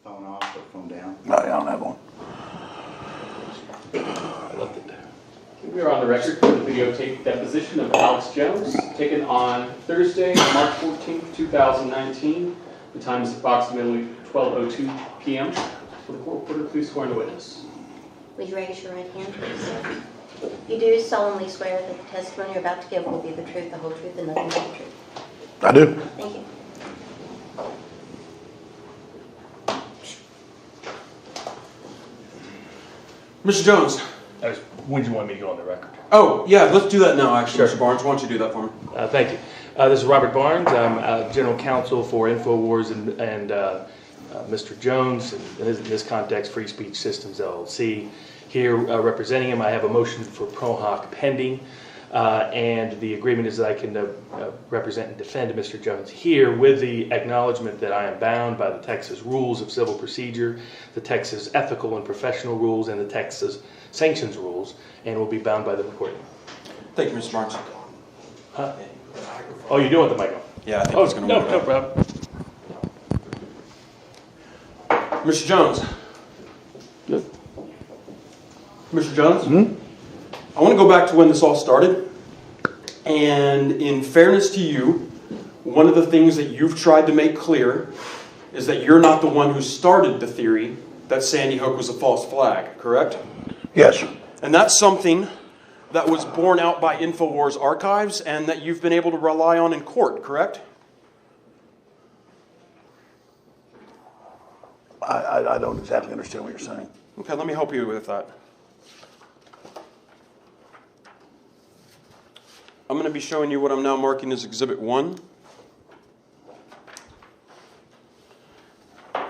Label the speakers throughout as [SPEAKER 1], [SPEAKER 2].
[SPEAKER 1] Phone off or phone down?
[SPEAKER 2] No, I don't have one.
[SPEAKER 3] I left it there.
[SPEAKER 4] We are on the record for the videotape deposition of Alex Jones, taken on Thursday, March 14th, 2019. The time is approximately 12:02 p.m. Will the court reporter please swear in the witness?
[SPEAKER 5] Please raise your right hand, please. You do solemnly swear that the testimony you're about to give will be the truth, the whole truth, and nothing but the truth.
[SPEAKER 2] I do.
[SPEAKER 5] Thank you.
[SPEAKER 6] Mr. Jones.
[SPEAKER 3] When do you want me to go on the record?
[SPEAKER 6] Oh, yeah, let's do that now, actually,
[SPEAKER 3] Sure.
[SPEAKER 6] Mr. Barnes. Why don't you do that for me?
[SPEAKER 3] Thank you. This is Robert Barnes. I'm General Counsel for InfoWars and Mr. Jones, in this context, Free Speech Systems, LLC. Here representing him, I have a motion for pro hoc pending, and the agreement is that I can represent and defend Mr. Jones here with the acknowledgement that I am bound by the Texas Rules of Civil Procedure, the Texas Ethical and Professional Rules, and the Texas Sanctions Rules, and will be bound by the recording.
[SPEAKER 6] Thank you, Mr. Barnes.
[SPEAKER 3] Huh? Oh, you do want the mic on?
[SPEAKER 6] Yeah, I think it's going to work.
[SPEAKER 3] No problem.
[SPEAKER 6] Mr. Jones.
[SPEAKER 3] Good.
[SPEAKER 6] Mr. Jones? I want to go back to when this all started. And in fairness to you, one of the things that you've tried to make clear is that you're not the one who started the theory that Sandy Hook was a false flag, correct?
[SPEAKER 2] Yes.
[SPEAKER 6] And that's something that was borne out by InfoWars archives and that you've been able to rely on in court, correct?
[SPEAKER 2] I don't exactly understand what you're saying.
[SPEAKER 6] Okay, let me help you with that. I'm going to be showing you what I'm now marking as Exhibit 1.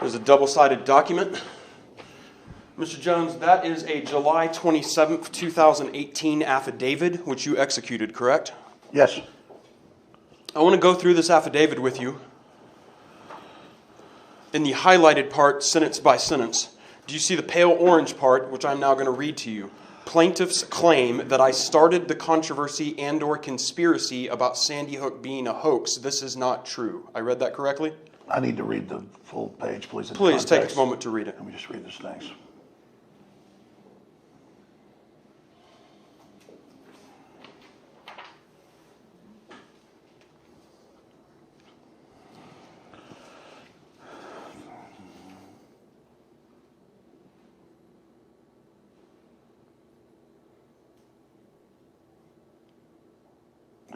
[SPEAKER 6] There's a double-sided document. Mr. Jones, that is a July 27th, 2018 affidavit, which you executed, correct?
[SPEAKER 2] Yes.
[SPEAKER 6] I want to go through this affidavit with you. In the highlighted part, sentence by sentence, do you see the pale orange part, which I'm now going to read to you? Plaintiffs claim that I started the controversy and/or conspiracy about Sandy Hook being a hoax. This is not true. I read that correctly?
[SPEAKER 2] I need to read the full page, please.
[SPEAKER 6] Please take a moment to read it.
[SPEAKER 2] Let me just read this, thanks.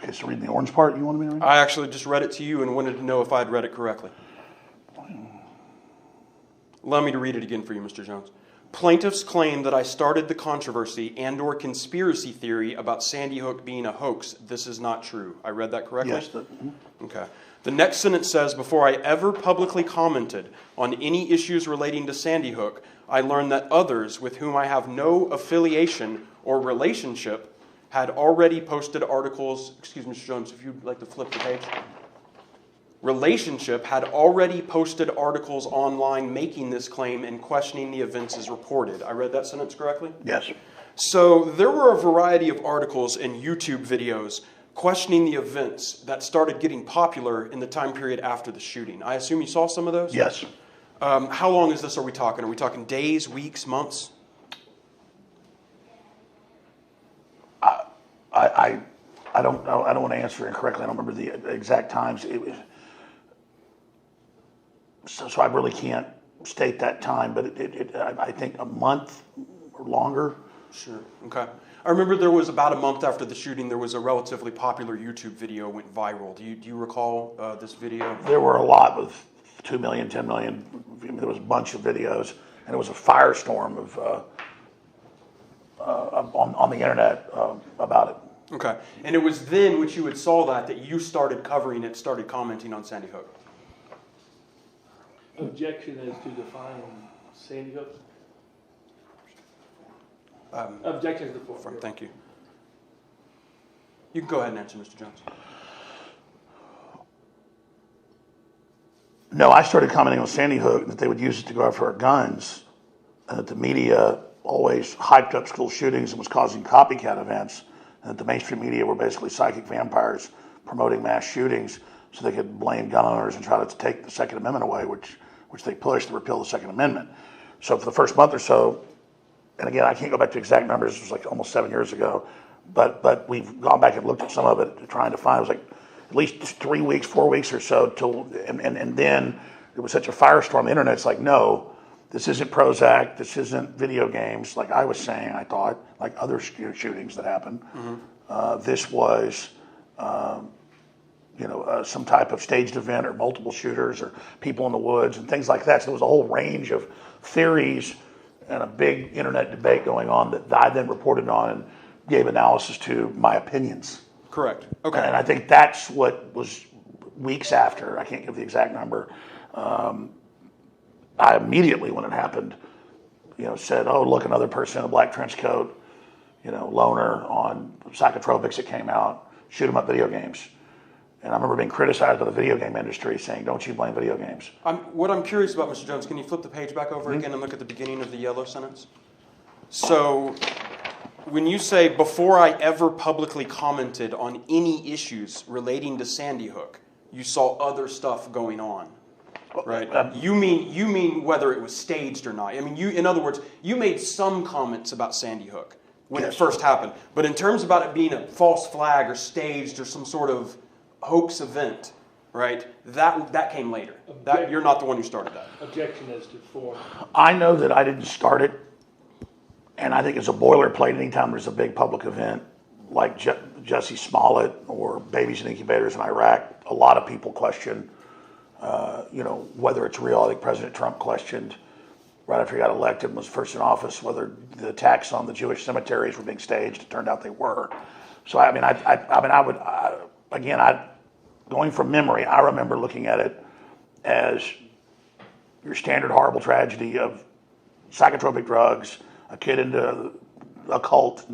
[SPEAKER 2] Okay, so reading the orange part you wanted me to read?
[SPEAKER 6] I actually just read it to you and wanted to know if I'd read it correctly. Allow me to read it again for you, Mr. Jones. Plaintiffs claim that I started the controversy and/or conspiracy theory about Sandy Hook being a hoax. This is not true. I read that correctly?
[SPEAKER 2] Yes.
[SPEAKER 6] Okay. The next sentence says, before I ever publicly commented on any issues relating to Sandy Hook, I learned that others with whom I have no affiliation or relationship had already posted articles, excuse me, Mr. Jones, if you'd like to flip the page. Relationship had already posted articles online making this claim and questioning the events as reported. I read that sentence correctly?
[SPEAKER 2] Yes.
[SPEAKER 6] So there were a variety of articles and YouTube videos questioning the events that started getting popular in the time period after the shooting. I assume you saw some of those?
[SPEAKER 2] Yes.
[SPEAKER 6] How long is this are we talking? Are we talking days, weeks, months?
[SPEAKER 2] I don't know. I don't want to answer incorrectly. I don't remember the exact times. It was, so I really can't state that time, but I think a month or longer.
[SPEAKER 6] Sure. Okay. I remember there was about a month after the shooting, there was a relatively popular YouTube video went viral. Do you recall this video?
[SPEAKER 2] There were a lot with 2 million, 10 million. I mean, there was a bunch of videos, and it was a firestorm of on the internet about it.
[SPEAKER 6] Okay. And it was then, which you had saw that you started covering it, started commenting on Sandy Hook.
[SPEAKER 3] Objection as to define Sandy Hook? Objection to the floor.
[SPEAKER 6] Thank you. You can go ahead and answer, Mr. Jones.
[SPEAKER 2] No, I started commenting on Sandy Hook that they would use it to go after our guns, and that the media always hyped up school shootings and was causing copycat events, and that the mainstream media were basically psychic vampires promoting mass shootings so they could blame gun owners and try to take the Second Amendment away, which which they pushed to repeal the Second Amendment. So for the first month or so, and again, I can't go back to exact numbers, it was like almost 7 years ago, but we've gone back and looked at some of it, trying to find, it was like at least 3 weeks, 4 weeks or so, and then it was such a firestorm on the internet, it's like, no, this isn't Prozac, this isn't video games, like I was saying, I thought, like other shootings that happened. This was, some type of staged event or multiple shooters or people in the woods and things like that. So there was a whole range of theories and a big internet debate going on that I then reported on and gave analysis to my opinions.
[SPEAKER 6] Correct. Okay.
[SPEAKER 2] And I think that's what was weeks after, I can't give the exact number, I immediately, when it happened, said, oh, look, another person in a black trench coat, loner on psychotropics that came out, shoot 'em up video games. And I remember being criticized by the video game industry saying, don't you blame video games.
[SPEAKER 6] What I'm curious about, Mr. Jones, can you flip the page back over again and look at the beginning of the yellow sentence? So when you say, before I ever publicly commented on any issues relating to Sandy Hook, you saw other stuff going on, right? You mean whether it was staged or not. I mean, in other words, you made some comments about Sandy Hook when it first happened. But in terms about it being a false flag or staged or some sort of hoax event, right? That came later. You're not the one who started that.
[SPEAKER 3] Objection as to form.
[SPEAKER 2] I know that I didn't start it, and I think it's a boilerplate anytime there's a big public event like Jesse Smollett or babies in incubators in Iraq. A lot of people question, whether it's real. I think President Trump questioned right after he got elected and was first in office whether the attacks on the Jewish cemeteries were being staged. It turned out they were. So going from memory, I remember looking at it as your standard horrible tragedy of psychotropic drugs, a kid into occult,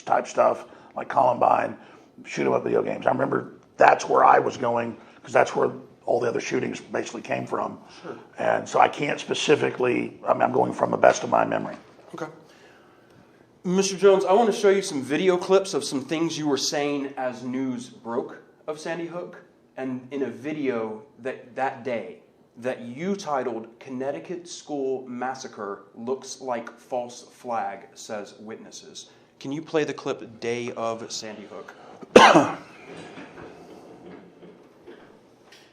[SPEAKER 2] type stuff like Columbine, shoot 'em up video games. I remember that's where I was going because that's where all the other shootings basically came from. Sure. And so I can't specifically, I'm going from the best of my memory.
[SPEAKER 6] Okay. Mr. Jones, I want to show you some video clips of some things you were saying as news broke of Sandy Hook, and in a video that day that you titled Connecticut School Massacre Looks Like False Flag, Says Witnesses. Can you play the clip Day of Sandy Hook?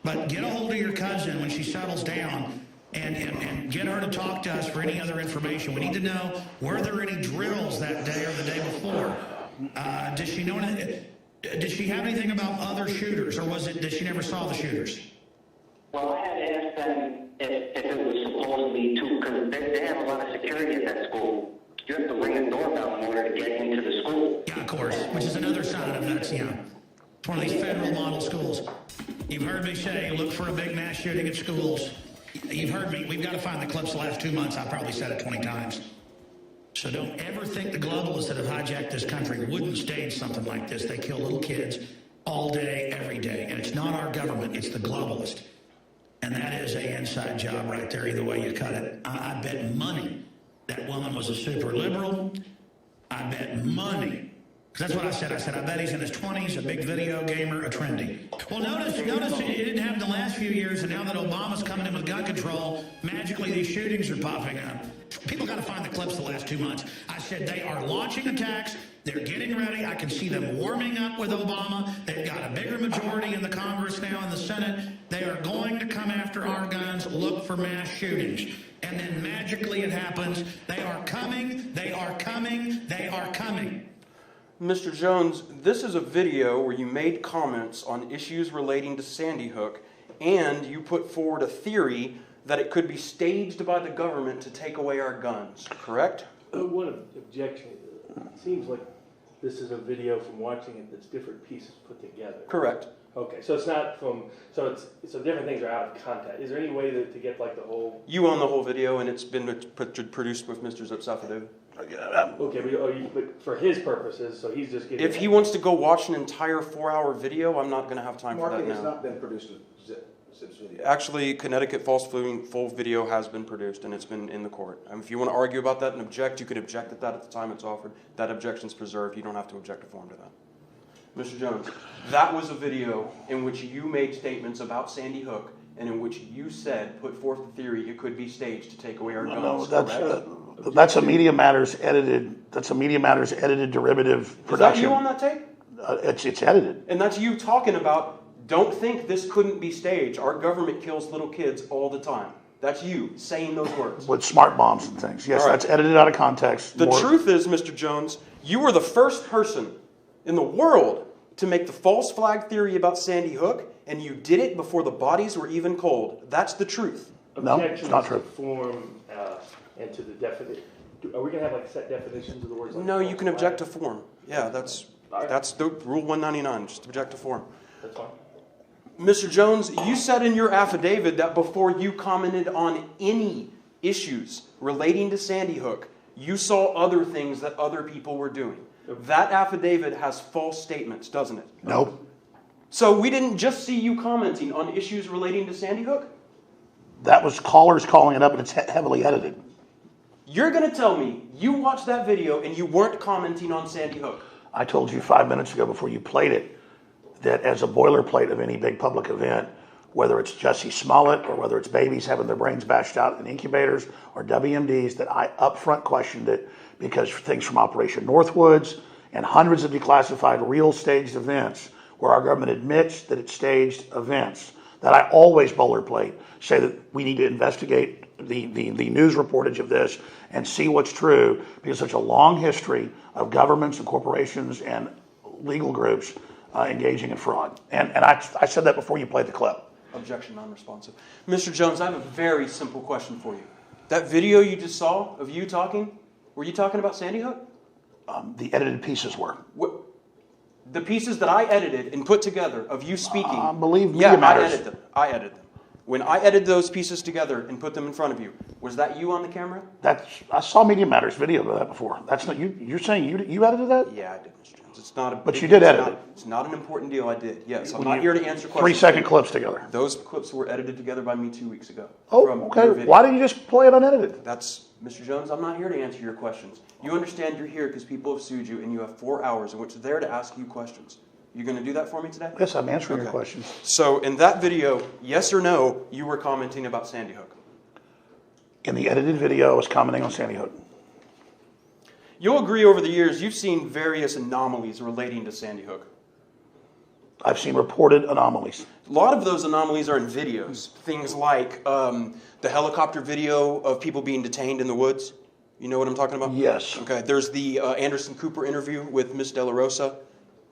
[SPEAKER 1] But get a hold of your cousin when she settles down and get her to talk to us for any other information. We need to know, were there any drills that day or the day before? Does she know anything? Did she have anything about other shooters, or was it that she never saw the shooters?
[SPEAKER 7] Well, I had to ask them if it was supposedly too, because they have a lot of security at that school. You have to ring a doorbell in order to get into the school.
[SPEAKER 1] Yeah, of course, which is another sign of that's, it's one of these federal model schools. You've heard me say, look for a big mass shooting at schools. You've heard me. We've got to find the clips the last 2 months. I've probably said it 20 times. So don't ever think the globalists that have hijacked this country wouldn't stage something like this. They kill little kids all day, every day. And it's not our government, it's the globalist. And that is an inside job right there, either way you cut it. I bet money that woman was a super liberal. I bet money. Because that's what I said. I said, I bet he's in his 20s, a big video gamer, a trendy. Well, notice it didn't happen the last few years, and now that Obama's coming in with gun control, magically these shootings are popping up. People got to find the clips the last 2 months. I said they are launching attacks. They're getting ready. I can see them warming up with Obama. They've got a bigger majority in the Congress now, in the Senate. They are going to come after our guns, look for mass shootings. And then magically it happens. They are coming. They are coming. They are coming.
[SPEAKER 6] Mr. Jones, this is a video where you made comments on issues relating to Sandy Hook, and you put forward a theory that it could be staged by the government to take away our guns, correct?
[SPEAKER 3] One objection. It seems like this is a video from watching it that's different pieces put together.
[SPEAKER 6] Correct.
[SPEAKER 3] Okay, so it's not from, so different things are out of context. Is there any way to get like the whole?
[SPEAKER 6] You own the whole video, and it's been produced with Mr. Zipsafadou.
[SPEAKER 3] Okay, but for his purposes, so he's just getting.
[SPEAKER 6] If he wants to go watch an entire 4-hour video, I'm not going to have time for that
[SPEAKER 8] Marking
[SPEAKER 6] now.
[SPEAKER 8] has not been produced with Zip's video.
[SPEAKER 6] Actually, Connecticut false full video has been produced, and it's been in the court. If you want to argue about that and object, you could object at that at the time it's offered. That objection's preserved. You don't have to object to form to that. Mr. Jones, that was a video in which you made statements about Sandy Hook and in which you said, put forth the theory it could be staged to take away our
[SPEAKER 2] No,
[SPEAKER 6] guns.
[SPEAKER 2] that's a Media Matters edited. That's a Media Matters edited derivative production.
[SPEAKER 6] Is that you on that tape?
[SPEAKER 2] It's edited.
[SPEAKER 6] And that's you talking about, don't think this couldn't be staged. Our government kills little kids all the time. That's you saying those words.
[SPEAKER 2] With smart bombs and things. Yes,
[SPEAKER 6] All right.
[SPEAKER 2] that's edited out of context.
[SPEAKER 6] The truth is, Mr. Jones, you were the first person in the world to make the false flag theory about Sandy Hook, and you did it before the bodies were even cold. That's the truth.
[SPEAKER 2] No, it's not true.
[SPEAKER 3] Objections to form and to the definition. Are we going to have like set definitions of the words? Like
[SPEAKER 6] No, you
[SPEAKER 3] false
[SPEAKER 6] can
[SPEAKER 3] flag?
[SPEAKER 6] object to form. Yeah, that's the Rule 199, just object to form.
[SPEAKER 3] That's fine.
[SPEAKER 6] Mr. Jones, you said in your affidavit that before you commented on any issues relating to Sandy Hook, you saw other things that other people were doing. That affidavit has false statements, doesn't it?
[SPEAKER 2] Nope.
[SPEAKER 6] So we didn't just see you commenting on issues relating to Sandy Hook?
[SPEAKER 2] That was callers calling it up, and it's heavily edited.
[SPEAKER 6] You're going to tell me you watched that video and you weren't commenting on Sandy Hook.
[SPEAKER 2] I told you 5 minutes ago before you played it that as a boilerplate of any big public event, whether it's Jussie Smollett or whether it's babies having their brains bashed out in incubators or WMDs, that I upfront questioned it because things from Operation Northwoods and hundreds of declassified real staged events where our government admits that it's staged events, that I always boilerplate, say that we need to investigate the news reportage of this and see what's true, because such a long history of governments and corporations and legal groups engaging in fraud. And I said that before you played the clip.
[SPEAKER 6] Objection non-responsive. Mr. Jones, I have a very simple question for you. That video you just saw of you talking, were you talking about Sandy Hook?
[SPEAKER 2] The edited pieces were.
[SPEAKER 6] The pieces that I edited and put together of you speaking.
[SPEAKER 2] I believe
[SPEAKER 6] yeah,
[SPEAKER 2] Media Matters.
[SPEAKER 6] I edited them. When I edited those pieces together and put them in front of you, was that you on the camera?
[SPEAKER 2] I saw Media Matters video of that before. That's not you. You're saying you edited that?
[SPEAKER 6] Yeah, I did, Mr. Jones. It's not a.
[SPEAKER 2] But you did edit it.
[SPEAKER 6] It's not an important deal. I did. Yes, I'm not here to answer questions.
[SPEAKER 2] 3-second clips together.
[SPEAKER 6] Those clips were edited together by me 2 weeks ago.
[SPEAKER 2] Oh,
[SPEAKER 6] from
[SPEAKER 2] okay.
[SPEAKER 6] your video.
[SPEAKER 2] Why didn't you just play it unedited?
[SPEAKER 6] That's, Mr. Jones, I'm not here to answer your questions. You understand you're here because people have sued you and you have 4 hours in which they're there to ask you questions. You going to do that for me today?
[SPEAKER 2] Yes, I'm answering your questions.
[SPEAKER 6] So in that video, yes or no, you were commenting about Sandy Hook?
[SPEAKER 2] In the edited video, I was commenting on Sandy Hook.
[SPEAKER 6] You'll agree over the years you've seen various anomalies relating to Sandy Hook.
[SPEAKER 2] I've seen reported anomalies.
[SPEAKER 6] A lot of those anomalies are in videos. Things like the helicopter video of people being detained in the woods. You know what I'm talking about?
[SPEAKER 2] Yes.
[SPEAKER 6] Okay, there's the Anderson Cooper interview with Miss De La Rosa.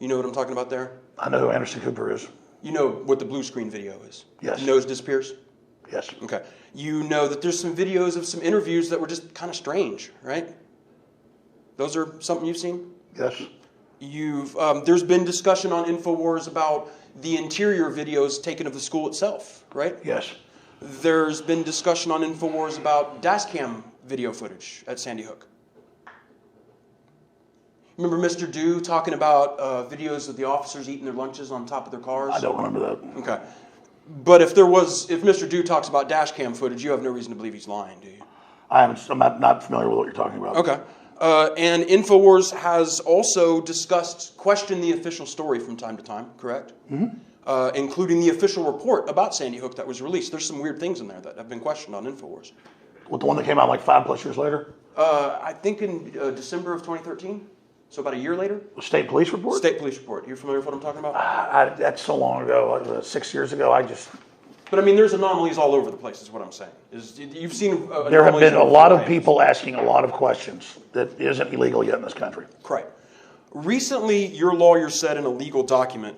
[SPEAKER 6] You know what I'm talking about there?
[SPEAKER 2] I know who Anderson Cooper is.
[SPEAKER 6] You know what the blue screen video is?
[SPEAKER 2] Yes.
[SPEAKER 6] Nose disappears?
[SPEAKER 2] Yes.
[SPEAKER 6] Okay. You know that there's some videos of some interviews that were just kind of strange, right? Those are something you've seen?
[SPEAKER 2] Yes.
[SPEAKER 6] There's been discussion on InfoWars about the interior videos taken of the school itself, right?
[SPEAKER 2] Yes.
[SPEAKER 6] There's been discussion on InfoWars about dashcam video footage at Sandy Hook. Remember Mr. Dew talking about videos of the officers eating their lunches on top of their cars?
[SPEAKER 2] I don't remember that.
[SPEAKER 6] Okay. But if Mr. Dew talks about dashcam footage, you have no reason to believe he's lying, do you?
[SPEAKER 2] I'm not familiar with what you're talking about.
[SPEAKER 6] Okay. And InfoWars has also questioned the official story from time to time, correct? Mm-hmm. Including the official report about Sandy Hook that was released. There's some weird things in there that have been questioned on InfoWars.
[SPEAKER 2] What, the one that came out like 5+ years later?
[SPEAKER 6] I think in December of 2013. So about a year later?
[SPEAKER 2] The state police report?
[SPEAKER 6] State police report. You familiar with what I'm talking about?
[SPEAKER 2] That's so long ago, 6 years ago.
[SPEAKER 6] But I mean, there's anomalies all over the place, is what I'm saying. You've seen
[SPEAKER 2] There have been a lot of people asking a lot of questions that isn't illegal yet in this country.
[SPEAKER 6] Right. Recently, your lawyer said in a legal document,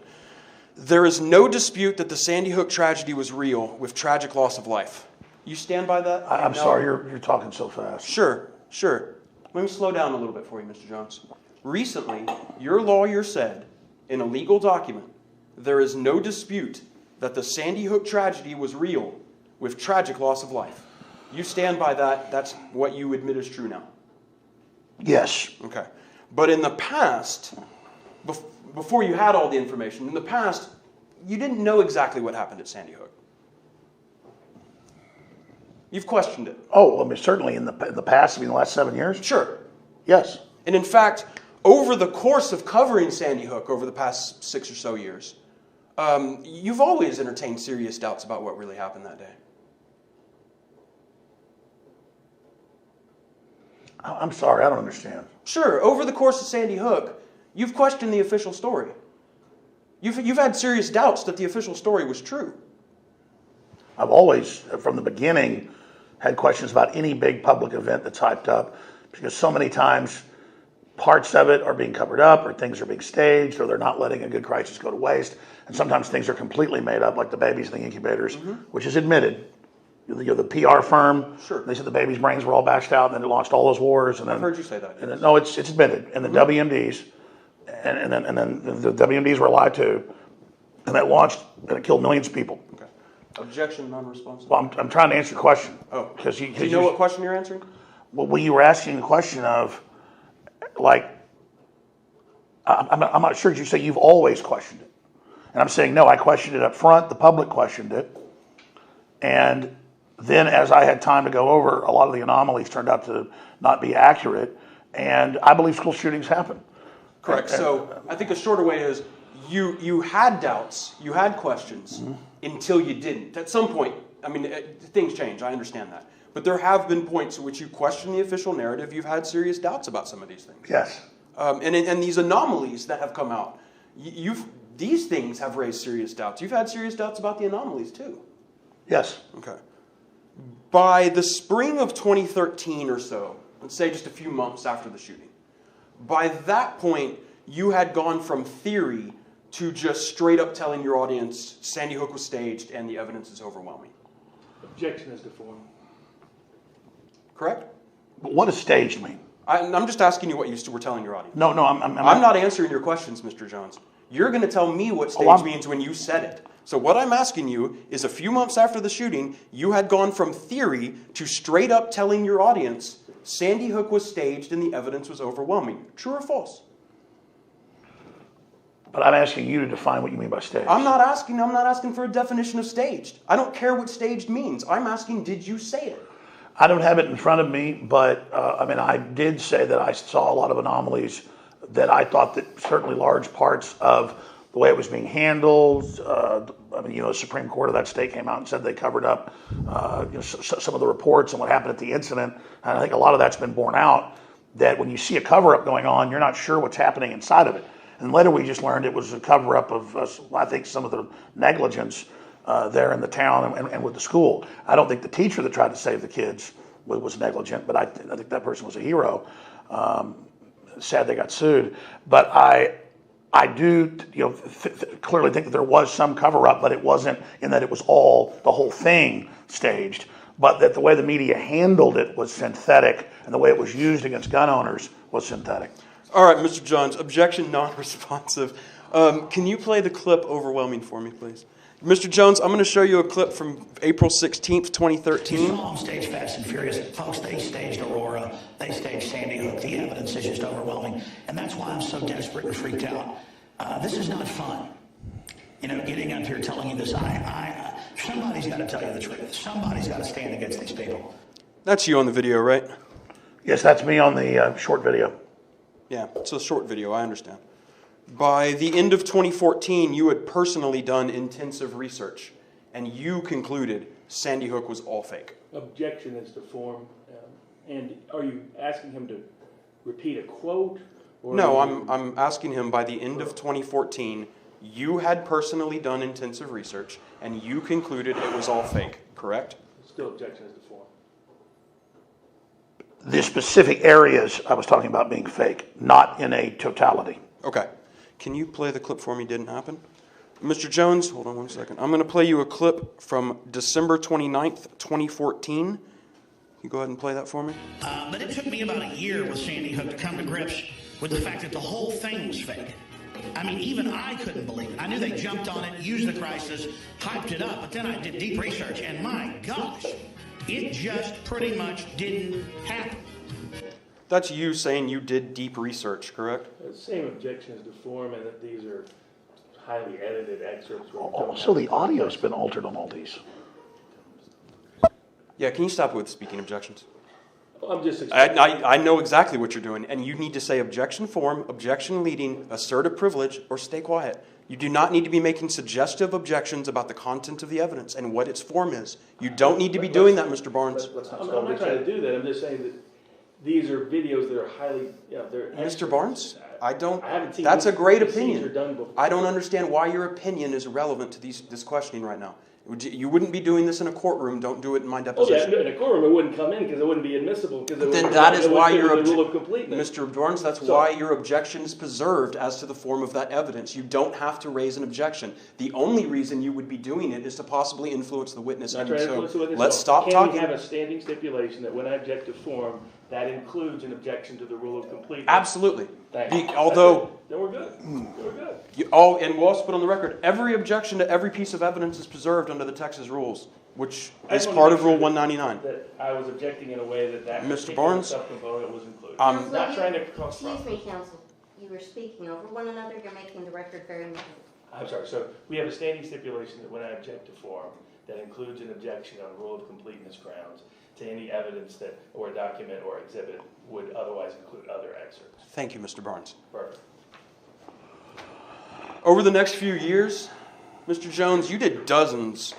[SPEAKER 6] there is no dispute that the Sandy Hook tragedy was real with tragic loss of life. You stand by that?
[SPEAKER 2] I'm sorry, you're talking so fast.
[SPEAKER 6] Sure. Let me slow down a little bit for you, Mr. Jones. Recently, your lawyer said in a legal document, there is no dispute that the Sandy Hook tragedy was real with tragic loss of life. You stand by that. That's what you admit is true now.
[SPEAKER 2] Yes.
[SPEAKER 6] Okay. But in the past, before you had all the information, in the past, you didn't know exactly what happened at Sandy Hook. You've questioned it.
[SPEAKER 2] Oh, I mean, certainly in the past, the last 7 years?
[SPEAKER 6] Sure.
[SPEAKER 2] Yes.
[SPEAKER 6] And in fact, over the course of covering Sandy Hook over the past 6 or so years, You've always entertained serious doubts about what really happened that day.
[SPEAKER 2] I'm sorry, I don't understand.
[SPEAKER 6] Sure, over the course of Sandy Hook, you've questioned the official story. You've had serious doubts that the official story was true.
[SPEAKER 2] I've always, from the beginning, had questions about any big public event that's hyped up, because so many times parts of it are being covered up, or things are being staged, or they're not letting a good crisis go to waste. And sometimes things are completely made up, like the babies in the incubators, which is admitted. The PR firm,
[SPEAKER 6] Sure.
[SPEAKER 2] They said the baby's brains were all bashed out, and then it launched all those wars. And then,
[SPEAKER 6] I've heard you say that.
[SPEAKER 2] And then, no, it's admitted. And the WMDs, and then the WMDs were lied to, and that launched, and it killed millions of people.
[SPEAKER 6] Okay. Objection, non-responsive.
[SPEAKER 2] Well, I'm trying to answer your question.
[SPEAKER 6] Oh,
[SPEAKER 2] because
[SPEAKER 6] do you know what question you're answering?
[SPEAKER 2] Well, you were asking the question of, like, I'm not sure. Did you say you've always questioned it? And I'm saying, no, I questioned it up front. The public questioned it. And then as I had time to go over, a lot of the anomalies turned out to not be accurate. And I believe school shootings happen.
[SPEAKER 6] Correct. So I think a shorter way is you had doubts, you had questions until you didn't. At some point, I mean, things change. I understand that. But there have been points at which you question the official narrative. You've had serious doubts about some of these things.
[SPEAKER 2] Yes.
[SPEAKER 6] And these anomalies that have come out, these things have raised serious doubts. You've had serious doubts about the anomalies too.
[SPEAKER 2] Yes.
[SPEAKER 6] Okay. By the spring of 2013 or so, let's say just a few months after the shooting, by that point, you had gone from theory to just straight up telling your audience Sandy Hook was staged and the evidence is overwhelming.
[SPEAKER 3] Objection is deformed.
[SPEAKER 6] Correct?
[SPEAKER 2] But what does staged mean?
[SPEAKER 6] I'm just asking you what you were telling your audience.
[SPEAKER 2] No,
[SPEAKER 6] I'm not answering your questions, Mr. Jones. You're going to tell me what stage means when you said it. So what I'm asking you is, a few months after the shooting, you had gone from theory to straight up telling your audience Sandy Hook was staged and the evidence was overwhelming. True or false?
[SPEAKER 2] But I'm asking you to define what you mean by staged.
[SPEAKER 6] I'm not asking for a definition of staged. I don't care what staged means. I'm asking, did you say it?
[SPEAKER 2] I don't have it in front of me, but I did say that I saw a lot of anomalies, that I thought that certainly large parts of the way it was being handled, the Supreme Court of that state came out and said they covered up some of the reports and what happened at the incident. And I think a lot of that's been borne out, that when you see a cover-up going on, you're not sure what's happening inside of it. And later we just learned it was a cover-up of, I think, some of the negligence there in the town and with the school. I don't think the teacher that tried to save the kids was negligent, but I think that person was a hero. Sad they got sued. But I do clearly think that there was some cover-up, but it wasn't in that it was the whole thing staged, but that the way the media handled it was synthetic, and the way it was used against gun owners was synthetic.
[SPEAKER 6] All right, Mr. Jones, objection non-responsive. Can you play the clip overwhelming for me, please? Mr. Jones, I'm going to show you a clip from April 16th, 2013.
[SPEAKER 1] You saw them stage Fast and Furious. Folks, they staged Aurora. They staged Sandy Hook. The evidence is just overwhelming. And that's why I'm so desperate and freaked out. This is not fun. Getting up here telling you this. Somebody's got to tell you the truth. Somebody's got to stand against these people.
[SPEAKER 6] That's you on the video, right?
[SPEAKER 2] Yes, that's me on the short video.
[SPEAKER 6] Yeah, it's a short video, I understand. By the end of 2014, you had personally done intensive research, and you concluded Sandy Hook was all fake.
[SPEAKER 3] Objection is deformed. And are you asking him to repeat a quote? Or
[SPEAKER 6] No, I'm asking him, by the end of 2014, you had personally done intensive research, and you concluded it was all fake, correct?
[SPEAKER 3] Still objection is deformed.
[SPEAKER 2] The specific areas I was talking about being fake, not in a totality.
[SPEAKER 6] Okay. Can you play the clip for me? Didn't happen? Mr. Jones, hold on one second. I'm going to play you a clip from December 29th, 2014. You go ahead and play that for me.
[SPEAKER 1] But it took me about a year with Sandy Hook to come to grips with the fact that the whole thing was fake. I mean, even I couldn't believe it. I knew they jumped on it, used the crisis, hyped it up, but then I did deep research, and my gosh, it just pretty much didn't happen.
[SPEAKER 6] That's you saying you did deep research, correct?
[SPEAKER 3] The same objection is deformed, and that these are highly edited excerpts.
[SPEAKER 2] So the audio's been altered on all these.
[SPEAKER 6] Yeah, can you stop with speaking objections?
[SPEAKER 3] I'm just explaining.
[SPEAKER 6] I know exactly what you're doing, and you need to say objection form, objection leading, assert a privilege, or stay quiet. You do not need to be making suggestive objections about the content of the evidence and what its form is. You don't need to be doing that, Mr. Barnes.
[SPEAKER 3] I'm not trying to do that. I'm just saying that these are videos that are highly, they're
[SPEAKER 6] Mr. Barnes, I
[SPEAKER 3] haven't seen
[SPEAKER 6] that's a
[SPEAKER 3] these-
[SPEAKER 6] great
[SPEAKER 3] these scenes
[SPEAKER 6] opinion.
[SPEAKER 3] are done before.
[SPEAKER 6] I don't understand why your opinion is irrelevant to this questioning right now. You wouldn't be doing this in a courtroom. Don't do it in my
[SPEAKER 3] Oh, yeah,
[SPEAKER 6] deposition.
[SPEAKER 3] in a courtroom, it wouldn't come in because it wouldn't be admissible.
[SPEAKER 6] Then that is why your
[SPEAKER 3] rule of completeness.
[SPEAKER 6] Mr. Barnes, that's why your objection is preserved as to the form of that evidence. You don't have to raise an objection. The only reason you would be doing it is to possibly influence the witness.
[SPEAKER 3] Not
[SPEAKER 6] And
[SPEAKER 3] trying to
[SPEAKER 6] so
[SPEAKER 3] influence the witness.
[SPEAKER 6] let's stop
[SPEAKER 3] Can
[SPEAKER 6] talking.
[SPEAKER 3] we have a standing stipulation that when I object to form, that includes an objection to the rule of completeness?
[SPEAKER 6] Absolutely.
[SPEAKER 3] Thank you.
[SPEAKER 6] Although,
[SPEAKER 3] Then we're good. We're good.
[SPEAKER 6] and we'll also put on the record, every objection to every piece of evidence is preserved under the Texas rules, which
[SPEAKER 3] I
[SPEAKER 6] is
[SPEAKER 3] just
[SPEAKER 6] part
[SPEAKER 3] wanna
[SPEAKER 6] of
[SPEAKER 3] make
[SPEAKER 6] Rule
[SPEAKER 3] sure
[SPEAKER 6] 199.
[SPEAKER 3] That I was objecting in a way that
[SPEAKER 6] Mr.
[SPEAKER 3] particular
[SPEAKER 6] Barnes?
[SPEAKER 3] subcomponent was included.
[SPEAKER 5] Counsel,
[SPEAKER 3] Not
[SPEAKER 5] you-
[SPEAKER 3] trying to cause
[SPEAKER 5] Excuse
[SPEAKER 3] problems.
[SPEAKER 5] me, counsel. You were speaking over one another. You're making the record very muffled.
[SPEAKER 3] I'm sorry, so we have a standing stipulation that when I object to form, that includes an objection on rule of completeness grounds to any evidence that, or a document or exhibit would otherwise include other excerpts.
[SPEAKER 6] Thank you, Mr. Barnes.
[SPEAKER 3] Perfect.
[SPEAKER 6] Over the next few years, Mr. Jones, you did dozens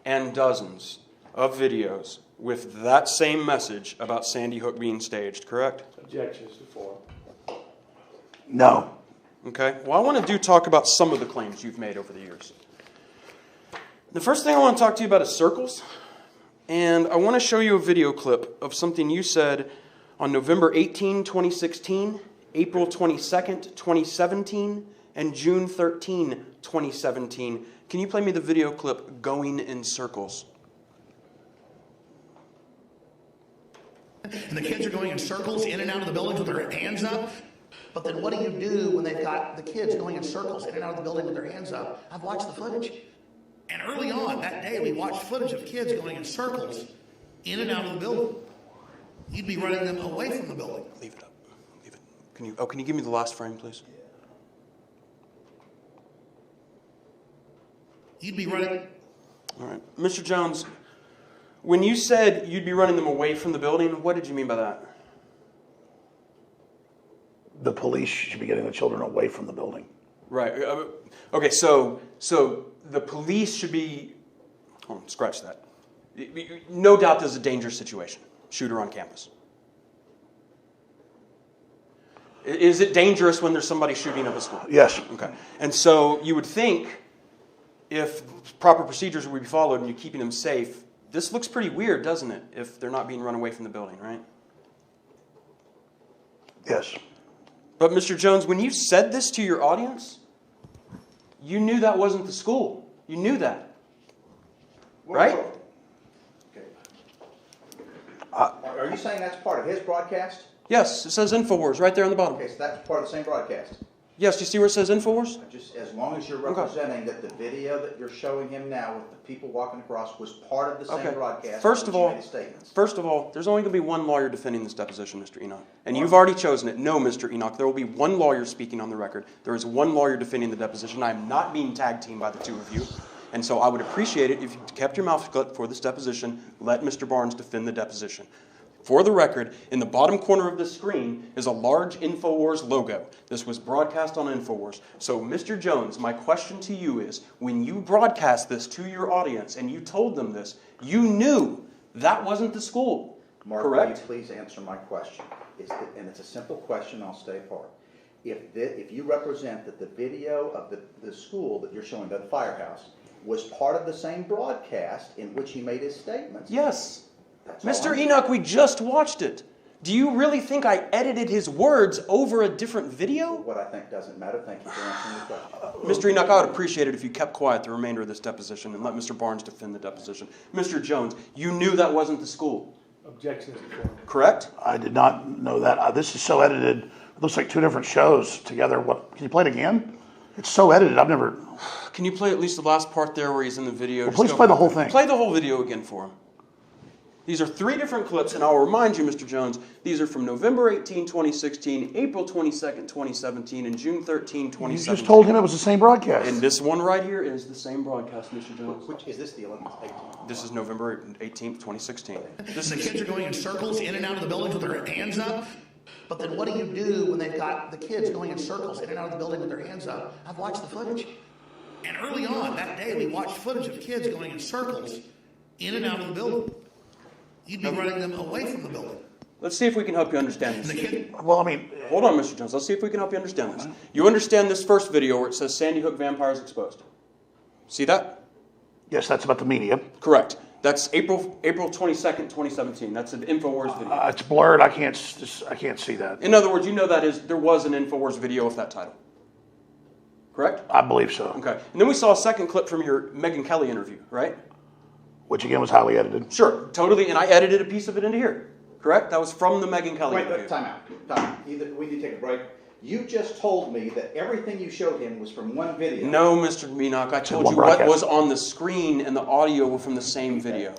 [SPEAKER 6] and dozens of videos with that same message about Sandy Hook being staged, correct?
[SPEAKER 3] Objections to form.
[SPEAKER 2] No.
[SPEAKER 6] Okay. Well, I want to talk about some of the claims you've made over the years. The first thing I want to talk to you about is circles. And I want to show you a video clip of something you said on November 18, 2016, April 22nd, 2017, and June 13, 2017. Can you play me the video clip, Going in Circles?
[SPEAKER 1] And the kids are going in circles in and out of the buildings with their hands up. But then what do you do when they've got the kids going in circles in and out of the building with their hands up? I've watched the footage. And early on that day, we watched footage of kids going in circles in and out of the building. You'd be running them away from the building.
[SPEAKER 6] Leave it up. Leave it. Can you give me the last frame, please?
[SPEAKER 1] You'd be running.
[SPEAKER 6] All right. Mr. Jones, when you said you'd be running them away from the building, what did you mean by that?
[SPEAKER 2] The police should be getting the children away from the building.
[SPEAKER 6] Right. Okay, so the police should be... Oh, scratch that. No doubt there's a dangerous situation. Shooter on campus. Is it dangerous when there's somebody shooting up a school?
[SPEAKER 2] Yes.
[SPEAKER 6] Okay. And so you would think if proper procedures would be followed and you're keeping them safe, this looks pretty weird, doesn't it, if they're not being run away from the building, right?
[SPEAKER 2] Yes.
[SPEAKER 6] But Mr. Jones, when you said this to your audience, you knew that wasn't the school. You knew that. Right?
[SPEAKER 8] Okay. Are you saying that's part of his broadcast?
[SPEAKER 6] Yes, it says InfoWars right there on the bottom.
[SPEAKER 8] Okay, so that's part of the same broadcast.
[SPEAKER 6] Yes, do you see where it says InfoWars?
[SPEAKER 8] Just as long as you're representing that the video that you're showing him now with the people walking across was part of the same
[SPEAKER 6] Okay.
[SPEAKER 8] broadcast.
[SPEAKER 6] First
[SPEAKER 8] in
[SPEAKER 6] of
[SPEAKER 8] which you
[SPEAKER 6] all,
[SPEAKER 8] made his statements.
[SPEAKER 6] there's only going to be one lawyer defending this deposition, Mr. Enoch. And you've already chosen it. No, Mr. Enoch, there will be one lawyer speaking on the record. There is one lawyer defending the deposition. I am not being tag teamed by the two of you. And so I would appreciate it if you kept your mouth shut for this deposition. Let Mr. Barnes defend the deposition. For the record, in the bottom corner of the screen is a large InfoWars logo. This was broadcast on InfoWars. So, Mr. Jones, my question to you is, when you broadcast this to your audience and you told them this, you knew that wasn't the school,
[SPEAKER 8] Mark,
[SPEAKER 6] correct?
[SPEAKER 8] will you please answer my question? And it's a simple question, I'll stay apart. If you represent that the video of the school that you're showing, the firehouse, was part of the same broadcast in which he made his statements.
[SPEAKER 6] Yes.
[SPEAKER 8] That's all
[SPEAKER 6] Mr.
[SPEAKER 8] I'm-
[SPEAKER 6] Enoch, we just watched it. Do you really think I edited his words over a different video?
[SPEAKER 8] What I think doesn't matter. Thank you for answering the question.
[SPEAKER 6] Mr. Enoch, I would appreciate it if you kept quiet the remainder of this deposition and let Mr. Barnes defend the deposition. Mr. Jones, you knew that wasn't the school,
[SPEAKER 3] Objections to form.
[SPEAKER 6] correct?
[SPEAKER 2] I did not know that. This is so edited. It looks like two different shows together. What? Can you play it again? It's so edited. I've never...
[SPEAKER 6] Can you play at least the last part there where he's in the video?
[SPEAKER 2] Well, please play the whole thing.
[SPEAKER 6] Play the whole video again for him. These are 3 different clips, and I'll remind you, Mr. Jones, these are from November 18, 2016, April 22nd, 2017, and June 13, 2017.
[SPEAKER 2] You just told him it was the same broadcast.
[SPEAKER 6] And this one right here is the same broadcast, Mr. Jones.
[SPEAKER 8] Which, is this the 11th, 18th?
[SPEAKER 6] This is November 18th, 2016. This
[SPEAKER 1] The
[SPEAKER 6] is,
[SPEAKER 1] kids are going in circles in and out of the buildings with their hands up. But then what do you do when they've got the kids going in circles in and out of the building with their hands up? I've watched the footage. And early on that day, we watched footage of kids going in circles in and out of the building. You'd be running them away from the building.
[SPEAKER 6] let's see if we can help you understand
[SPEAKER 1] And
[SPEAKER 6] this.
[SPEAKER 1] the kid,
[SPEAKER 2] Well, I mean,
[SPEAKER 6] Hold on, Mr. Jones. Let's see if we can help you understand this. You understand this first video where it says Sandy Hook vampires exposed. See that?
[SPEAKER 2] yes, that's about the media.
[SPEAKER 6] Correct. That's April 22nd, 2017. That's an InfoWars video.
[SPEAKER 2] It's blurred. I can't see that.
[SPEAKER 6] In other words, you know there was an InfoWars video of that title. Correct?
[SPEAKER 2] I believe so.
[SPEAKER 6] Okay. And then we saw a second clip from your Megyn Kelly interview, right?
[SPEAKER 2] Which again was highly edited.
[SPEAKER 6] Sure, totally. And I edited a piece of it into here. Correct? That was from the Megyn Kelly interview.
[SPEAKER 8] Wait, time out. Either we need to take a break. You just told me that everything you showed him was from one video.
[SPEAKER 6] No, Mr. Menoch. I told
[SPEAKER 2] one
[SPEAKER 6] you what
[SPEAKER 2] broadcast.
[SPEAKER 6] was on the screen and the audio were from the same video.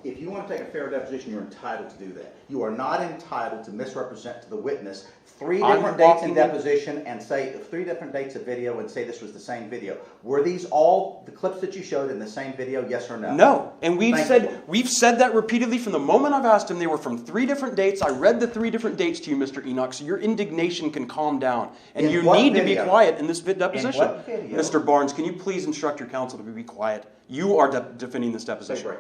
[SPEAKER 8] If you want to take a fair deposition, you're entitled to do that. You are not entitled to misrepresent to the witness 3 different dates in deposition and say 3 different dates of video and say this was the same video. Were these all the clips that you showed in the same video? Yes or no?
[SPEAKER 6] No. And we've
[SPEAKER 8] Thank
[SPEAKER 6] said that repeatedly from the moment I've asked him. They were from 3 different dates. I read the 3 different dates to you, Mr. Enoch, so your indignation can calm down. And
[SPEAKER 8] In
[SPEAKER 6] you
[SPEAKER 8] what
[SPEAKER 6] need to be
[SPEAKER 8] video?
[SPEAKER 6] quiet in this deposition.
[SPEAKER 8] what video?
[SPEAKER 6] Mr. Barnes, can you please instruct your counsel to be quiet? You are defending this
[SPEAKER 8] Take a
[SPEAKER 6] deposition.
[SPEAKER 8] break.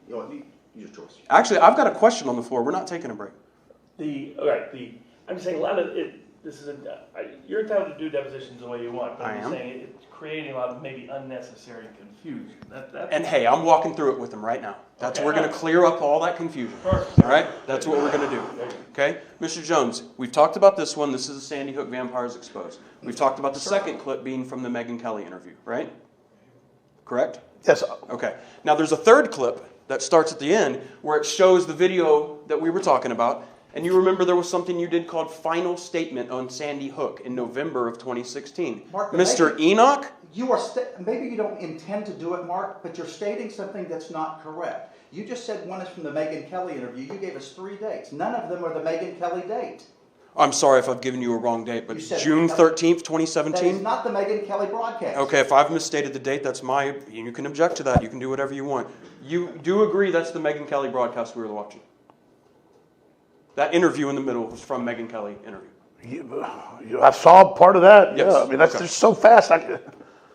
[SPEAKER 8] Use your choice.
[SPEAKER 6] Actually, I've got a question on the floor. We're not taking a break.
[SPEAKER 9] I'm saying a lot of it, this is you're entitled to do depositions the way you want, but
[SPEAKER 6] I
[SPEAKER 9] I'm
[SPEAKER 6] am.
[SPEAKER 9] saying it's creating a lot of maybe unnecessary confusion.
[SPEAKER 6] And hey, I'm walking through it with him right now. We're going to clear up all that confusion.
[SPEAKER 9] Perfect.
[SPEAKER 6] All right? That's what we're going to do. Okay? Mr. Jones, we've talked about this one. This is the Sandy Hook Vampires Exposed. We've talked about the second clip being from the Megyn Kelly interview, right? Correct?
[SPEAKER 2] Yes.
[SPEAKER 6] Okay. Now there's a third clip that starts at the end where it shows the video that we were talking about. And you remember there was something you did called Final Statement on Sandy Hook in November of 2016.
[SPEAKER 8] Mark,
[SPEAKER 6] Mr. Enoch?
[SPEAKER 8] You are maybe you don't intend to do it, Mark, but you're stating something that's not correct. You just said one is from the Megyn Kelly interview. You gave us 3 dates. None of them are the Megyn Kelly date.
[SPEAKER 6] I'm sorry if I've given you a wrong date, but
[SPEAKER 8] You said-
[SPEAKER 6] June 13th,
[SPEAKER 8] That
[SPEAKER 6] 2017?
[SPEAKER 8] is not the Megyn Kelly broadcast.
[SPEAKER 6] Okay, if I've misstated the date, that's you can object to that. You can do whatever you want. You do agree that's the Megyn Kelly broadcast we were watching? That interview in the middle was from Megyn Kelly interview.
[SPEAKER 2] I saw part of that.
[SPEAKER 6] Yes.
[SPEAKER 2] Yeah. I mean, that's
[SPEAKER 6] Okay.
[SPEAKER 2] just so fast.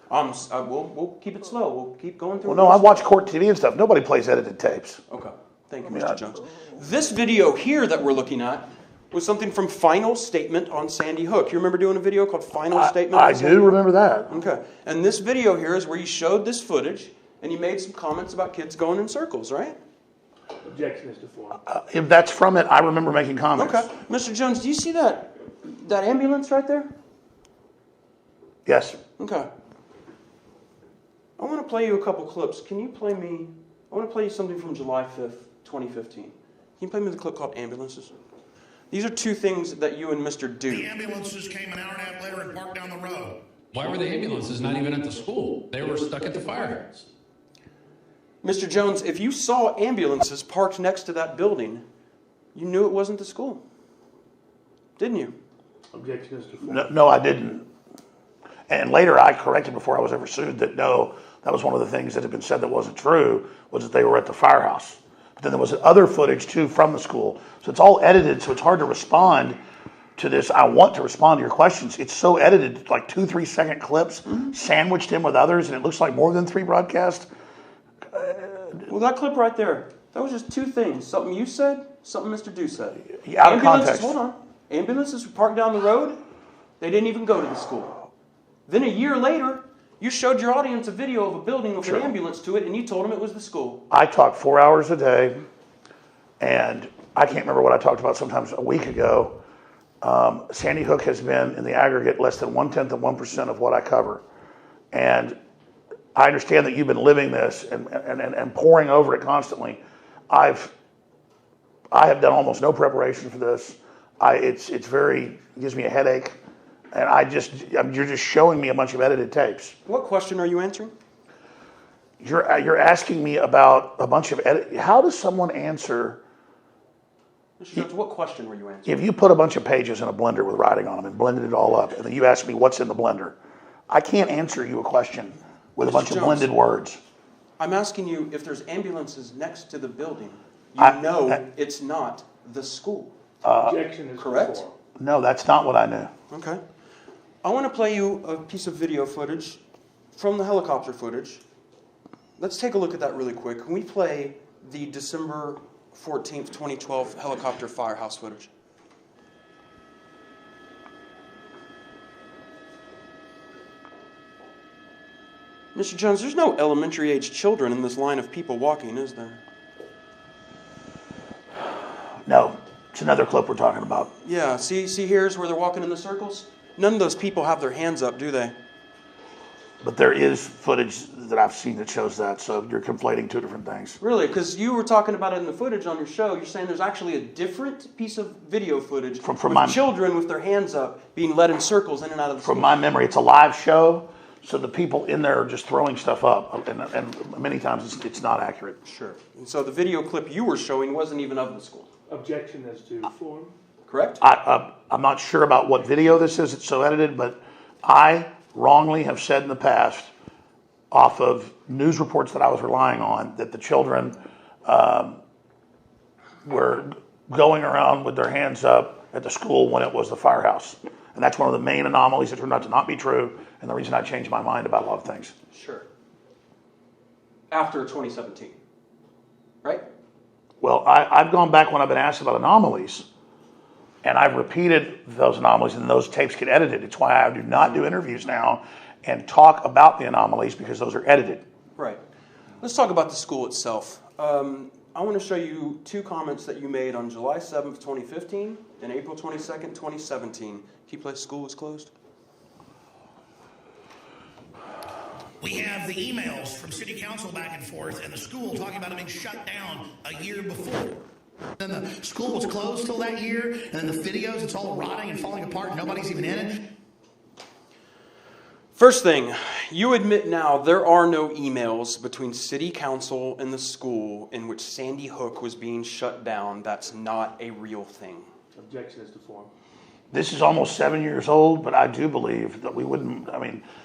[SPEAKER 6] We'll keep it slow. We'll keep going through
[SPEAKER 2] Well, no, I watch court TV and stuff. Nobody plays edited tapes.
[SPEAKER 6] Okay. Thank you,
[SPEAKER 2] mean,
[SPEAKER 6] Mr. Jones. This video here that we're looking at was something from Final Statement on Sandy Hook. You remember doing a video called Final Statement?
[SPEAKER 2] I
[SPEAKER 6] on Sandy
[SPEAKER 2] do
[SPEAKER 6] Hook?
[SPEAKER 2] remember that.
[SPEAKER 6] Okay. And this video here is where you showed this footage and you made some comments about kids going in circles, right?
[SPEAKER 9] Objection, Mr. Ford.
[SPEAKER 2] If that's from it, I remember making comments.
[SPEAKER 6] Okay. Mr. Jones, do you see that ambulance right there?
[SPEAKER 2] Yes.
[SPEAKER 6] Okay. I want to play you a couple clips. Can you play me? I want to play you something from July 5th, 2015. Can you play me the clip called Ambulances? These are 2 things that you and Mr.
[SPEAKER 1] the
[SPEAKER 6] do.
[SPEAKER 1] ambulances came an hour and a half later and parked down the road.
[SPEAKER 10] Why were the ambulances not even at the school? They were stuck at the fire hydrants.
[SPEAKER 6] Mr. Jones, if you saw ambulances parked next to that building, you knew it wasn't the school. Didn't you?
[SPEAKER 9] Objection, Mr. Ford.
[SPEAKER 2] No, I didn't. And later I corrected before I was ever sued that no, that was one of the things that had been said that wasn't true, was that they were at the firehouse. But then there was other footage too from the school. So it's all edited, so it's hard to respond to this. I want to respond to your questions. It's so edited, like 2-3 second clips, sandwiched in with others, and it looks like more than 3 broadcasts.
[SPEAKER 6] Well, that clip right there, that was just 2 things. Something you said, something Mr. Dew said.
[SPEAKER 2] Out of context.
[SPEAKER 6] Hold on. Ambulances were parked down the road. They didn't even go to the school. Then a year later, you showed your audience a video of a building with an ambulance to it, and you told them it was the school.
[SPEAKER 2] I talk 4 hours a day, and I can't remember what I talked about sometimes a week ago. Sandy Hook has been, in the aggregate, less than 1/10 of 1% of what I cover. And I understand that you've been living this and poring over it constantly. I have done almost no preparation for this. It gives me a headache. And you're just showing me a bunch of edited tapes.
[SPEAKER 6] What question are you answering?
[SPEAKER 2] You're asking me about a bunch of edit. How does someone answer?
[SPEAKER 6] Mr. Jones, what question were you answering?
[SPEAKER 2] If you put a bunch of pages in a blender with writing on them and blended it all up, and then you ask me what's in the blender, I can't answer you a question with a
[SPEAKER 6] Mr.
[SPEAKER 2] bunch of
[SPEAKER 6] Jones.
[SPEAKER 2] blended words.
[SPEAKER 6] I'm asking you if there's ambulances next to the building. It's not the school.
[SPEAKER 9] Objection is
[SPEAKER 6] Correct?
[SPEAKER 9] before.
[SPEAKER 2] No, that's not what I knew.
[SPEAKER 6] Okay. I want to play you a piece of video footage from the helicopter footage. Let's take a look at that really quick. Can we play the December 14th, 2012 helicopter firehouse footage? Mr. Jones, there's no elementary age children in this line of people walking, is there?
[SPEAKER 2] No, it's another clip we're talking about.
[SPEAKER 6] Yeah, see here's where they're walking in the circles? None of those people have their hands up, do they?
[SPEAKER 2] But there is footage that I've seen that shows that, so you're conflating two different things.
[SPEAKER 6] Really? Because you were talking about it in the footage on your show. You're saying there's actually a different piece of video footage
[SPEAKER 2] From
[SPEAKER 6] with
[SPEAKER 2] my-
[SPEAKER 6] children with their hands up being led in circles in and out of the
[SPEAKER 2] From
[SPEAKER 6] school.
[SPEAKER 2] my memory, it's a live show, so the people in there are just throwing stuff up, and many times it's not accurate.
[SPEAKER 6] Sure. And so the video clip you were showing wasn't even of the school,
[SPEAKER 9] Objection as to form.
[SPEAKER 6] correct?
[SPEAKER 2] I'm not sure about what video this is, it's so edited, but I wrongly have said in the past, off of news reports that I was relying on, that the children were going around with their hands up at the school when it was the firehouse. And that's one of the main anomalies that turned out to not be true, and the reason I changed my mind about a lot of things.
[SPEAKER 6] Sure. After 2017, right?
[SPEAKER 2] Well, I've gone back when I've been asked about anomalies, and I've repeated those anomalies, and those tapes get edited. It's why I do not do interviews now and talk about the anomalies, because those are edited.
[SPEAKER 6] Right. Let's talk about the school itself. I want to show you two comments that you made on July 7th, 2015 and April 22nd, 2017. Key Place School was closed.
[SPEAKER 1] We have the emails from city council back and forth and the school talking about it being shut down a year before. Then the school was closed till that year, and then the videos, it's all rotting and falling apart, nobody's even in it.
[SPEAKER 6] First thing, you admit now there are no emails between city council and the school in which Sandy Hook was being shut down. That's not a real thing.
[SPEAKER 9] Objection is to form.
[SPEAKER 2] This is almost 7 years old, but I do believe that we wouldn't,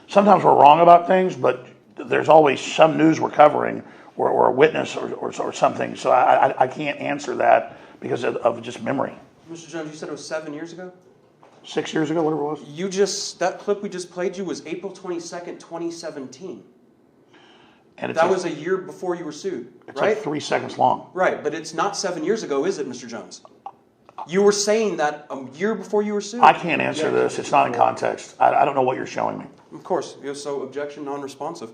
[SPEAKER 2] sometimes we're wrong about things, but there's always some news we're covering or a witness or something. So I can't answer that because of just memory.
[SPEAKER 6] Mr. Jones, you said it was 7 years ago?
[SPEAKER 2] 6 years ago, whatever it was.
[SPEAKER 6] That clip we just played you was April 22nd, 2017.
[SPEAKER 2] And
[SPEAKER 6] That was a year before you were sued,
[SPEAKER 2] it's
[SPEAKER 6] right?
[SPEAKER 2] like 3 seconds long.
[SPEAKER 6] Right, but it's not 7 years ago, is it, Mr. Jones? You were saying that a year before you were sued.
[SPEAKER 2] I can't answer this. It's not in context. I don't know what you're showing me.
[SPEAKER 6] Of course. So objection, non-responsive.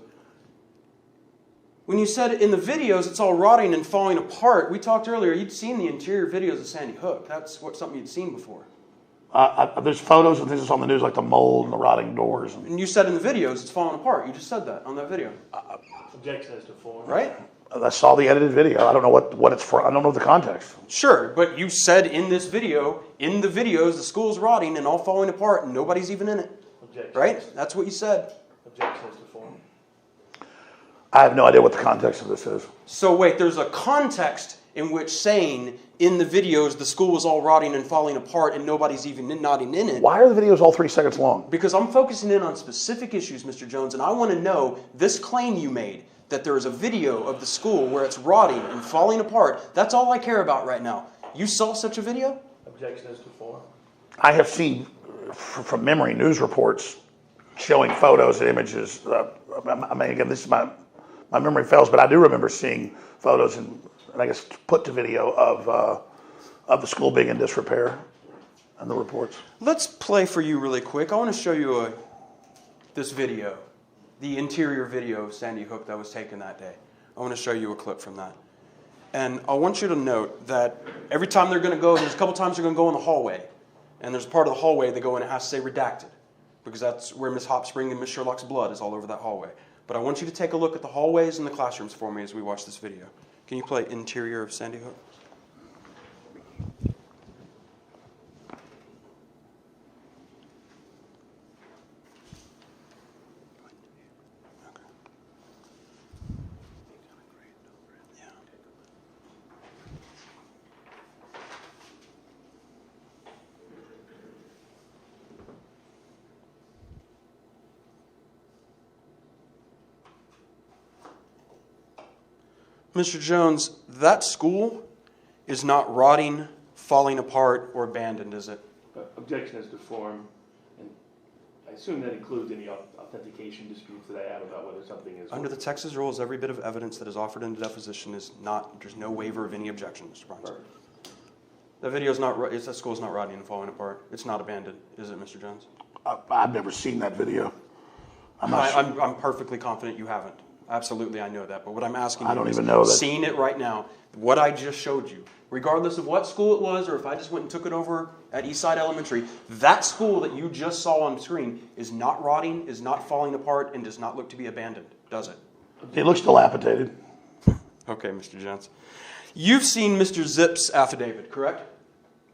[SPEAKER 6] When you said in the videos it's all rotting and falling apart, we talked earlier, you'd seen the interior videos of Sandy Hook. That's something you'd seen before.
[SPEAKER 2] There's photos of things that's on the news, like the mold and the rotting doors.
[SPEAKER 6] And you said in the videos it's falling apart. You just said that on that video.
[SPEAKER 9] Objection is to form.
[SPEAKER 6] Right?
[SPEAKER 2] I saw the edited video. I don't know what it's for. I don't know the context.
[SPEAKER 6] Sure, but you said in this video, in the videos, the school's rotting and all falling apart and nobody's even in it.
[SPEAKER 9] Objection.
[SPEAKER 6] Right? That's what you said.
[SPEAKER 9] Objection is to form.
[SPEAKER 2] I have no idea what the context of this is.
[SPEAKER 6] So wait, there's a context in which saying in the videos the school was all rotting and falling apart and nobody's even nodding in it.
[SPEAKER 2] Why are the videos all 3 seconds long?
[SPEAKER 6] Because I'm focusing in on specific issues, Mr. Jones, and I want to know this claim you made that there is a video of the school where it's rotting and falling apart. That's all I care about right now. You saw such a video?
[SPEAKER 9] Objection is to form.
[SPEAKER 2] I have seen, from memory, news reports showing photos and images. Again, this is my memory fails, but I do remember seeing photos and I guess put to video of the school being in disrepair and the reports.
[SPEAKER 6] Let's play for you really quick. I want to show you this video, the interior video of Sandy Hook that was taken that day. I want to show you a clip from that. And I want you to note that every time they're going to go, there's a couple times they're going to go in the hallway. And there's a part of the hallway they go in and it has to say redacted. Because that's where Miss Hopspring and Miss Sherlock's blood is all over that hallway. But I want you to take a look at the hallways and the classrooms for me as we watch this video. Can you play interior of Sandy Hook? Mr. Jones, that school is not rotting, falling apart, or abandoned, is it?
[SPEAKER 3] Objection is to form, and I assume that includes any authentication disputes that I have about whether something is.
[SPEAKER 6] Under the Texas rules, every bit of evidence that is offered in the deposition is not, there's no waiver of any objection, Mr. Barnes.
[SPEAKER 3] Perfect.
[SPEAKER 6] That video is not, that school's not rotting and falling apart. It's not abandoned, is it, Mr. Jones?
[SPEAKER 2] I've never seen that video. I'm not sure.
[SPEAKER 6] I'm perfectly confident you haven't. Absolutely, I know that. But what I'm asking you
[SPEAKER 2] I don't
[SPEAKER 6] is,
[SPEAKER 2] even know that.
[SPEAKER 6] seeing it right now, what I just showed you, regardless of what school it was or if I just went and took it over at Eastside Elementary, that school that you just saw on screen is not rotting, is not falling apart, and does not look to be abandoned, does it?
[SPEAKER 2] It looks dilapidated.
[SPEAKER 6] Okay, Mr. Jones. You've seen Mr. Zip's affidavit, correct?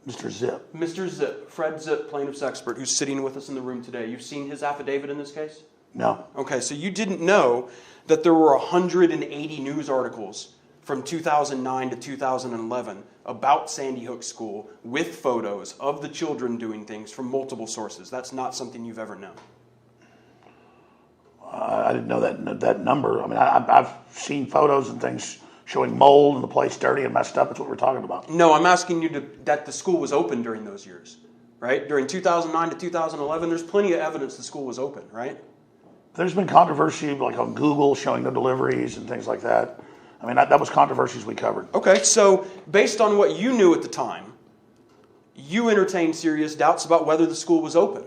[SPEAKER 2] Mr. Zip.
[SPEAKER 6] Mr. Zip, Fred Zip, plaintiff's expert, who's sitting with us in the room today. You've seen his affidavit in this case?
[SPEAKER 2] No.
[SPEAKER 6] Okay, so you didn't know that there were 180 news articles from 2009 to 2011 about Sandy Hook School with photos of the children doing things from multiple sources. That's not something you've ever known.
[SPEAKER 2] I didn't know that number. I mean, I've seen photos and things showing mold and the place dirty and messed up. That's what we're talking about.
[SPEAKER 6] No, I'm asking you that the school was open during those years, right? During 2009 to 2011, there's plenty of evidence the school was open, right?
[SPEAKER 2] There's been controversy like on Google showing no deliveries and things like that. I mean, that was controversies we covered.
[SPEAKER 6] Okay, so based on what you knew at the time, you entertained serious doubts about whether the school was open.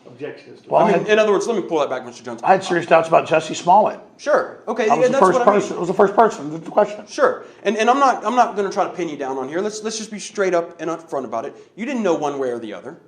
[SPEAKER 3] Objection is to
[SPEAKER 2] Well,
[SPEAKER 6] in other words, let me pull that back, Mr. Jones.
[SPEAKER 2] I had serious doubts about Jesse Smollett.
[SPEAKER 6] Sure. Okay.
[SPEAKER 2] I was the
[SPEAKER 6] that's
[SPEAKER 2] first
[SPEAKER 6] what I mean.
[SPEAKER 2] person. It was the first person. That's the question.
[SPEAKER 6] Sure. And I'm not going to try to pin you down on here. Let's just be straight up and upfront about it. You didn't know one way or the other,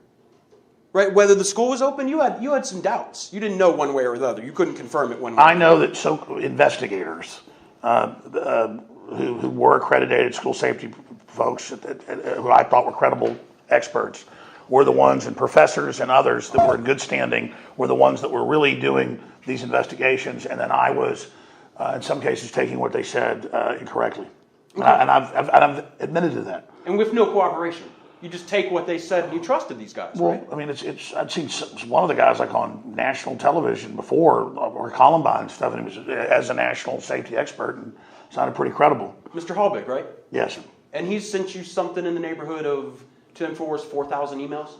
[SPEAKER 6] right? Whether the school was open, you had some doubts. You didn't know one way or the other. You couldn't confirm it one way.
[SPEAKER 2] I know that investigators who were accredited school safety folks who I thought were credible experts were the ones, and professors and others that were in good standing were the ones that were really doing these investigations, and then I was, in some cases, taking what they said incorrectly. Okay. And I've admitted to that.
[SPEAKER 6] And with no cooperation. You just take what they said and you trusted these guys,
[SPEAKER 2] well,
[SPEAKER 6] right?
[SPEAKER 2] I mean, I'd seen one of the guys like on national television before, or Columbine and stuff, and he was as a national safety expert and sounded pretty credible.
[SPEAKER 6] Mr. Hallbig, right?
[SPEAKER 2] Yes.
[SPEAKER 6] And he's sent you something in the neighborhood of 4,000 emails?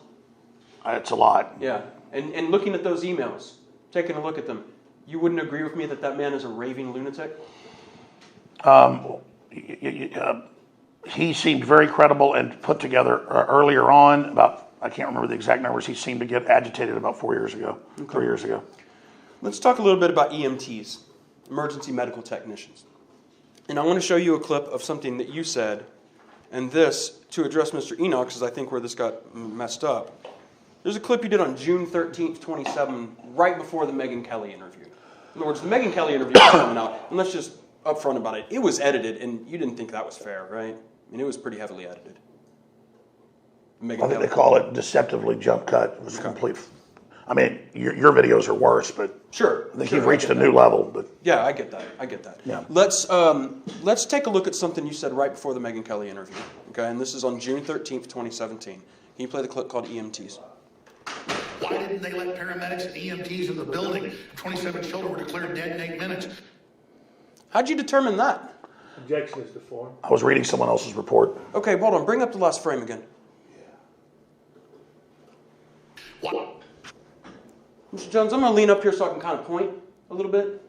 [SPEAKER 2] It's a lot.
[SPEAKER 6] Yeah. And looking at those emails, taking a look at them, you wouldn't agree with me that man is a raving lunatic?
[SPEAKER 2] He seemed very credible and put together earlier on about, I can't remember the exact numbers, he seemed to get agitated about 4 years ago, 3 years ago.
[SPEAKER 6] Let's talk a little bit about EMTs, emergency medical technicians. And I want to show you a clip of something that you said, and this, to address Mr. Enoch, because I think where this got messed up. There's a clip you did on June 13th, 2007, right before the Megyn Kelly interview. In other words, the Megyn Kelly interview was coming out, and let's just upfront about it. It was edited, and you didn't think that was fair, right? I mean, it was pretty heavily edited.
[SPEAKER 2] I think they call it deceptively jump cut. It was complete. I mean, your videos are worse, but
[SPEAKER 6] sure,
[SPEAKER 2] I think you've reached a new level. But
[SPEAKER 6] yeah, I get that. Yeah. Let's take a look at something you said right before the Megyn Kelly interview. Okay, and this is on June 13th, 2017. Can you play the clip called EMTs?
[SPEAKER 1] Why didn't they let paramedics and EMTs in the building? 27 children were declared dead in 8 minutes.
[SPEAKER 6] How'd you determine that?
[SPEAKER 3] Objection is to form.
[SPEAKER 2] I was reading someone else's report.
[SPEAKER 6] Okay, hold on. Bring up the last frame again.
[SPEAKER 1] What?
[SPEAKER 6] Mr. Jones, I'm going to lean up here so I can kind of point a little bit.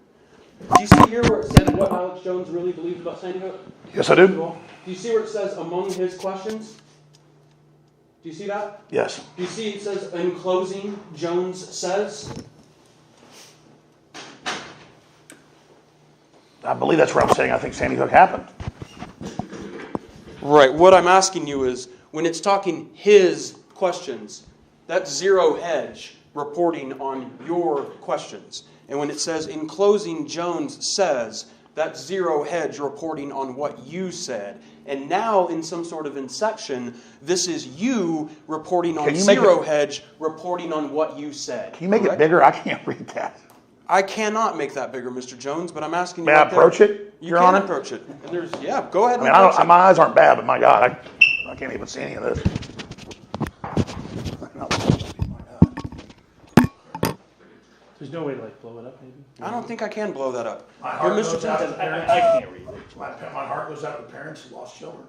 [SPEAKER 6] Do you see here where it says what Alex Jones really believes about Sandy Hook?
[SPEAKER 2] Yes, I do.
[SPEAKER 6] Do you see where it says among his questions? Do you see that?
[SPEAKER 2] Yes.
[SPEAKER 6] Do you see it says in closing, Jones says?
[SPEAKER 2] I believe that's where I'm saying I think Sandy Hook happened.
[SPEAKER 6] Right. What I'm asking you is, when it's talking his questions, that's zero hedge reporting on your questions. And when it says, in closing, Jones says, that's zero hedge reporting on what you said. And now, in some sort of inception, this is you reporting on zero hedge reporting on what you said.
[SPEAKER 2] Can you make it bigger? I can't read that.
[SPEAKER 6] I cannot make that bigger, Mr. Jones, but I'm asking you.
[SPEAKER 2] May I approach it?
[SPEAKER 6] You can approach it. And there's, yeah, go ahead.
[SPEAKER 2] I mean, my eyes aren't bad, but my God, I can't even see any of this.
[SPEAKER 9] There's no way to like blow it up, maybe?
[SPEAKER 6] I don't think I can blow that up.
[SPEAKER 2] My
[SPEAKER 6] Here,
[SPEAKER 2] heart
[SPEAKER 6] Mr.
[SPEAKER 2] goes out to
[SPEAKER 6] Johnson.
[SPEAKER 2] the parents.
[SPEAKER 9] I can't read it.
[SPEAKER 2] My heart goes out to parents who lost children.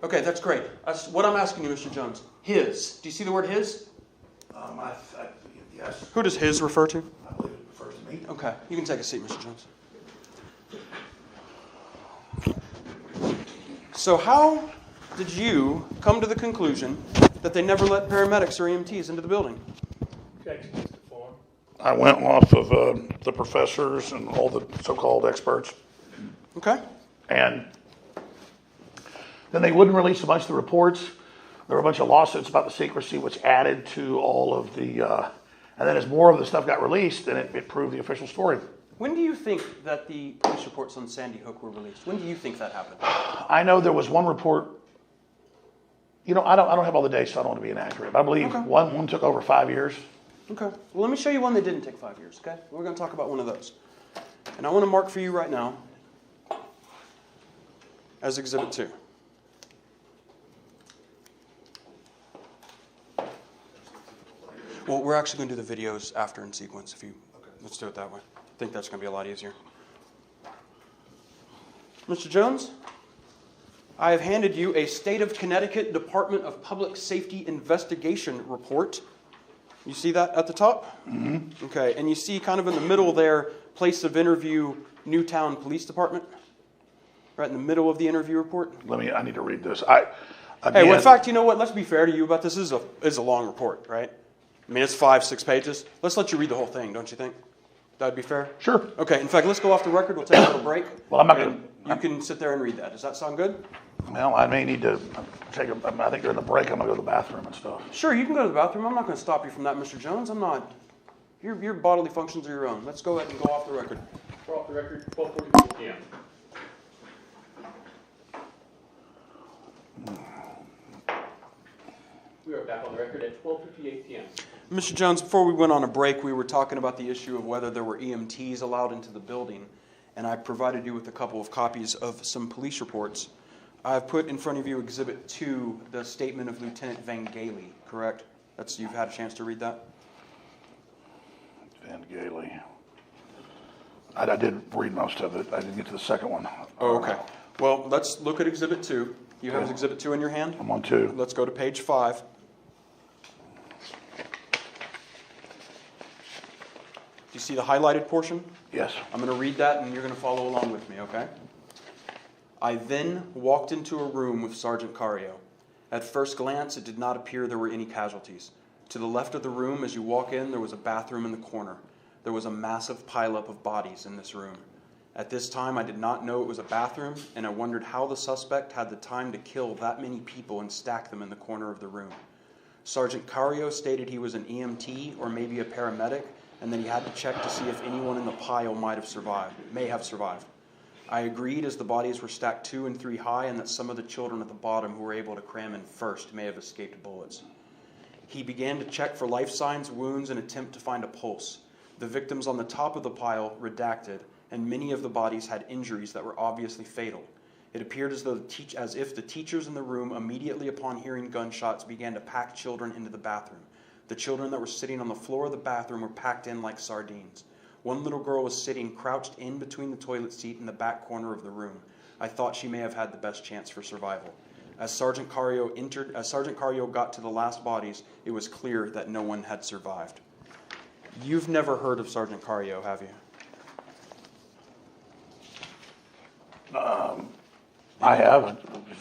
[SPEAKER 6] Okay, that's great. What I'm asking you, Mr. Jones, his. Do you see the word his?
[SPEAKER 2] Yes,
[SPEAKER 6] Who does his refer to?
[SPEAKER 2] I believe it refers to me.
[SPEAKER 6] Okay, you can take a seat, Mr. Jones. So how did you come to the conclusion that they never let paramedics or EMTs into the building?
[SPEAKER 9] Objection is to form.
[SPEAKER 2] I went off of the professors and all the so-called experts,
[SPEAKER 6] Okay.
[SPEAKER 2] and then they wouldn't release a bunch of the reports. There were a bunch of lawsuits about the secrecy, which added to all of the, and then as more of the stuff got released, then it proved the official story.
[SPEAKER 6] When do you think that the police reports on Sandy Hook were released? When do you think that happened?
[SPEAKER 2] I know there was one report. You know, I don't have all the dates, so I don't want to be inaccurate. But I believe
[SPEAKER 6] Okay.
[SPEAKER 2] one took over 5 years.
[SPEAKER 6] Okay. Well, let me show you one that didn't take 5 years, okay? We're going to talk about one of those. And I want to mark for you right now as Exhibit 2. Well, we're actually going to do the videos after in sequence. Let's do it that way. I think that's going to be a lot easier. Mr. Jones, I have handed you a State of Connecticut Department of Public Safety investigation report. You see that at the top? Mm-hmm. Okay, and you see kind of in the middle there, place of interview, Newtown Police Department? Right in the middle of the interview report?
[SPEAKER 2] I need to read this.
[SPEAKER 6] Hey, well, in fact, you know what? Let's be fair to you about this. This is a long report, right? I mean, it's 5-6 pages. Let's let you read the whole thing, don't you think? That would be fair?
[SPEAKER 2] Sure.
[SPEAKER 6] Okay, in fact, let's go off the record. We'll take a little break.
[SPEAKER 2] Well, I'm not going to.
[SPEAKER 6] You can sit there and read that. Does that sound good?
[SPEAKER 2] Well, I may need to I think during the break I'm going to go to the bathroom and stuff.
[SPEAKER 6] Sure, you can go to the bathroom. I'm not going to stop you from that, Mr. Jones. I'm not. Your bodily functions are your own. Let's go ahead and go off the record.
[SPEAKER 4] We're off the record, 12:44 p.m. We are back on the record at 12:58 p.m.
[SPEAKER 6] Mr. Jones, before we went on a break, we were talking about the issue of whether there were EMTs allowed into the building, and I provided you with a couple of copies of some police reports. I've put in front of you Exhibit 2, the statement of Lieutenant Van Gailey, correct? You've had a chance to read that?
[SPEAKER 2] Van Gailey. I did read most of it. I didn't get to the second one.
[SPEAKER 6] Oh, okay. Well, let's look at Exhibit 2. You have Exhibit 2 in your hand?
[SPEAKER 2] I'm on 2.
[SPEAKER 6] Let's go to page 5. Do you see the highlighted portion?
[SPEAKER 2] Yes.
[SPEAKER 6] I'm going to read that and you're going to follow along with me, okay? I then walked into a room with Sergeant Cario. At first glance, it did not appear there were any casualties. To the left of the room, as you walk in, there was a bathroom in the corner. There was a massive pileup of bodies in this room. At this time, I did not know it was a bathroom, and I wondered how the suspect had the time to kill that many people and stack them in the corner of the room. Sergeant Cario stated he was an EMT or maybe a paramedic, and that he had to check to see if anyone in the pile may have survived. I agreed, as the bodies were stacked 2 and 3 high, and that some of the children at the bottom who were able to cram in first may have escaped bullets. He began to check for life signs, wounds, and attempt to find a pulse. The victims on the top of the pile redacted, and many of the bodies had injuries that were obviously fatal. It appeared as if the teachers in the room, immediately upon hearing gunshots, began to pack children into the bathroom. The children that were sitting on the floor of the bathroom were packed in like sardines. One little girl was sitting crouched in between the toilet seat in the back corner of the room. I thought she may have had the best chance for survival. As Sergeant Cario got to the last bodies, it was clear that no one had survived. You've never heard of Sergeant Cario, have you?
[SPEAKER 2] I have.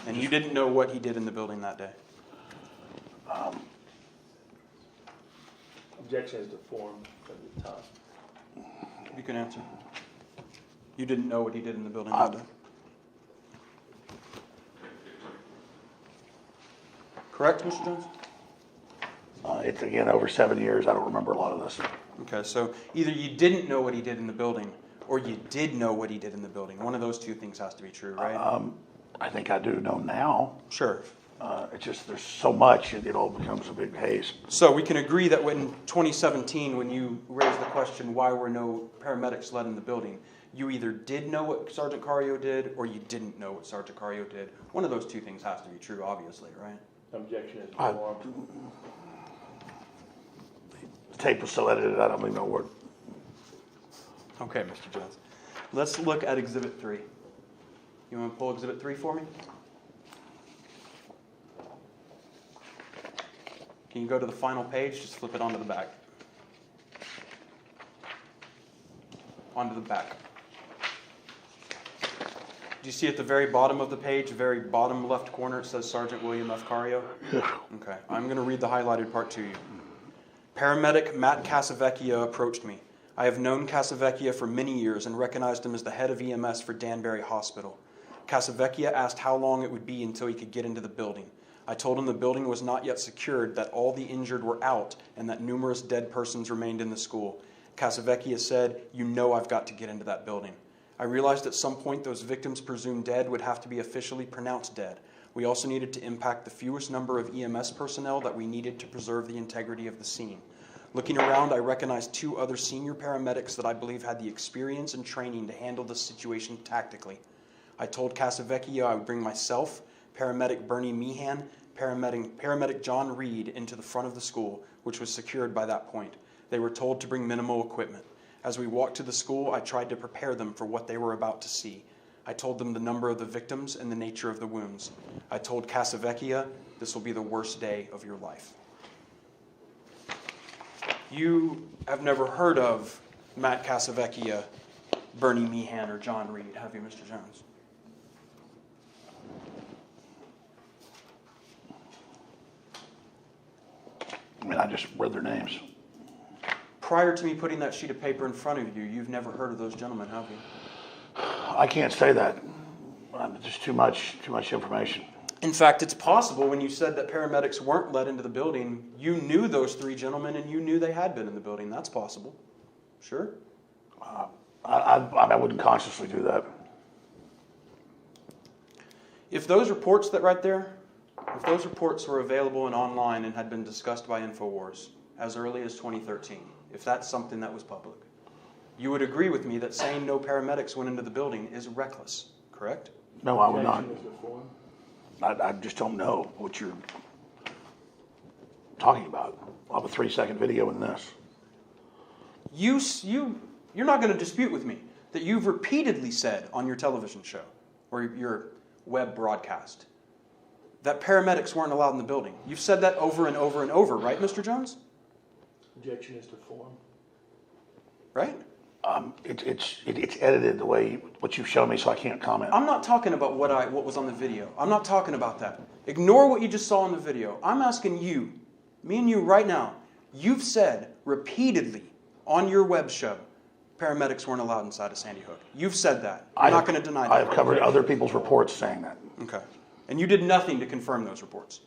[SPEAKER 6] And you didn't know what he did in the building that day?
[SPEAKER 9] Objection is to form from the top.
[SPEAKER 6] You can answer. You didn't know what he did in the building that day? Correct, Mr. Jones?
[SPEAKER 2] It's, again, over 7 years. I don't remember a lot of this.
[SPEAKER 6] Okay, so either you didn't know what he did in the building, or you did know what he did in the building. One of those two things has to be true, right?
[SPEAKER 2] I think I do know now.
[SPEAKER 6] Sure.
[SPEAKER 2] It's just there's so much, it all becomes a big haze.
[SPEAKER 6] So we can agree that in 2017, when you raised the question why were no paramedics led in the building, you either did know what Sergeant Cario did, or you didn't know what Sergeant Cario did. One of those two things has to be true, obviously, right?
[SPEAKER 9] Objection is to form.
[SPEAKER 2] The tape was so edited, I don't even know
[SPEAKER 6] Okay, Mr. Jones. Let's look at Exhibit 3. You want to pull Exhibit 3 for me? Can you go to the final page? Just flip it onto the back. Onto the back. Do you see at the very bottom of the page, very bottom left corner, it says Sergeant William F. Cario? Okay, I'm going to read the highlighted part to you. Paramedic Matt Casavecchia approached me. I have known Casavecchia for many years and recognized him as the head of EMS for Danbury Hospital. Casavecchia asked how long it would be until he could get into the building. I told him the building was not yet secured, that all the injured were out, and that numerous dead persons remained in the school. Casavecchia said, "You know I've got to get into that building." I realized at some point those victims presumed dead would have to be officially pronounced dead. We also needed to impact the fewest number of EMS personnel that we needed to preserve the integrity of the scene. Looking around, I recognized 2 other senior paramedics that I believe had the experience and training to handle the situation tactically. I told Casavecchia I would bring myself, paramedic Bernie Meehan, paramedic John Reed into the front of the school, which was secured by that point. They were told to bring minimal equipment. As we walked to the school, I tried to prepare them for what they were about to see. I told them the number of the victims and the nature of the wounds. I told Casavecchia, this will be the worst day of your life. You have never heard of Matt Casavecchia, Bernie Meehan, or John Reed, have you, Mr. Jones?
[SPEAKER 2] I mean, I just read their names.
[SPEAKER 6] Prior to me putting that sheet of paper in front of you, you've never heard of those gentlemen, have you?
[SPEAKER 2] I can't say that. Just too much information.
[SPEAKER 6] In fact, it's possible when you said that paramedics weren't let into the building, you knew those 3 gentlemen and you knew they had been in the building. That's possible. Sure?
[SPEAKER 2] I wouldn't consciously do that.
[SPEAKER 6] If those reports that right there, if those reports were available and online and had been discussed by InfoWars as early as 2013, if that's something that was public, you would agree with me that saying no paramedics went into the building is reckless, correct?
[SPEAKER 2] No, I would not. I just don't know what you're talking about. I'll have a 3-second video in this.
[SPEAKER 6] You're not going to dispute with me that you've repeatedly said on your television show or your web broadcast that paramedics weren't allowed in the building. You've said that over and over and over, right, Mr. Jones?
[SPEAKER 9] Objection is to form.
[SPEAKER 6] Right?
[SPEAKER 2] It's edited the way what you've shown me, so I can't comment.
[SPEAKER 6] I'm not talking about what was on the video. I'm not talking about that. Ignore what you just saw in the video. I'm asking you, me and you right now, you've said repeatedly on your web show, paramedics weren't allowed inside of Sandy Hook. You've said that. I'm not going to deny that.
[SPEAKER 2] I have covered other people's reports saying that.
[SPEAKER 6] Okay. And you did nothing to confirm those reports?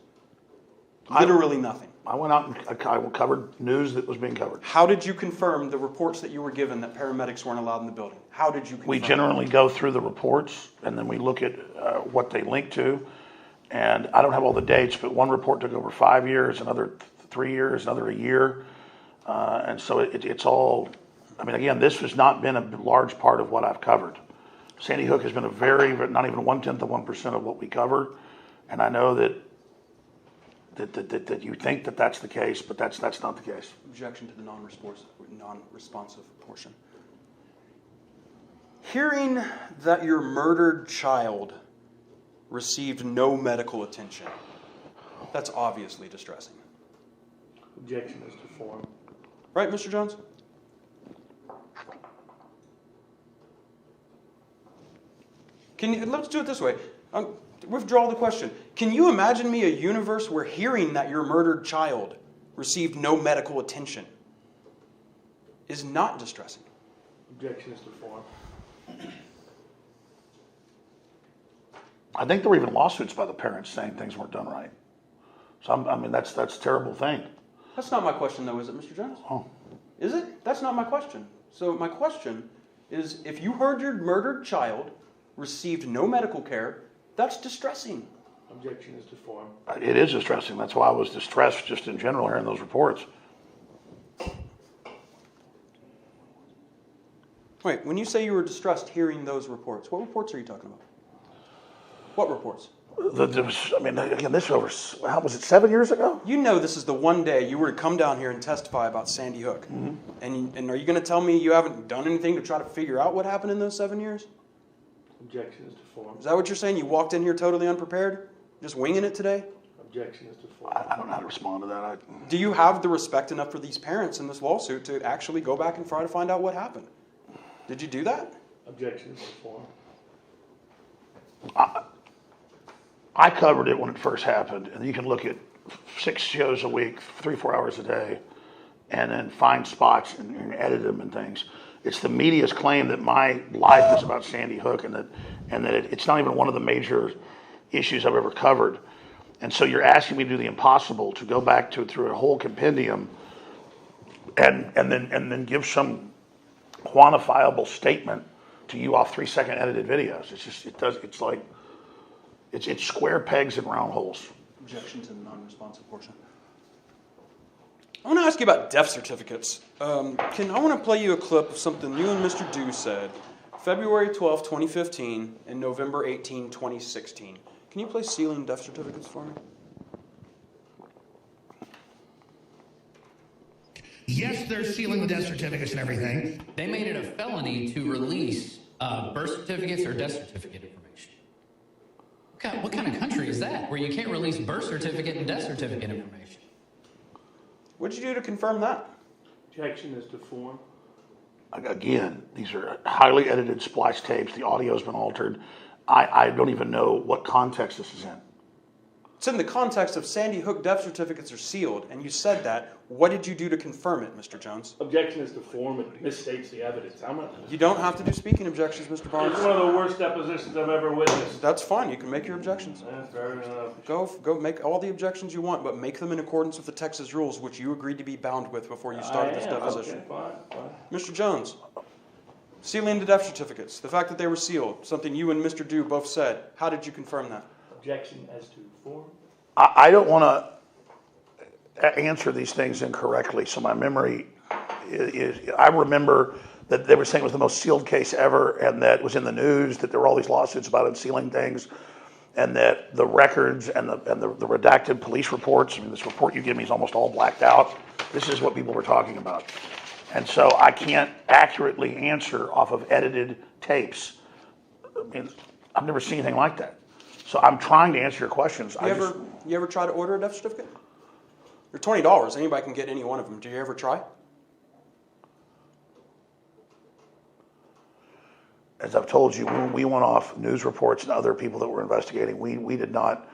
[SPEAKER 6] Literally nothing.
[SPEAKER 2] I went out and I covered news that was being covered.
[SPEAKER 6] How did you confirm the reports that you were given that paramedics weren't allowed in the building? How did you confirm?
[SPEAKER 2] We generally go through the reports and then we look at what they link to. And I don't have all the dates, but one report took over 5 years, another 3 years, another a year. And so it's all, I mean, again, this has not been a large part of what I've covered. Sandy Hook has been not even 1/10 of 1% of what we cover. And I know that you think that that's the case, but that's not the case.
[SPEAKER 6] Objection to the non-responsive portion. Hearing that your murdered child received no medical attention, that's obviously distressing.
[SPEAKER 9] Objection is to form.
[SPEAKER 6] Right, Mr. Jones? Let's do it this way. Withdraw the question. Can you imagine me a universe where hearing that your murdered child received no medical attention is not distressing?
[SPEAKER 9] Objection is to form.
[SPEAKER 2] I think there were even lawsuits by the parents saying things weren't done right. So I mean, that's a terrible thing.
[SPEAKER 6] That's not my question, though, is it, Mr. Jones?
[SPEAKER 2] Oh.
[SPEAKER 6] Is it? That's not my question. So my question is, if you heard your murdered child received no medical care, that's distressing.
[SPEAKER 9] Objection is to form.
[SPEAKER 2] It is distressing. That's why I was distressed just in general hearing those reports.
[SPEAKER 6] Wait, when you say you were distressed hearing those reports, what reports are you talking about? What reports?
[SPEAKER 2] I mean, again, this over, how was it, 7 years ago?
[SPEAKER 6] You know this is the one day you were to come down here and testify about Sandy Hook. And are you going to tell me you haven't done anything to try to figure out what happened in those 7 years?
[SPEAKER 3] Objection is to form.
[SPEAKER 6] Is that what you're saying? You walked in here totally unprepared? Just winging it today?
[SPEAKER 3] Objection is to form.
[SPEAKER 2] I don't know how to respond to that.
[SPEAKER 6] Do you have the respect enough for these parents in this lawsuit to actually go back and try to find out what happened? Did you do that?
[SPEAKER 3] Objection is to form.
[SPEAKER 2] I covered it when it first happened, and you can look at 6 shows a week, 3-4 hours a day, and then find spots and edit them and things. It's the media's claim that my life is about Sandy Hook, and that it's not even one of the major issues I've ever covered. And so you're asking me to do the impossible, to go back through a whole compendium, and then give some quantifiable statement to you off 3-second edited videos. It's square pegs and round holes.
[SPEAKER 6] Objection to the non-responsive portion. I want to ask you about death certificates. I want to play you a clip of something you and Mr. Dew said February 12, 2015 and November 18, 2016. Can you play sealing death certificates for me?
[SPEAKER 1] Yes, they're sealing the death certificates and everything.
[SPEAKER 10] They made it a felony to release birth certificates or death certificate information. What kind of country is that where you can't release birth certificate and death certificate information?
[SPEAKER 6] What did you do to confirm that?
[SPEAKER 3] Objection is to form.
[SPEAKER 2] Again, these are highly edited splice tapes. The audio's been altered. I don't even know what context this is in.
[SPEAKER 6] It's in the context of Sandy Hook death certificates are sealed, and you said that. What did you do to confirm it, Mr. Jones?
[SPEAKER 3] Objection is to form. It misstates the evidence.
[SPEAKER 6] You don't have to do speaking objections, Mr. Barnes.
[SPEAKER 9] It's one of the worst depositions I've ever witnessed.
[SPEAKER 6] That's fine. You can make your objections.
[SPEAKER 9] Fair enough.
[SPEAKER 6] Go make all the objections you want, but make them in accordance with the Texas rules, which you agreed to be bound with before you started this deposition.
[SPEAKER 9] Okay, fine.
[SPEAKER 6] Mr. Jones, sealing the death certificates, the fact that they were sealed, something you and Mr. Dew both said. How did you confirm that?
[SPEAKER 3] Objection as to form.
[SPEAKER 2] I don't want to answer these things incorrectly, so my memory is, I remember that they were saying it was the most sealed case ever, and that it was in the news, that there were all these lawsuits about unsealing things, and that the records and the redacted police reports, I mean, this report you give me is almost all blacked out. This is what people were talking about. And so I can't accurately answer off of edited tapes. I mean, I've never seen anything like that. So I'm trying to answer your questions.
[SPEAKER 6] You ever try to order a death certificate? They're $20. Anybody can get any one of them. Did you ever try?
[SPEAKER 2] As I've told you, when we went off news reports and other people that were investigating, we did not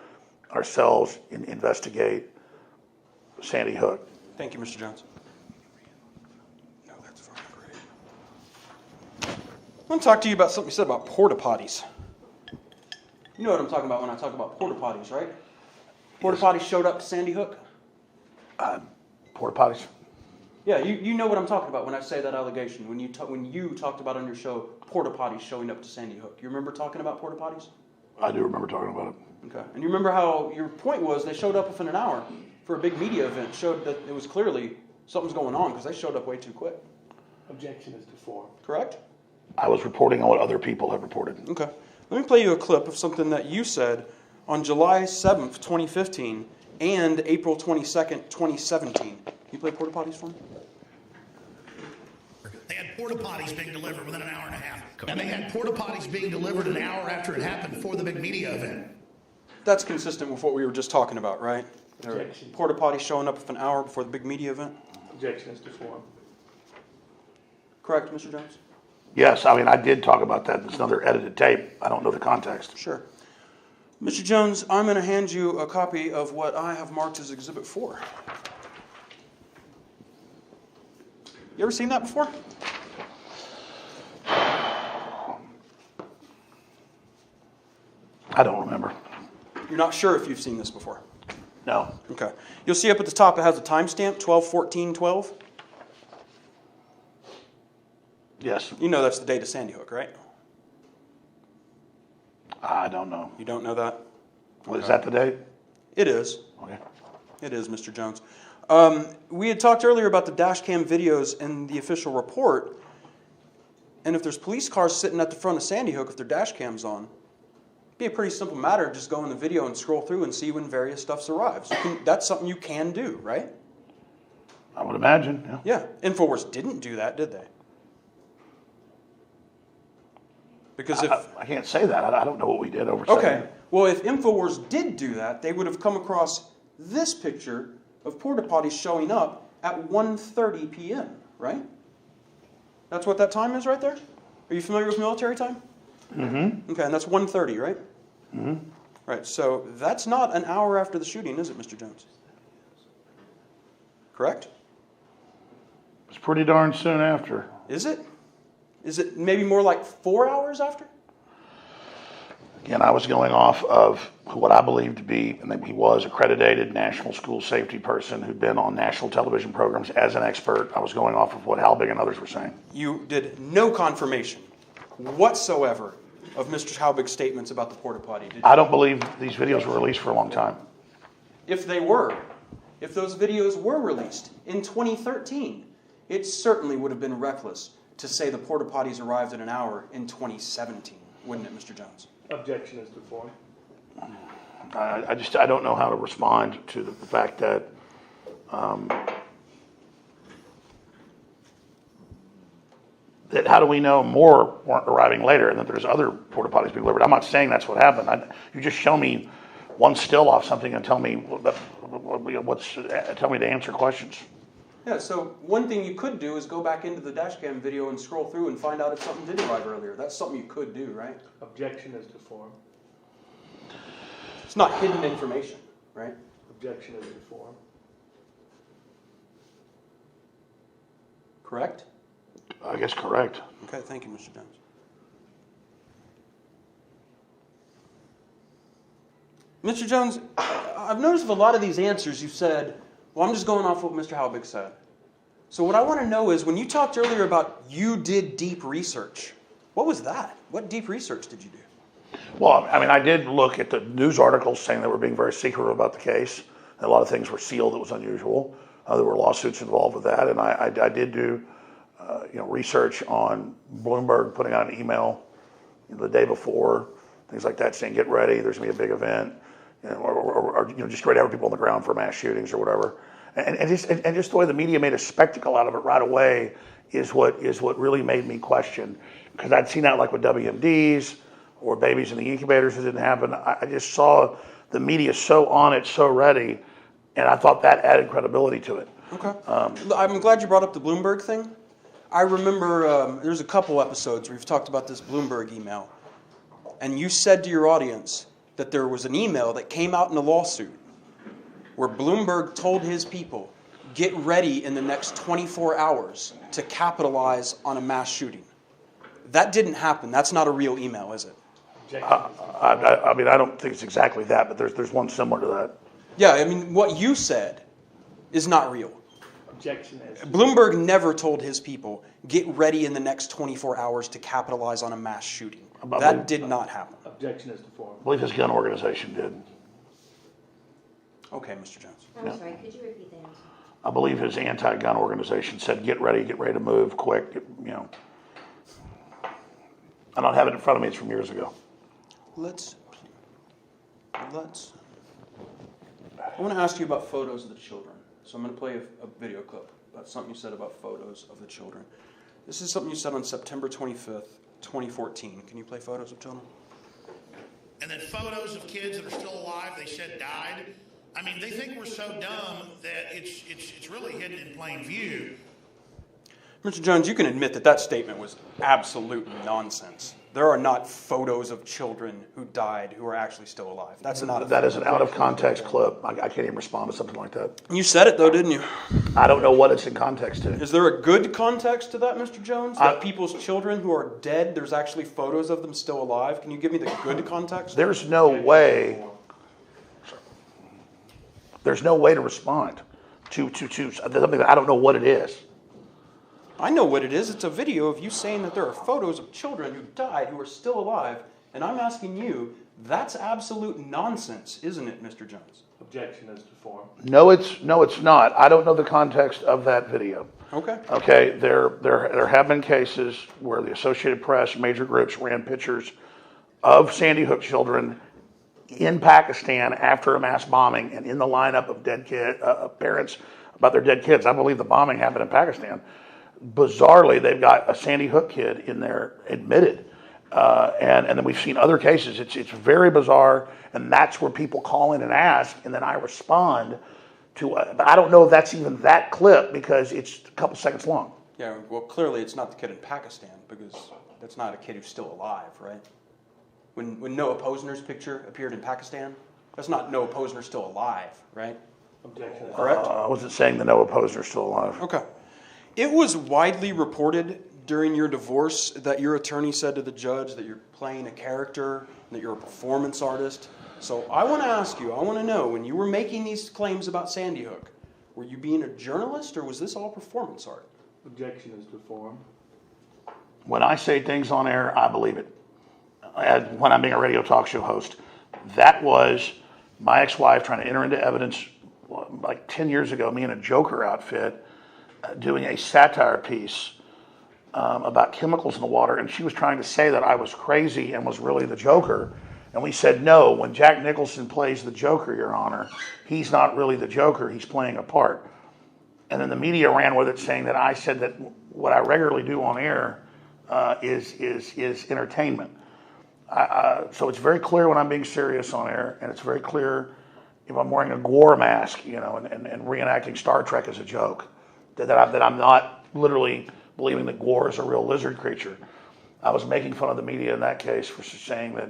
[SPEAKER 2] ourselves investigate Sandy Hook.
[SPEAKER 6] Thank you, Mr. Jones. No, that's fucking great. I want to talk to you about something you said about porta potties. You know what I'm talking about when I talk about porta potties, right? Porta potties showed up to Sandy Hook.
[SPEAKER 2] Porta potties?
[SPEAKER 6] Yeah, you know what I'm talking about when I say that allegation. When you talked about on your show porta potties showing up to Sandy Hook. You remember talking about porta potties?
[SPEAKER 2] I do remember talking about it.
[SPEAKER 6] Okay. And you remember how your point was they showed up within an hour for a big media event, showed that it was clearly something's going on because they showed up way too quick.
[SPEAKER 3] Objection is to form.
[SPEAKER 6] Correct?
[SPEAKER 2] I was reporting on what other people have reported.
[SPEAKER 6] Okay. Let me play you a clip of something that you said on July 7th, 2015 and April 22nd, 2017. Can you play porta potties for me?
[SPEAKER 1] They had porta potties being delivered within an hour and a half. And they had porta potties being delivered an hour after it happened for the big media event.
[SPEAKER 6] That's consistent with what we were just talking about, right?
[SPEAKER 3] Objection.
[SPEAKER 6] Porta potties showing up an hour before the big media event?
[SPEAKER 3] Objection is to form.
[SPEAKER 6] Correct, Mr. Jones?
[SPEAKER 2] Yes, I mean, I did talk about that. It's another edited tape. I don't know the context.
[SPEAKER 6] Sure. Mr. Jones, I'm going to hand you a copy of what I have marked as Exhibit 4. You ever seen that before?
[SPEAKER 2] I don't remember.
[SPEAKER 6] You're not sure if you've seen this before?
[SPEAKER 2] No.
[SPEAKER 6] Okay. You'll see up at the top it has a timestamp, 12/14/12.
[SPEAKER 2] Yes.
[SPEAKER 6] You know that's the date of Sandy Hook, right?
[SPEAKER 2] I don't know.
[SPEAKER 6] You don't know that?
[SPEAKER 2] Well, is that the date?
[SPEAKER 6] It is.
[SPEAKER 2] Okay.
[SPEAKER 6] It is, Mr. Jones. We had talked earlier about the dash cam videos in the official report. And if there's police cars sitting at the front of Sandy Hook, if their dash cam's on, be a pretty simple matter. Just go in the video and scroll through and see when various stuff arrives. That's something you can do, right?
[SPEAKER 2] I would imagine, yeah.
[SPEAKER 6] Yeah. InfoWars didn't do that, did they? Because if
[SPEAKER 2] I can't say that. I don't know what we did over
[SPEAKER 6] okay, well, if InfoWars did do that, they would have come across this picture of porta potties showing up at 1:30 p.m., right? That's what that time is right there? Are you familiar with military time? Mm-hmm. Okay, and that's 1:30, right? Mm-hmm. Right, so that's not an hour after the shooting, is it, Mr. Jones? Correct?
[SPEAKER 2] It's pretty darn soon after.
[SPEAKER 6] Is it? Is it maybe more like 4 hours after?
[SPEAKER 2] Again, I was going off of what I believe to be, and that he was accredited national school safety person who'd been on national television programs as an expert. I was going off of what Halbig and others were saying.
[SPEAKER 6] You did no confirmation whatsoever of Mr. Halbig's statements about the porta potty, did you?
[SPEAKER 2] I don't believe these videos were released for a long time.
[SPEAKER 6] If they were, if those videos were released in 2013, it certainly would have been reckless to say the porta potties arrived in an hour in 2017, wouldn't it, Mr. Jones?
[SPEAKER 9] Objection is to form.
[SPEAKER 2] I don't know how to respond to the fact that that how do we know more weren't arriving later and that there's other porta potties being delivered? I'm not saying that's what happened. You just show me one still off something and tell me tell me to answer questions.
[SPEAKER 6] Yeah, so one thing you could do is go back into the dash cam video and scroll through and find out if something did arrive earlier. That's something you could do, right?
[SPEAKER 9] Objection is to form.
[SPEAKER 6] It's not hidden information, right?
[SPEAKER 9] Objection is to form.
[SPEAKER 6] Correct?
[SPEAKER 2] I guess correct.
[SPEAKER 6] Okay, thank you, Mr. Jones. Mr. Jones, I've noticed with a lot of these answers you said, well, I'm just going off what Mr. Halbig said. So what I want to know is, when you talked earlier about you did deep research, what was that? What deep research did you do?
[SPEAKER 2] Well, I mean, I did look at the news articles saying they were being very secretive about the case. A lot of things were sealed that was unusual. There were lawsuits involved with that, and I did do research on Bloomberg putting out an email the day before, things like that, saying get ready, there's going to be a big event, or just ready to have people on the ground for mass shootings or whatever. And just the way the media made a spectacle out of it right away is what really made me question, because I'd seen that like with WMDs or babies in the incubators. It didn't happen. I just saw the media so on it, so ready, and I thought that added credibility to it.
[SPEAKER 6] Okay. I'm glad you brought up the Bloomberg thing. I remember there's a couple episodes where we've talked about this Bloomberg email, and you said to your audience that there was an email that came out in a lawsuit where Bloomberg told his people, get ready in the next 24 hours to capitalize on a mass shooting. That didn't happen. That's not a real email, is it?
[SPEAKER 2] I mean, I don't think it's exactly that, but there's one similar to that.
[SPEAKER 6] Yeah, I mean, what you said is not real.
[SPEAKER 9] Objection is.
[SPEAKER 6] Bloomberg never told his people, get ready in the next 24 hours to capitalize on a mass shooting. That did not happen.
[SPEAKER 9] Objection is to form.
[SPEAKER 2] I believe his gun organization did.
[SPEAKER 6] Okay, Mr. Jones.
[SPEAKER 5] I'm sorry, could you repeat the answer?
[SPEAKER 2] I believe his anti-gun organization said, get ready to move quick, I don't have it in front of me, it's from years ago.
[SPEAKER 6] I want to ask you about photos of the children. So I'm going to play a video clip about something you said about photos of the children. This is something you said on September 25th, 2014. Can you play photos of children?
[SPEAKER 1] And then photos of kids that are still alive, they said died. I mean, they think we're so dumb that it's really hidden in plain view.
[SPEAKER 6] Mr. Jones, you can admit that statement was absolute nonsense. There are not photos of children who died who are actually still alive. That's not.
[SPEAKER 2] That is an out of context clip. I can't even respond to something like that.
[SPEAKER 6] You said it though, didn't you?
[SPEAKER 2] I don't know what it's in context to.
[SPEAKER 6] Is there a good context to that, Mr. Jones? That people's children who are dead, there's actually photos of them still alive? Can you give me the good context?
[SPEAKER 2] There's no way. There's no way to respond to something that I don't know what it is.
[SPEAKER 6] I know what it is. It's a video of you saying that there are photos of children who died who are still alive, and I'm asking you, that's absolute nonsense, isn't it, Mr. Jones?
[SPEAKER 9] Objection is to form.
[SPEAKER 2] No, it's not. I don't know the context of that video.
[SPEAKER 6] Okay.
[SPEAKER 2] Okay, there have been cases where the Associated Press, major groups ran pictures of Sandy Hook children in Pakistan after a mass bombing and in the lineup of dead parents about their dead kids. I believe the bombing happened in Pakistan. Bizarrely, they've got a Sandy Hook kid in there admitted. And then we've seen other cases. It's very bizarre, and that's where people call in and ask, and then I respond to, but I don't know if that's even that clip because it's a couple seconds long.
[SPEAKER 6] Yeah, well, clearly it's not the kid in Pakistan because that's not a kid who's still alive, right? When Noah Posner's picture appeared in Pakistan, that's not Noah Posner still alive, right?
[SPEAKER 9] Objection.
[SPEAKER 6] Correct?
[SPEAKER 2] I wasn't saying that Noah Posner's still alive.
[SPEAKER 6] Okay. It was widely reported during your divorce that your attorney said to the judge that you're playing a character, that you're a performance artist. So I want to ask you, I want to know, when you were making these claims about Sandy Hook, were you being a journalist or was this all performance art?
[SPEAKER 9] Objection is to form.
[SPEAKER 2] When I say things on air, I believe it. When I'm being a radio talk show host, that was my ex-wife trying to enter into evidence like 10 years ago, me in a Joker outfit, doing a satire piece about chemicals in the water, and she was trying to say that I was crazy and was really the Joker. And we said, no, when Jack Nicholson plays the Joker, Your Honor, he's not really the Joker, he's playing a part. And then the media ran with it saying that I said that what I regularly do on air is entertainment. So it's very clear when I'm being serious on air, and it's very clear if I'm wearing a Gore mask, and reenacting Star Trek as a joke, that I'm not literally believing that Gore is a real lizard creature. I was making fun of the media in that case for saying that,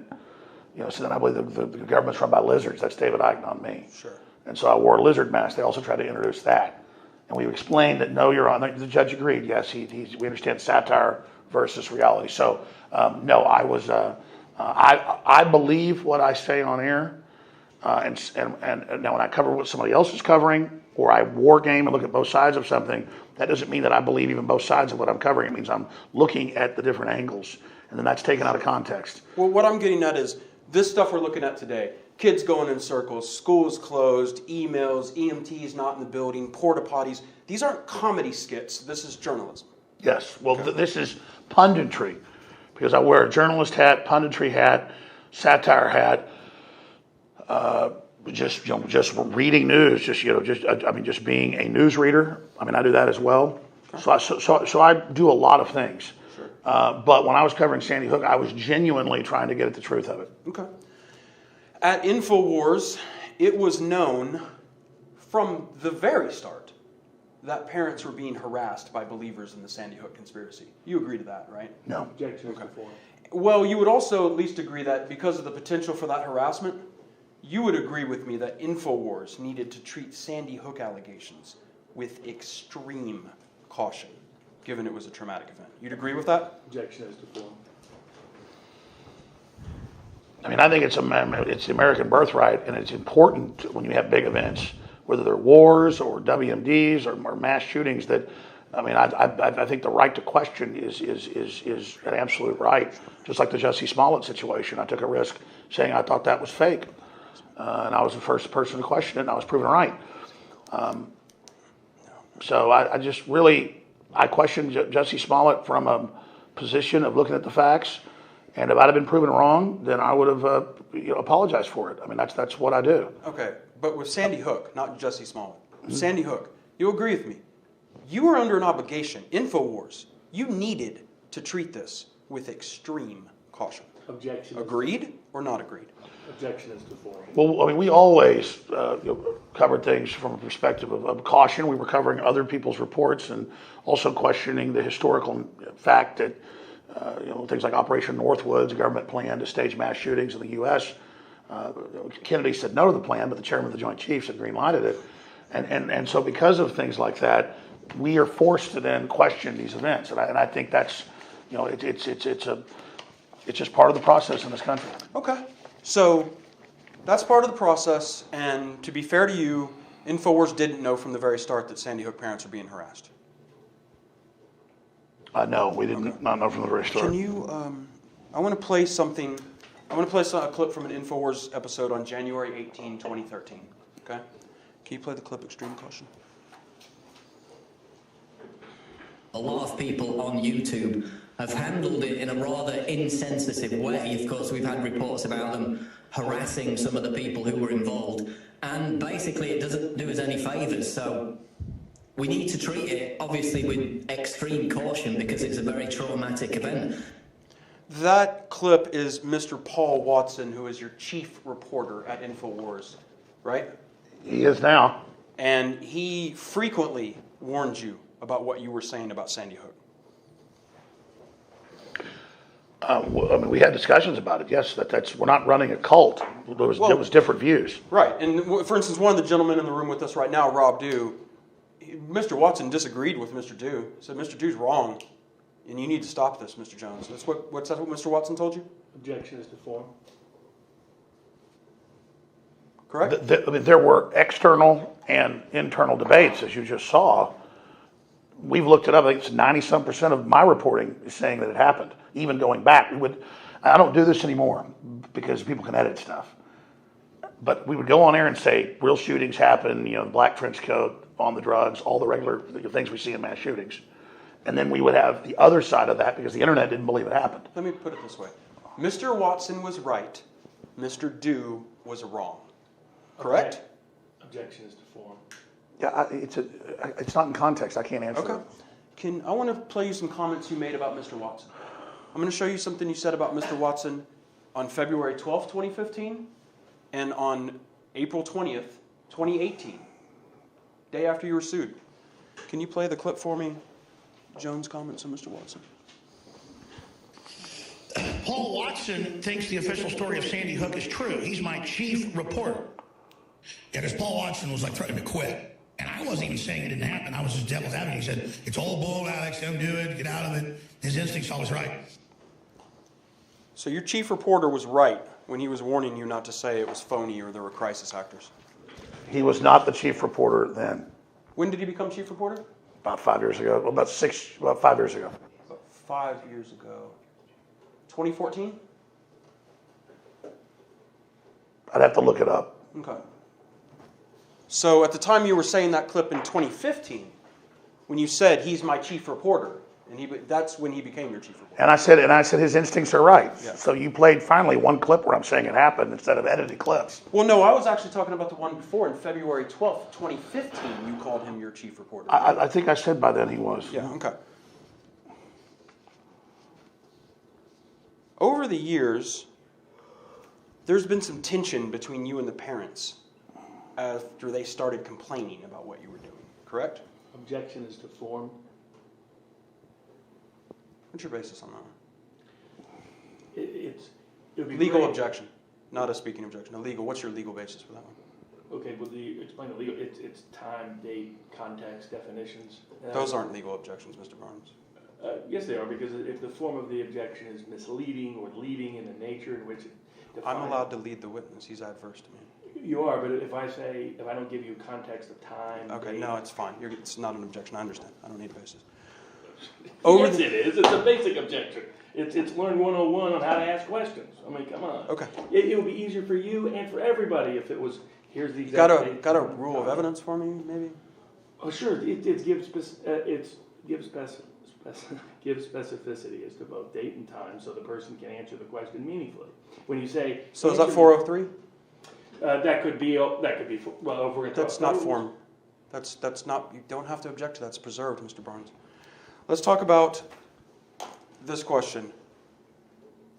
[SPEAKER 2] so then I believe the government's run by lizards. That's David Icke, not me.
[SPEAKER 6] Sure.
[SPEAKER 2] And so I wore a lizard mask. They also tried to introduce that. And we explained that, no, Your Honor, the judge agreed. Yes, we understand satire versus reality. So, no, I was, I believe what I say on air. And now when I cover what somebody else is covering, or I war game and look at both sides of something, that doesn't mean that I believe even both sides of what I'm covering. It means I'm looking at the different angles, and then that's taken out of context.
[SPEAKER 6] Well, what I'm getting at is this stuff we're looking at today. Kids going in circles, schools closed, emails, EMTs not in the building, porta potties. These aren't comedy skits. This is journalism.
[SPEAKER 2] Yes. Well, this is punditry, because I wear a journalist hat, punditry hat, satire hat. Just reading news, just being a news reader. I mean, I do that as well. So I do a lot of things.
[SPEAKER 6] Sure.
[SPEAKER 2] But when I was covering Sandy Hook, I was genuinely trying to get at the truth of it.
[SPEAKER 6] Okay. At InfoWars, it was known from the very start that parents were being harassed by believers in the Sandy Hook conspiracy. You agree to that, right?
[SPEAKER 2] No.
[SPEAKER 9] Objection is to form.
[SPEAKER 6] Well, you would also at least agree that because of the potential for that harassment, you would agree with me that InfoWars needed to treat Sandy Hook allegations with extreme caution, given it was a traumatic event. You'd agree with that?
[SPEAKER 9] Objection is to form.
[SPEAKER 2] I mean, I think it's the American birthright, and it's important when you have big events, whether they're wars or WMDs or mass shootings, that, I mean, I think the right to question is an absolute right. Just like the Jussie Smollett situation, I took a risk saying I thought that was fake. And I was the first person to question it, and I was proven right. So I questioned Jussie Smollett from a position of looking at the facts, and if I'd have been proven wrong, then I would have apologized for it. I mean, that's what I do.
[SPEAKER 6] Okay, but with Sandy Hook, not Jussie Smollett. Sandy Hook, you agree with me. You were under an obligation, InfoWars. You needed to treat this with extreme caution.
[SPEAKER 9] Objection.
[SPEAKER 6] Agreed or not agreed?
[SPEAKER 9] Objection is to form.
[SPEAKER 2] Well, I mean, we always covered things from a perspective of caution. We were covering other people's reports and also questioning the historical fact that things like Operation Northwoods, a government plan to stage mass shootings in the U.S. Kennedy said no to the plan, but the chairman of the Joint Chiefs had green-lighted it. And so because of things like that, we are forced to then question these events. And I think that's, it's just part of the process in this country.
[SPEAKER 6] Okay. So that's part of the process, and to be fair to you, InfoWars didn't know from the very start that Sandy Hook parents are being harassed.
[SPEAKER 2] No, we did not know from the very start.
[SPEAKER 6] Can you, I want to play something, a clip from an InfoWars episode on January 18, 2013, okay? Can you play the clip, Extreme Caution?
[SPEAKER 10] A lot of people on YouTube
[SPEAKER 11] have handled it in a rather insensitive way. Of course, we've had reports about them harassing some of the people who were involved, and basically it doesn't do us any favours. So we need to treat it, obviously, with extreme caution because it's a very traumatic event.
[SPEAKER 6] That clip is Mr. Paul Watson, who is your chief reporter at InfoWars, right?
[SPEAKER 2] He is now.
[SPEAKER 6] And he frequently warned you about what you were saying about Sandy Hook.
[SPEAKER 2] Well, I mean, we had discussions about it. Yes, we're not running a cult. There was different views.
[SPEAKER 6] Right. And for instance, one of the gentlemen in the room with us right now, Rob Dew, Mr. Watson disagreed with Mr. Dew. Said Mr. Dew's wrong, and you need to stop this, Mr. Jones. That's what Mr. Watson told you?
[SPEAKER 9] Objection is to form.
[SPEAKER 6] Correct?
[SPEAKER 2] I mean, there were external and internal debates, as you just saw. We've looked it up. I think it's 90-some% of my reporting is saying that it happened. Even going back, I don't do this anymore because people can edit stuff. But we would go on air and say real shootings happen, the black trench coat, on the drugs, all the regular things we see in mass shootings. And then we would have the other side of that because the internet didn't believe it happened.
[SPEAKER 6] Let me put it this way. Mr. Watson was right. Mr. Dew was wrong. Correct?
[SPEAKER 9] Okay. Objection is to form.
[SPEAKER 2] Yeah, it's not in context. I can't answer
[SPEAKER 6] Okay. I want to play you some comments you made about Mr. Watson. I'm going to show you something you said about Mr. Watson on February 12th, 2015, and on April 20th, 2018, day after you were sued. Can you play the clip for me, Jones' comments on Mr. Watson?
[SPEAKER 1] Paul Watson thinks the official story of Sandy Hook is true. He's my chief reporter. Yeah, because Paul Watson was like threatening to quit. And I wasn't even saying it didn't happen. I was just devil's advocate. He said, it's all bull, Alex, don't do it, get out of it. His instinct's always right.
[SPEAKER 6] So your chief reporter was right when he was warning you not to say it was phony or there were crisis actors.
[SPEAKER 2] He was not the chief reporter then.
[SPEAKER 6] When did he become chief reporter?
[SPEAKER 2] About 5 years ago. Well, about 5 years ago.
[SPEAKER 6] About 5 years ago. 2014?
[SPEAKER 2] I'd have to look it up.
[SPEAKER 6] Okay. So at the time you were saying that clip in 2015, when you said he's my chief reporter, and that's when he became your chief reporter.
[SPEAKER 2] And I said his instincts are right.
[SPEAKER 6] Yeah.
[SPEAKER 2] So you played finally one clip where I'm saying it happened instead of edited clips.
[SPEAKER 6] Well, no, I was actually talking about the one before. In February 12th, 2015, you called him your chief reporter.
[SPEAKER 2] I think I said by then he was.
[SPEAKER 6] Yeah, okay. Over the years, there's been some tension between you and the parents after they started complaining about what you were doing, correct?
[SPEAKER 9] Objection is to form.
[SPEAKER 6] What's your basis on that one?
[SPEAKER 9] It would be
[SPEAKER 6] Legal
[SPEAKER 9] great.
[SPEAKER 6] objection, not a speaking objection. A legal. What's your legal basis for that one?
[SPEAKER 9] Okay, well, explain the legal. It's time, date, context, definitions.
[SPEAKER 6] Those aren't legal objections, Mr. Barnes.
[SPEAKER 9] Yes, they are, because if the form of the objection is misleading or leading in the nature in which it defines...
[SPEAKER 6] I'm allowed to lead the witness. He's adverse to me.
[SPEAKER 9] You are, but if I don't give you context of time...
[SPEAKER 6] Okay, no, it's fine. It's not an objection. I understand. I don't need a basis.
[SPEAKER 9] Yes, it is. It's a basic objection. It's Learn 101 on how to ask questions. I mean, come on.
[SPEAKER 6] Okay.
[SPEAKER 9] It would be easier for you and for everybody if it was, here's the exact date.
[SPEAKER 6] Got a rule of evidence for me, maybe?
[SPEAKER 9] Oh, sure. It gives specificity as to both date and time so the person can answer the question meaningfully. When you say...
[SPEAKER 6] So is that 403?
[SPEAKER 9] That could be, well, if we're going to
[SPEAKER 6] That's not form. That's not, you don't have to object to that. It's preserved, Mr. Barnes. Let's talk about this question.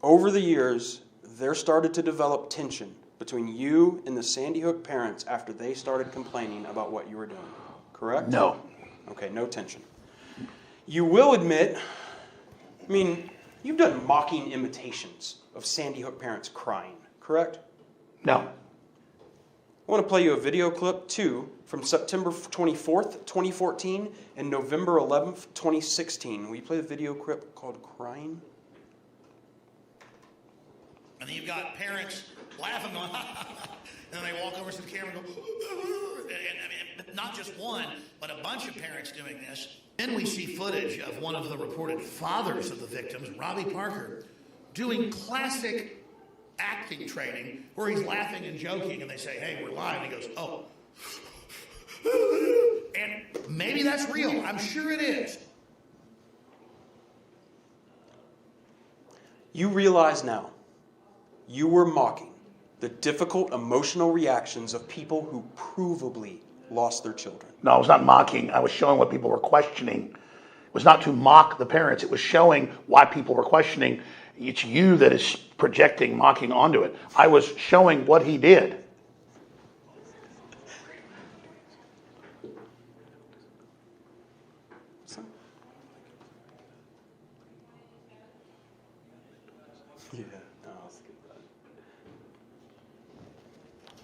[SPEAKER 6] Over the years, there started to develop tension between you and the Sandy Hook parents after they started complaining about what you were doing, correct?
[SPEAKER 2] No.
[SPEAKER 6] Okay, no tension. You will admit, I mean, you've done mocking imitations of Sandy Hook parents crying, correct?
[SPEAKER 2] No.
[SPEAKER 6] I want to play you a video clip, too, from September 24th, 2014 and November 11th, 2016. Will you play the video clip called Crying?
[SPEAKER 1] And then you've got parents laughing, going, and then they walk over to the camera and go, and not just one, but a bunch of parents doing this. Then we see footage of one of the reported fathers of the victims, Robbie Parker, doing classic acting training where he's laughing and joking, and they say, hey, we're live, and he goes, oh. And maybe that's real. I'm sure it is.
[SPEAKER 6] You realize now you were mocking the difficult emotional reactions of people who provably lost their children.
[SPEAKER 2] No, I was not mocking. I was showing what people were questioning. It was not to mock the parents. It was showing why people were questioning. It's you that is projecting mocking onto it. I was showing what he did.
[SPEAKER 6] Yeah, no, let's get that.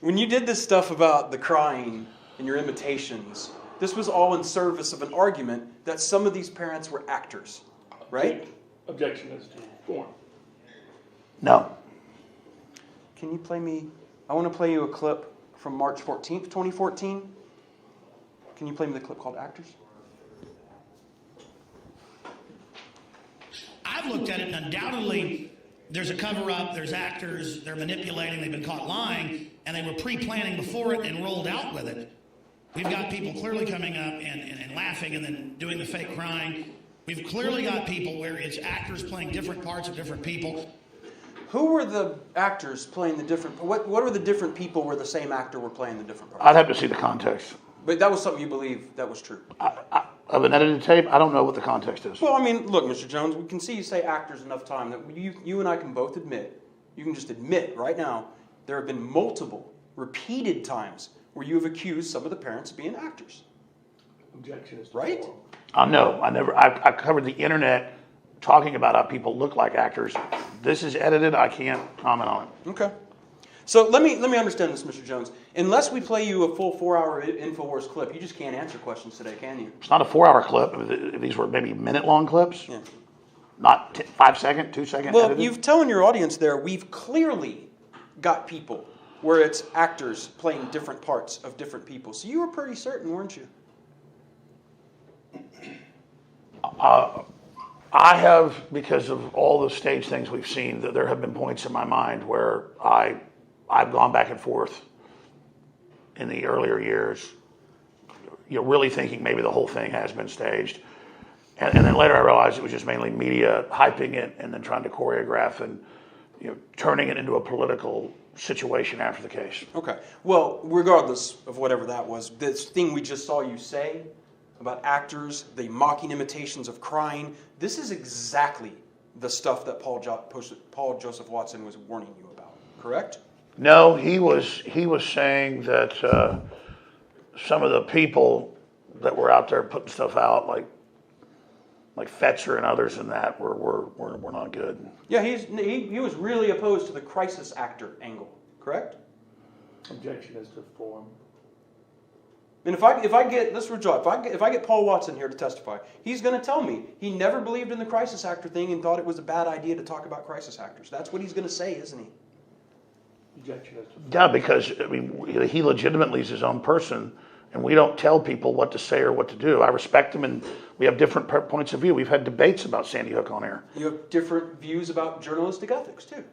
[SPEAKER 6] When you did this stuff about the crying and your imitations, this was all in service of an argument that some of these parents were actors, right?
[SPEAKER 9] Objection is to form.
[SPEAKER 2] No.
[SPEAKER 6] Can you play me? I want to play you a clip from March 14th, 2014. Can you play me the clip called Actors?
[SPEAKER 1] I've looked at it, and undoubtedly there's a cover-up, there's actors, they're manipulating, they've been caught lying, and they were pre-planning before it and rolled out with it. We've got people clearly coming up and laughing and then doing the fake crying. We've clearly got people where it's actors playing different parts of different people.
[SPEAKER 6] Who were the actors playing the different... What were the different people where the same actor were playing the different parts?
[SPEAKER 2] I'd have to see the context.
[SPEAKER 6] But that was something you believe that was true?
[SPEAKER 2] Of an edited tape, I don't know what the context is.
[SPEAKER 6] Well, I mean, look, Mr. Jones, we can see you say actors enough time that you and I can both admit, you can just admit right now, there have been multiple, repeated times where you have accused some of the parents of being actors.
[SPEAKER 9] Objection is to
[SPEAKER 6] right?
[SPEAKER 9] form.
[SPEAKER 2] No, I covered the internet talking about how people look like actors. This is edited, I can't comment on it.
[SPEAKER 6] Okay. So let me understand this, Mr. Jones. Unless we play you a full 4-hour InfoWars clip, you just can't answer questions today, can you?
[SPEAKER 2] It's not a 4-hour clip. If these were maybe minute-long clips.
[SPEAKER 6] Yeah.
[SPEAKER 2] Not 5-second, 2-second.
[SPEAKER 6] Well,
[SPEAKER 2] edited.
[SPEAKER 6] you've telling your audience there, we've clearly got people where it's actors playing different parts of different people. So you were pretty certain, weren't you?
[SPEAKER 2] I have, because of all the stage things we've seen, that there have been points in my mind where I've gone back and forth in the earlier years, really thinking maybe the whole thing has been staged. And then later I realized it was just mainly media hyping it and then trying to choreograph and turning it into a political situation after the case.
[SPEAKER 6] Okay. Well, regardless of whatever that was, this thing we just saw you say about actors, the mocking imitations of crying, this is exactly the stuff that Paul Joseph Watson was warning you about, correct?
[SPEAKER 2] No, he was saying that some of the people that were out there putting stuff out, like Fetzer and others in that, were not good.
[SPEAKER 6] Yeah, he was really opposed to the crisis actor angle, correct?
[SPEAKER 9] Objection is to form.
[SPEAKER 6] And if I get Paul Watson here to testify, he's going to tell me he never believed in the crisis actor thing and thought it was a bad idea to talk about crisis actors. That's what he's going to say, isn't he?
[SPEAKER 9] Objection is to form.
[SPEAKER 2] Yeah, because he legitimately is his own person, and we don't tell people what to say or what to do. I respect him, and we have different points of view. We've had debates about Sandy Hook on air.
[SPEAKER 6] You have different views about journalistic ethics too.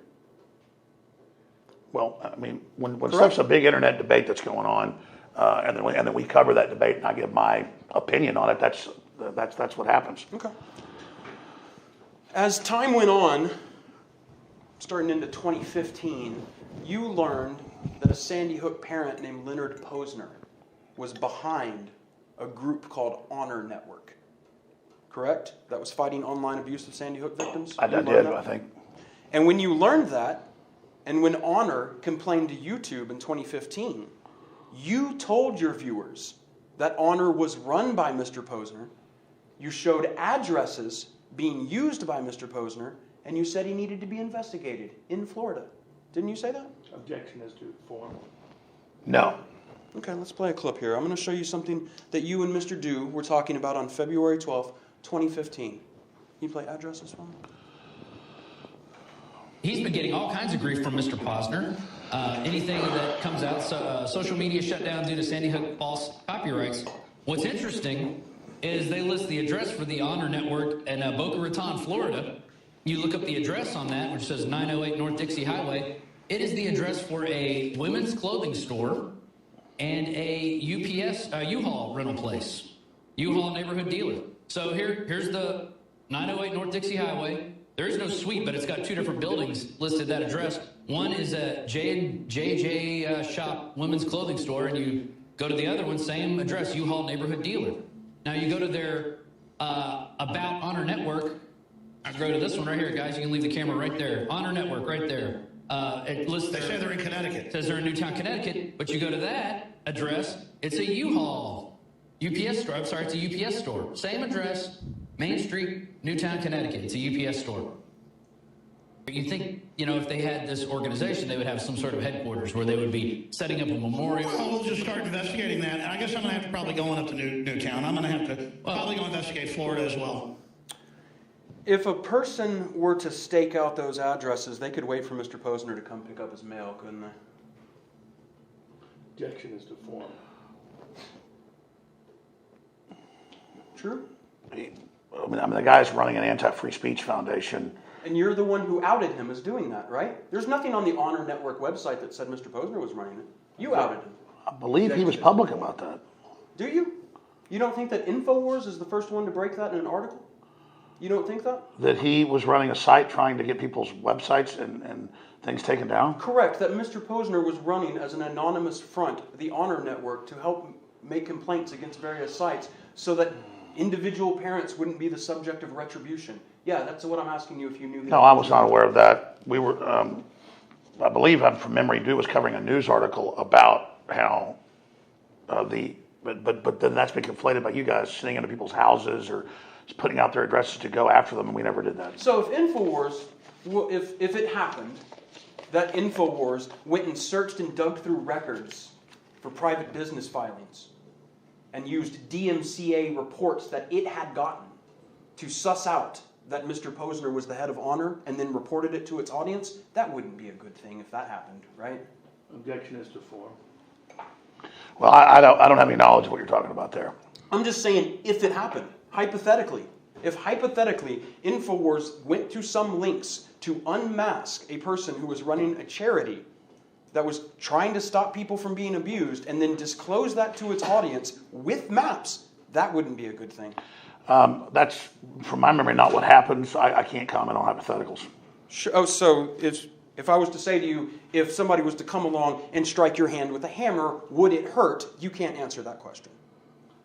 [SPEAKER 2] Well, I mean, when such a big internet debate that's going on, and then we cover that debate, and I give my opinion on it. That's what happens.
[SPEAKER 6] Okay. As time went on, starting into 2015, you learned that a Sandy Hook parent named Leonard Posner was behind a group called Honor Network. Correct? That was fighting online abuse of Sandy Hook victims?
[SPEAKER 2] I did, I think.
[SPEAKER 6] And when you learned that, and when Honor complained to YouTube in 2015, you told your viewers that Honor was run by Mr. Posner, you showed addresses being used by Mr. Posner, and you said he needed to be investigated in Florida. Didn't you say that?
[SPEAKER 9] Objection is to form.
[SPEAKER 2] No.
[SPEAKER 6] Okay, let's play a clip here. I'm going to show you something that you and Mr. Dew were talking about on February 12th, 2015. Can you play addresses for me?
[SPEAKER 10] He's been getting all kinds of grief from Mr. Posner. Anything that comes out, social media shut down due to Sandy Hook false copyrights. What's interesting is they list the address for the Honor Network in Boca Raton, Florida. You look up the address on that, which says 908 North Dixie Highway. It is the address for a women's clothing store and a UPS, U-Haul rental place. U-Haul neighborhood dealer. So here's the 908 North Dixie Highway. There is no suite, but it's got 2 different buildings listed that address. One is a JJ Shop women's clothing store, and you go to the other one, same address, U-Haul neighborhood dealer. Now you go to their About Honor Network. I go to this one right here, guys. You can leave the camera right there. Honor Network, right there. It lists
[SPEAKER 1] They say they're in Connecticut.
[SPEAKER 10] It says they're in Newtown, Connecticut, but you go to that address, it's a U-Haul UPS store. I'm sorry, it's a UPS store. Same address, Main Street, Newtown, Connecticut. It's a UPS store. You think, if they had this organization, they would have some sort of headquarters where they would be setting up a memorial.
[SPEAKER 1] Well, we'll just start investigating that. And I guess I'm going to have to probably go on up to Newtown. I'm going to have to probably go investigate Florida as well.
[SPEAKER 6] If a person were to stake out those addresses, they could wait for Mr. Posner to come pick up his mail, couldn't they?
[SPEAKER 9] Objection is to form.
[SPEAKER 6] True.
[SPEAKER 2] I mean, the guy's running an anti-free speech foundation.
[SPEAKER 6] And you're the one who outed him as doing that, right? There's nothing on the Honor Network website that said Mr. Posner was running it. You outed him.
[SPEAKER 2] I believe he was public about that.
[SPEAKER 6] Do you? You don't think that InfoWars is the first one to break that in an article? You don't think that?
[SPEAKER 2] That he was running a site trying to get people's websites and things taken down?
[SPEAKER 6] Correct, that Mr. Posner was running as an anonymous front, the Honor Network, to help make complaints against various sites so that individual parents wouldn't be the subject of retribution. Yeah, that's what I'm asking you if you knew that.
[SPEAKER 2] No, I was not aware of that. We were, I believe, from memory, Dew was covering a news article about how but then that's been conflated by you guys sitting into people's houses or putting out their addresses to go after them, and we never did that.
[SPEAKER 6] So if InfoWars, if it happened that InfoWars went and searched and dug through records for private business filings and used DMCA reports that it had gotten to suss out that Mr. Posner was the head of Honor and then reported it to its audience, that wouldn't be a good thing if that happened, right?
[SPEAKER 9] Objection is to form.
[SPEAKER 2] Well, I don't have any knowledge of what you're talking about there.
[SPEAKER 6] I'm just saying, if it happened, hypothetically, if hypothetically InfoWars went to some links to unmask a person who was running a charity that was trying to stop people from being abused and then disclose that to its audience with maps, that wouldn't be a good thing.
[SPEAKER 2] That's, from my memory, not what happens. I can't comment on hypotheticals.
[SPEAKER 6] Sure. Oh, so if I was to say to you, if somebody was to come along and strike your hand with a hammer, would it hurt? You can't answer that question.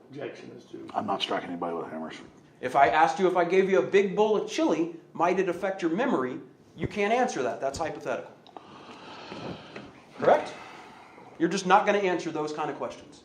[SPEAKER 9] Objection is to.
[SPEAKER 2] I'm not striking anybody with hammers.
[SPEAKER 6] If I asked you if I gave you a big bowl of chili, might it affect your memory? You can't answer that. That's hypothetical. Correct? You're just not going to answer those kind of questions.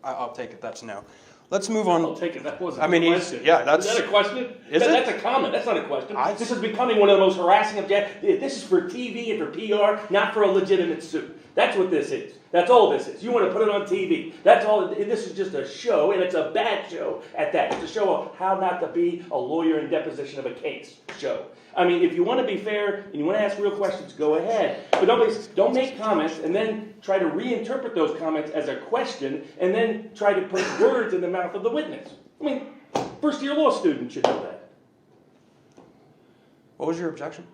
[SPEAKER 6] I'll take it. That's no. Let's move on.
[SPEAKER 9] I'll take it. That wasn't
[SPEAKER 6] I mean,
[SPEAKER 9] a question.
[SPEAKER 6] yeah, that's...
[SPEAKER 9] Is that a question?
[SPEAKER 6] Is it?
[SPEAKER 9] That's a comment. That's not a question. This is becoming one of the most harassing objects. This is for TV and for PR, not for a legitimate suit. That's what this is. That's all this is. You want to put it on TV. That's all. This is just a show, and it's a bad show at that. It's a show of how not to be a lawyer in deposition of a case show. I mean, if you want to be fair and you want to ask real questions, go ahead. But don't make comments and then try to reinterpret those comments as a question and then try to put words in the mouth of the witness. I mean, first-year law student should know that.
[SPEAKER 6] What was your objection?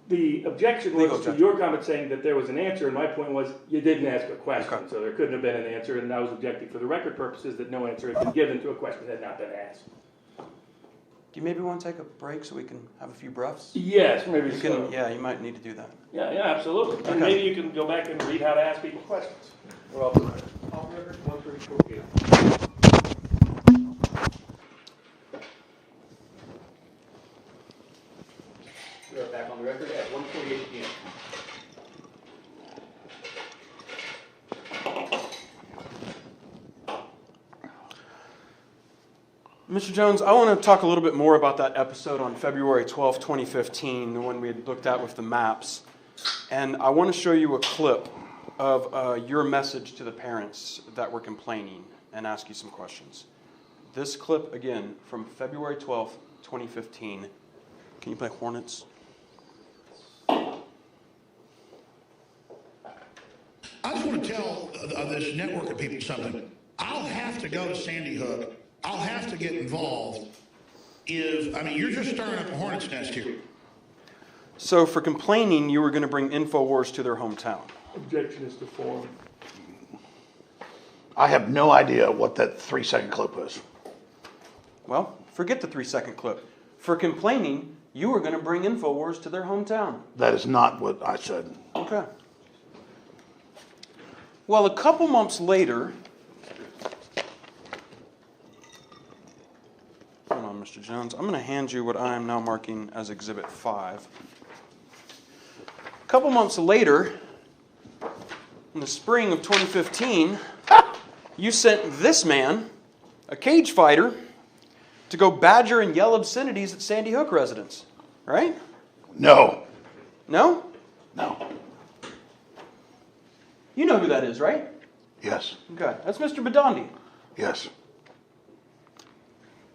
[SPEAKER 9] The objection was to your comment saying that there was an answer, and my point was you didn't ask a question, okay. So there couldn't have been an answer, and I was objecting for the record purposes that no answer had been given to a question that had not been asked.
[SPEAKER 6] Do you maybe want to take a break so we can have a few breaths?
[SPEAKER 9] Yes, maybe so.
[SPEAKER 6] Yeah, you might need to do that.
[SPEAKER 9] Yeah, absolutely. Okay. And maybe you can go back and read how to ask people questions. We're all good. All record 134 p.m. We're back on the record at 1:48 p.m.
[SPEAKER 6] Mr. Jones, I want to talk a little bit more about that episode on February 12, 2015, the one we had looked at with the maps. And I want to show you a clip of your message to the parents that were complaining and ask you some questions. This clip, again, from February 12, 2015. Can you play Hornets?
[SPEAKER 1] I just want to tell this network of people something. I'll have to go to Sandy Hook. I'll have to get involved you're just stirring up a hornet's nest here.
[SPEAKER 6] So for complaining, you were going to bring InfoWars to their hometown.
[SPEAKER 9] Objection is to form.
[SPEAKER 2] I have no idea what that 3-second clip was.
[SPEAKER 6] Well, forget the 3-second clip. For complaining, you were going to bring InfoWars to their hometown.
[SPEAKER 2] That is not what I said.
[SPEAKER 6] Okay. Well, a couple months later, hold on, Mr. Jones. I'm going to hand you what I am now marking as Exhibit 5. A couple months later, in the spring of 2015, you sent this man, a cage fighter, to go badger and yell obscenities at Sandy Hook residents, right?
[SPEAKER 2] No.
[SPEAKER 6] No?
[SPEAKER 2] No.
[SPEAKER 6] You know who that is, right?
[SPEAKER 2] Yes.
[SPEAKER 6] Okay, that's Mr. Badandi.
[SPEAKER 2] Yes.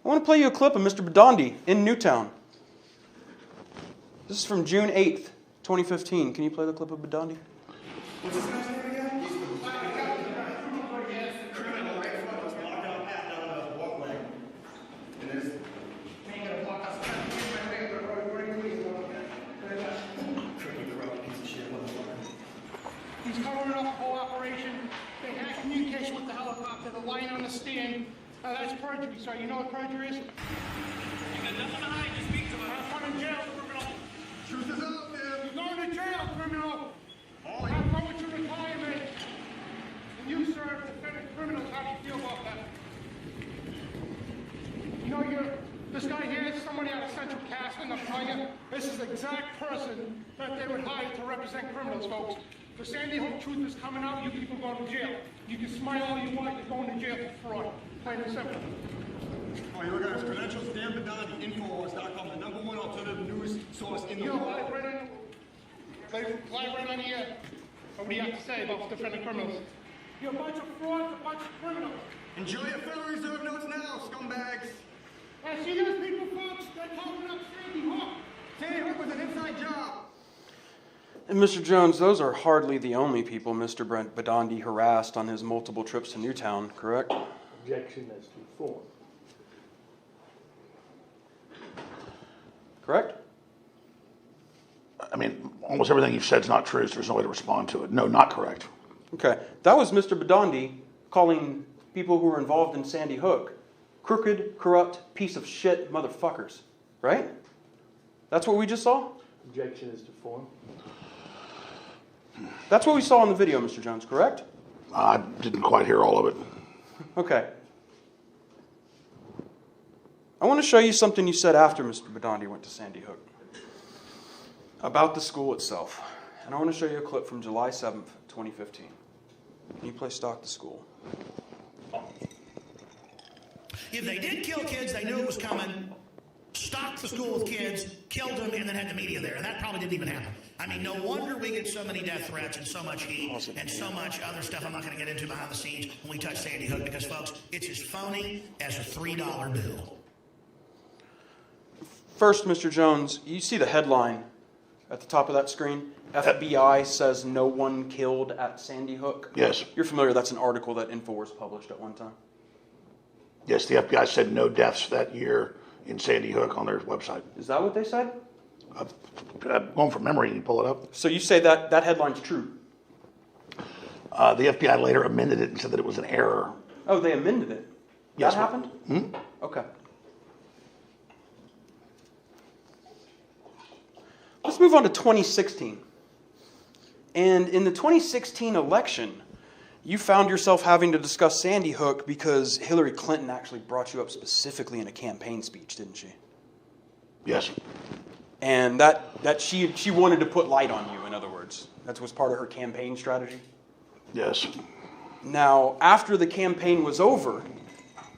[SPEAKER 6] I want to play you a clip of Mr. Badandi in Newtown. This is from June 8th, 2015. Can you play the clip of Badandi?
[SPEAKER 1] What's this guy's name again?
[SPEAKER 12] He's covering up the whole operation. They had communication with the helicopter, the line on the stand. That's perjury, sir. You know what perjury is? You got nothing to hide. Just speak to us. Have fun in jail, criminal. Truth is out there. You're going to jail, criminal. Have fun with your retirement. And you, sir, defending criminals, how do you feel about that? You know, this guy here is somebody out of Central Casting, I'm telling you. This is the exact person that they would hire to represent criminals, folks. The Sandy Hook truth is coming out, you people go to jail. You can smile all you want, you're going to jail for fraud. Plain and simple.
[SPEAKER 13] Oh, you look at his credentials, Dan Badandi, Infowars.com, the #1 alternative news source in the
[SPEAKER 12] You know,
[SPEAKER 13] world.
[SPEAKER 12] lie right on the air. What do you have to say about defending criminals? You're a bunch of frauds, a bunch of criminals.
[SPEAKER 13] Enjoy your Federal Reserve notes now, scumbags.
[SPEAKER 12] See those people, folks? They're talking up Sandy Hook.
[SPEAKER 13] Sandy Hook was an inside job.
[SPEAKER 6] And Mr. Jones, those are hardly the only people Mr. Brent Badandi harassed on his multiple trips to Newtown, correct?
[SPEAKER 3] Objection as to form.
[SPEAKER 6] Correct?
[SPEAKER 2] I mean, almost everything you've said is not true, so there's no way to respond to it. No, not correct.
[SPEAKER 6] Okay. That was Mr. Badandi calling people who were involved in Sandy Hook crooked, corrupt, piece of shit motherfuckers, right? That's what we just saw?
[SPEAKER 3] Objection as to form.
[SPEAKER 6] That's what we saw in the video, Mr. Jones, correct?
[SPEAKER 2] I didn't quite hear all of it.
[SPEAKER 6] Okay. I want to show you something you said after Mr. Badandi went to Sandy Hook about the school itself. And I want to show you a clip from July 7th, 2015. Can you play Stock the School?
[SPEAKER 1] If they did kill kids, they knew it was coming, stocked the school with kids, killed them, and then had the media there. And that probably didn't even happen. I mean, no wonder we get so many death threats and so much heat and so much other stuff I'm not going to get into behind the scenes when we touch Sandy Hook because, folks, it's as phony as a $3 bill.
[SPEAKER 6] First, Mr. Jones, you see the headline at the top of that screen? FBI says no one killed at Sandy Hook.
[SPEAKER 2] Yes.
[SPEAKER 6] You're familiar, that's an article that InfoWars published at one time.
[SPEAKER 2] Yes, the FBI said no deaths that year in Sandy Hook on their website.
[SPEAKER 6] Is that what they said?
[SPEAKER 2] I'm going from memory. Can you pull it up?
[SPEAKER 6] So you say that headline's true?
[SPEAKER 2] The FBI later amended it and said that it was an error.
[SPEAKER 6] Oh, they amended it?
[SPEAKER 2] Yes,
[SPEAKER 6] that happened?
[SPEAKER 2] Hmm?
[SPEAKER 6] Okay. Let's move on to 2016. And in the 2016 election, you found yourself having to discuss Sandy Hook because Hillary Clinton actually brought you up specifically in a campaign speech, didn't she?
[SPEAKER 2] Yes.
[SPEAKER 6] And that she wanted to put light on you, in other words. That was part of her campaign strategy?
[SPEAKER 2] Yes.
[SPEAKER 6] Now, after the campaign was over,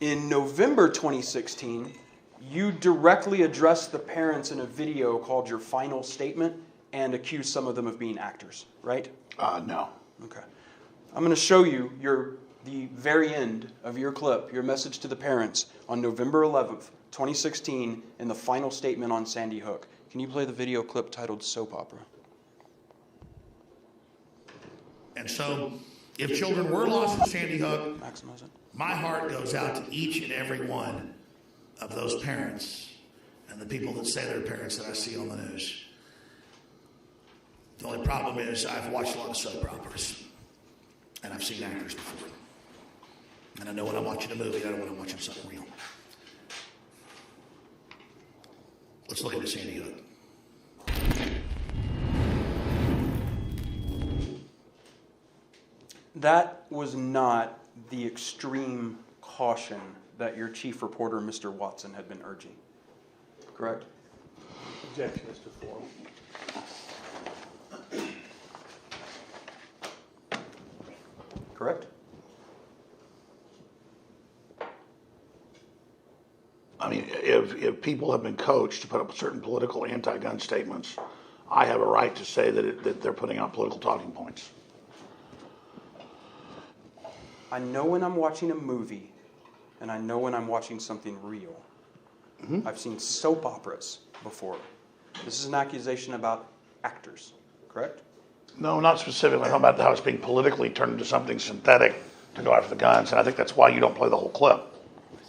[SPEAKER 6] in November 2016, you directly addressed the parents in a video called Your Final Statement and accused some of them of being actors, right?
[SPEAKER 2] No.
[SPEAKER 6] Okay. I'm going to show you the very end of your clip, your message to the parents on November 11th, 2016, in the final statement on Sandy Hook. Can you play the video clip titled Soap Opera?
[SPEAKER 1] And so, if children were lost in Sandy Hook,
[SPEAKER 6] Maximize it.
[SPEAKER 1] my heart goes out to each and every one of those parents and the people that say they're parents that I see on the news. The only problem is I've watched a lot of soap operas, and I've seen actors before. And I know when I'm watching a movie, I know when I'm watching something real. Let's look into Sandy Hook.
[SPEAKER 6] That was not the extreme caution that your chief reporter, Mr. Watson, had been urging. Correct?
[SPEAKER 3] Objection is to form.
[SPEAKER 6] Correct?
[SPEAKER 2] I mean, if people have been coached to put up certain political anti-gun statements, I have a right to say that they're putting out political talking points.
[SPEAKER 6] I know when I'm watching a movie, and I know when I'm watching something real.
[SPEAKER 2] Mm-hmm.
[SPEAKER 6] I've seen soap operas before. This is an accusation about actors, correct?
[SPEAKER 2] No, not specifically. I'm talking about how it's being politically turned into something synthetic to go after the guns, and I think that's why you don't play the whole clip.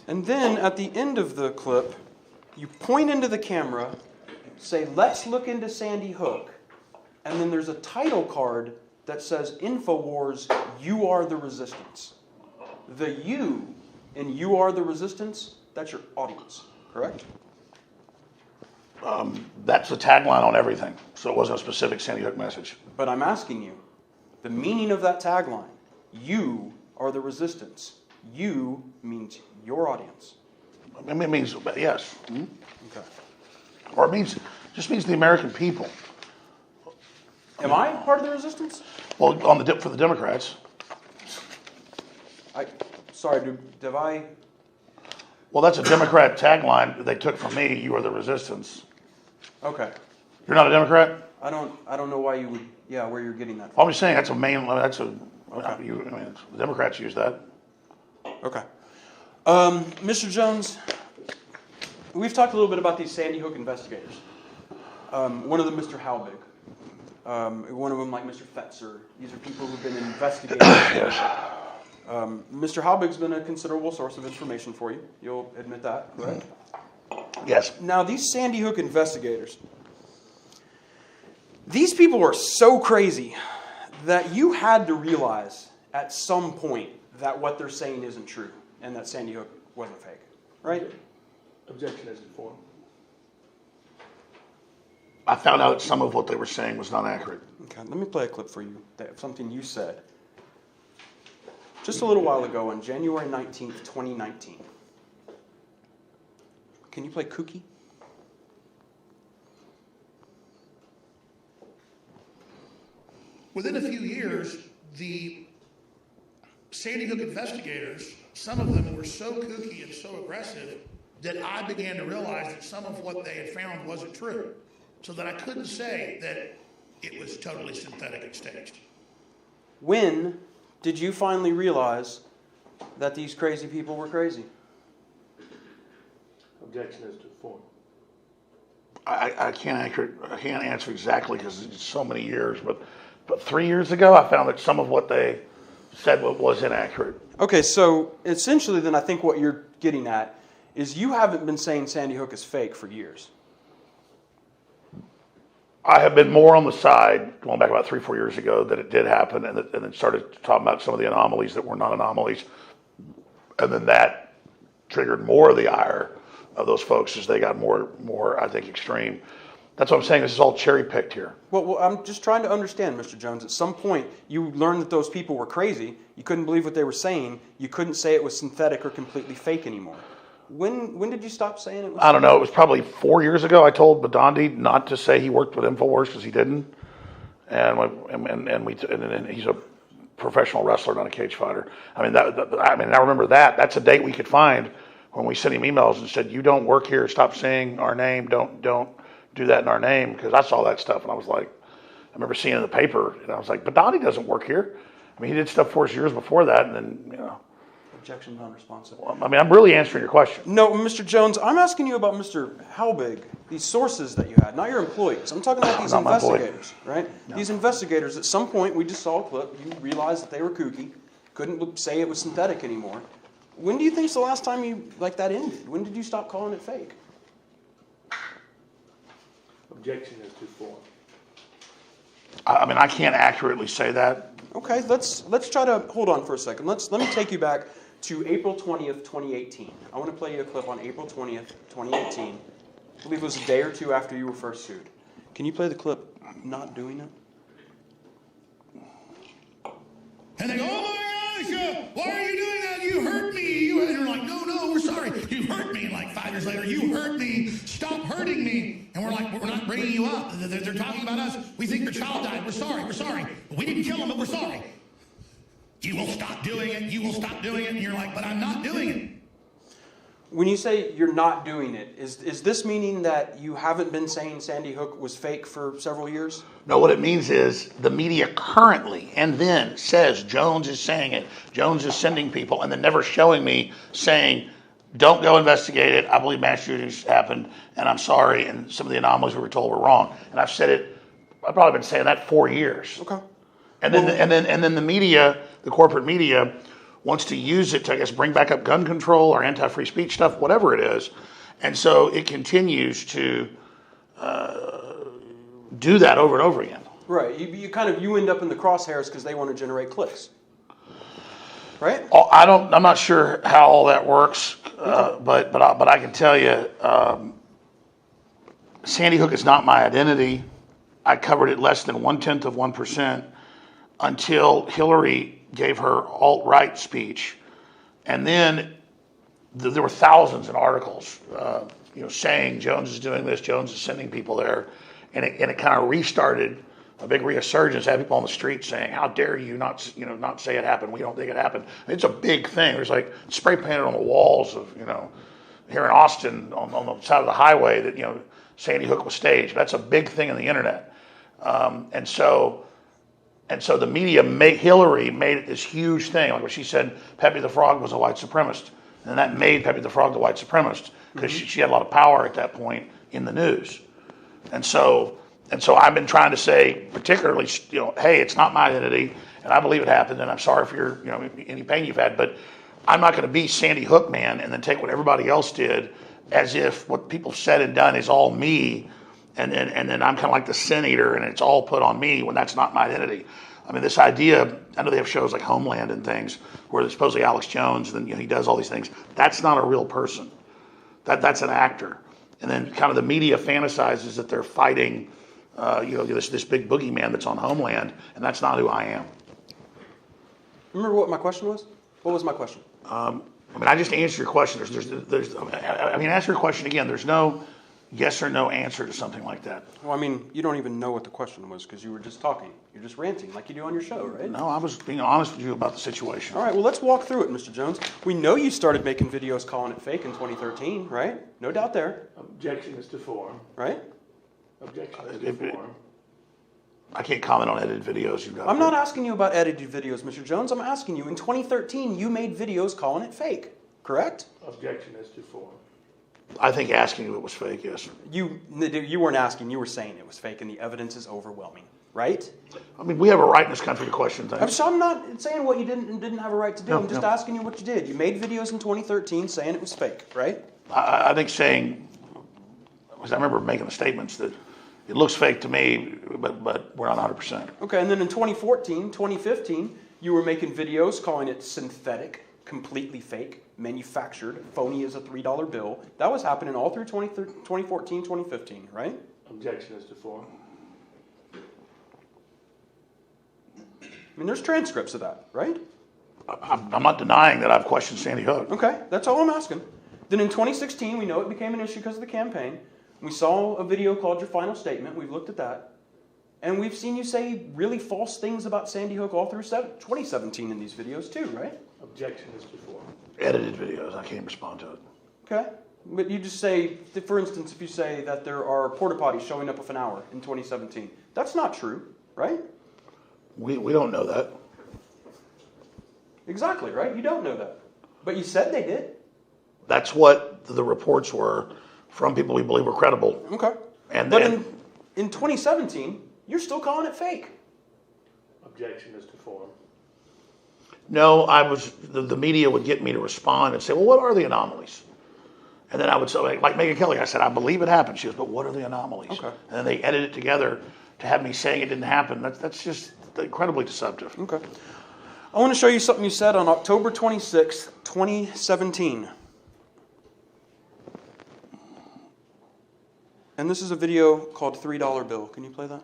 [SPEAKER 6] And then at the end of the clip, you point into the camera, say, let's look into Sandy Hook, and then there's a title card that says, InfoWars, you are the resistance. The you in you are the resistance, that's your audience, correct?
[SPEAKER 2] That's the tagline on everything, so it wasn't a specific Sandy Hook message.
[SPEAKER 6] But I'm asking you, the meaning of that tagline, you are the resistance. You means your audience.
[SPEAKER 2] I mean, it means, yes.
[SPEAKER 6] Okay.
[SPEAKER 2] Or it just means the American people.
[SPEAKER 6] Am I part of the resistance?
[SPEAKER 2] Well, for the Democrats.
[SPEAKER 6] Sorry, did I?
[SPEAKER 2] Well, that's a Democrat tagline that they took from me. You are the resistance.
[SPEAKER 6] Okay.
[SPEAKER 2] You're not a Democrat?
[SPEAKER 6] I don't know why you would. Yeah, where you're getting that from.
[SPEAKER 2] Well, I'm just saying the Democrats use that.
[SPEAKER 6] Okay. Mr. Jones, we've talked a little bit about these Sandy Hook investigators. One of them, Mr. Halbig. One of them, like Mr. Fetzer. These are people who've been investigating.
[SPEAKER 2] Yes.
[SPEAKER 6] Mr. Halbig's been a considerable source of information for you. You'll admit that, correct?
[SPEAKER 2] Yes.
[SPEAKER 6] Now, these Sandy Hook investigators, these people are so crazy that you had to realize at some point that what they're saying isn't true and that Sandy Hook wasn't fake, right?
[SPEAKER 3] Objection is to form.
[SPEAKER 2] I found out some of what they were saying was not accurate.
[SPEAKER 6] Okay, let me play a clip for you. Something you said just a little while ago on January 19th, 2019. Can you play Kooky?
[SPEAKER 1] Within a few years, the Sandy Hook investigators, some of them were so kooky and so aggressive that I began to realize that some of what they had found wasn't true. So that I couldn't say that it was totally synthetic and staged.
[SPEAKER 6] When did you finally realize that these crazy people were crazy?
[SPEAKER 3] Objection is to form.
[SPEAKER 2] I can't answer exactly because it's so many years, but 3 years ago I found that some of what they said was inaccurate.
[SPEAKER 6] Okay, so essentially then I think what you're getting at is you haven't been saying Sandy Hook is fake for years.
[SPEAKER 2] I have been more on the side, going back about 3-4 years ago, that it did happen, and then started talking about some of the anomalies that were not anomalies. And then that triggered more of the ire of those folks as they got more, I think, extreme. That's what I'm saying. This is all cherry-picked here.
[SPEAKER 6] Well, I'm just trying to understand, Mr. Jones. At some point, you learned that those people were crazy. You couldn't believe what they were saying. You couldn't say it was synthetic or completely fake anymore. When did you stop saying it was?
[SPEAKER 2] I don't know. It was probably 4 years ago. I told Badandi not to say he worked with InfoWars because he didn't, and he's a professional wrestler, not a cage fighter. I remember that. That's a date we could find when we sent him emails and said, "You don't work here. Stop saying our name. Don't do that in our name." Because I saw that stuff and I was like, I remember seeing it in the paper and I was like, Badandi doesn't work here. I mean, he did stuff for us years before that, and then
[SPEAKER 6] Objection non-responsive.
[SPEAKER 2] I mean, I'm really answering your question.
[SPEAKER 6] No, Mr. Jones, I'm asking you about Mr. Halbig, these sources that you had, not your employees. I'm talking about these
[SPEAKER 2] Not my employee.
[SPEAKER 6] investigators, right? No. These investigators, at some point, we just saw a clip, you realized that they were kooky, couldn't say it was synthetic anymore. When do you think's the last time that ended? When did you stop calling it fake?
[SPEAKER 3] Objection is to form.
[SPEAKER 2] I mean, I can't accurately say that.
[SPEAKER 6] Okay, let's try to hold on for a second. Let me take you back to April 20th, 2018. I want to play you a clip on April 20th, 2018. I believe it was a day or two after you were first sued. Can you play the clip not doing it?
[SPEAKER 1] And they go, oh my gosh, why are you doing that? You hurt me. And they're like, no, we're sorry. You hurt me. And like 5 years later, you hurt me. Stop hurting me. And we're like, we're not bringing you up. They're talking about us. We think your child died. We're sorry. We didn't kill him, but we're sorry. You will stop doing it. You will stop doing it. And you're like, but I'm not doing it.
[SPEAKER 6] When you say you're not doing it, is this meaning that you haven't been saying Sandy Hook was fake for several years?
[SPEAKER 2] No, what it means is the media currently and then says Jones is saying it. Jones is sending people and then never showing me saying, don't go investigate it. I believe mass shootings happened and I'm sorry. And some of the anomalies we were told were wrong. And I've said it, I've probably been saying that 4 years.
[SPEAKER 6] Okay.
[SPEAKER 2] And then the media, the corporate media, wants to use it to, I guess, bring back up gun control or anti-free speech stuff, whatever it is. And so it continues to do that over and over again.
[SPEAKER 6] Right. You end up in the crosshairs because they want to generate clicks. Right?
[SPEAKER 2] I'm not sure how all that works, but I can tell you, Sandy Hook is not my identity. I covered it less than 0.1% until Hillary gave her alt-right speech, and then there were thousands of articles, saying Jones is doing this, Jones is sending people there, and it kind of restarted a big resurgence. Had people on the street saying, "How dare you not say it happened? We don't think it happened." It's a big thing. There's like spray painted on the walls of here in Austin on the side of the highway that Sandy Hook was staged. That's a big thing in the internet, and so the media Hillary made it this huge thing, like when she said Pepe the Frog was a white supremacist. And that made Pepe the Frog the white supremacist because she had a lot of power at that point in the news. And so I've been trying to say, particularly, hey, it's not my identity, and I believe it happened, and I'm sorry for any pain you've had, but I'm not going to be Sandy Hook man and then take what everybody else did as if what people said and done is all me. And then I'm kind of like the sin eater, and it's all put on me when that's not my identity. I mean, this idea, I know they have shows like Homeland and things where supposedly Alex Jones, and then he does all these things. That's not a real person. That's an actor. And then kind of the media fantasizes that they're fighting, this big boogeyman that's on Homeland, and that's not who I am.
[SPEAKER 6] Remember what my question was? What was my question?
[SPEAKER 2] I just answered your question. Answer your question again. There's no yes or no answer to something like that.
[SPEAKER 6] Well, you don't even know what the question was because you were just talking. You're just ranting like you do on your show, right?
[SPEAKER 2] No, I was being honest with you about the situation.
[SPEAKER 6] All right, well, let's walk through it, Mr. Jones. We know you started making videos calling it fake in 2013, right? No doubt there.
[SPEAKER 9] Objection is to form.
[SPEAKER 6] Right?
[SPEAKER 9] Objection is to form.
[SPEAKER 2] I can't comment on edited videos.
[SPEAKER 6] I'm not asking you about edited videos, Mr. Jones. I'm asking you, in 2013, you made videos calling it fake, correct?
[SPEAKER 9] Objection is to form.
[SPEAKER 2] I think asking if it was fake, yes.
[SPEAKER 6] You weren't asking, you were saying it was fake, and the evidence is overwhelming, right?
[SPEAKER 2] We have a right in this country to question things.
[SPEAKER 6] I'm not saying what you didn't have a right to do. I'm just asking you what you did. You made videos in 2013 saying it was fake, right?
[SPEAKER 2] I think because I remember making the statements that it looks fake to me, but we're not 100%.
[SPEAKER 6] Okay, and then in 2014, 2015, you were making videos calling it synthetic, completely fake, manufactured, phony as a $3 bill. That was happening all through 2014, 2015, right?
[SPEAKER 9] Objection is to form.
[SPEAKER 6] There's transcripts of that, right?
[SPEAKER 2] I'm not denying that I've questioned Sandy Hook.
[SPEAKER 6] Okay, that's all I'm asking. Then in 2016, we know it became an issue because of the campaign. We saw a video called Your Final Statement. We've looked at that. And we've seen you say really false things about Sandy Hook all through 2017 in these videos too, right?
[SPEAKER 9] Objection is to form.
[SPEAKER 2] Edited videos, I can't respond to it.
[SPEAKER 6] Okay. But you just say, for instance, if you say that there are porta potties showing up within an hour in 2017, that's not true, right?
[SPEAKER 2] We don't know that.
[SPEAKER 6] Exactly, right? You don't know that. But you said they did.
[SPEAKER 2] That's what the reports were from people we believe were credible.
[SPEAKER 6] Okay. But in 2017, you're still calling it fake.
[SPEAKER 9] Objection is to form.
[SPEAKER 2] No, the media would get me to respond and say, well, what are the anomalies? And then I would say, like Megan Kelly, I said, I believe it happened. She goes, but what are the anomalies?
[SPEAKER 6] Okay.
[SPEAKER 2] And then they edit it together to have me saying it didn't happen. That's just incredibly deceptive.
[SPEAKER 6] Okay. I want to show you something you said on October 26th, 2017. And this is a video called $3 Bill. Can you play that?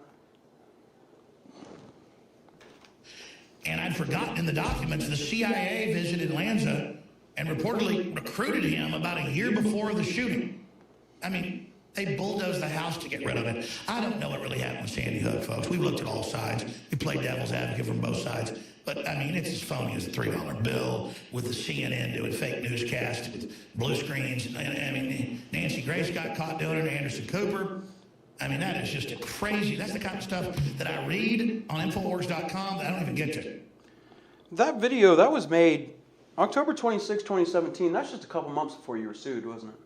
[SPEAKER 1] And I'd forgotten in the documents the CIA visited Lanza and reportedly recruited him about a year before the shooting. I mean, they bulldozed the house to get rid of it. I don't know what really happened with Sandy Hook, folks. We've looked at all sides. We played devil's advocate from both sides. But, I mean, it's as phony as a $3 bill with the CNN doing fake newscasts with blue screens. I mean, Nancy Grace got caught doing it, Anderson Cooper. I mean, that is just a crazy. That's the kind of stuff that I read on Infowars.com that I don't even get to.
[SPEAKER 6] That video, that was made October 26, 2017. That's just a couple months before you were sued, wasn't it?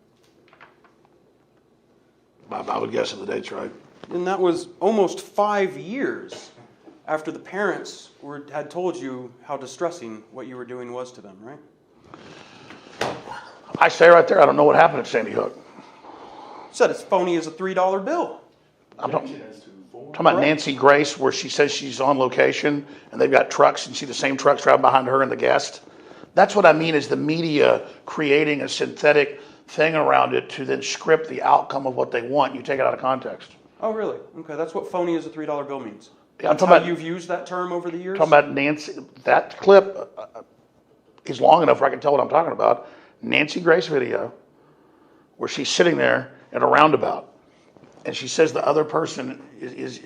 [SPEAKER 2] I would guess if the date's right.
[SPEAKER 6] And that was almost 5 years after the parents had told you how distressing what you were doing was to them, right?
[SPEAKER 2] I say right there, I don't know what happened at Sandy Hook.
[SPEAKER 6] Said it's phony as a $3 bill.
[SPEAKER 2] I'm talking about Nancy Grace, where she says she's on location and they've got trucks and you see the same trucks driving behind her and the guest. That's what I mean is the media creating a synthetic thing around it to then script the outcome of what they want. You take it out of context.
[SPEAKER 6] Oh, really? Okay, that's what phony as a $3 bill means.
[SPEAKER 2] Yeah, I'm
[SPEAKER 6] That's
[SPEAKER 2] talking
[SPEAKER 6] how
[SPEAKER 2] about,
[SPEAKER 6] you've used that term over the years?
[SPEAKER 2] talking about Nancy. That clip is long enough where I can tell what I'm talking about. Nancy Grace video where she's sitting there at a roundabout. And she says the other person is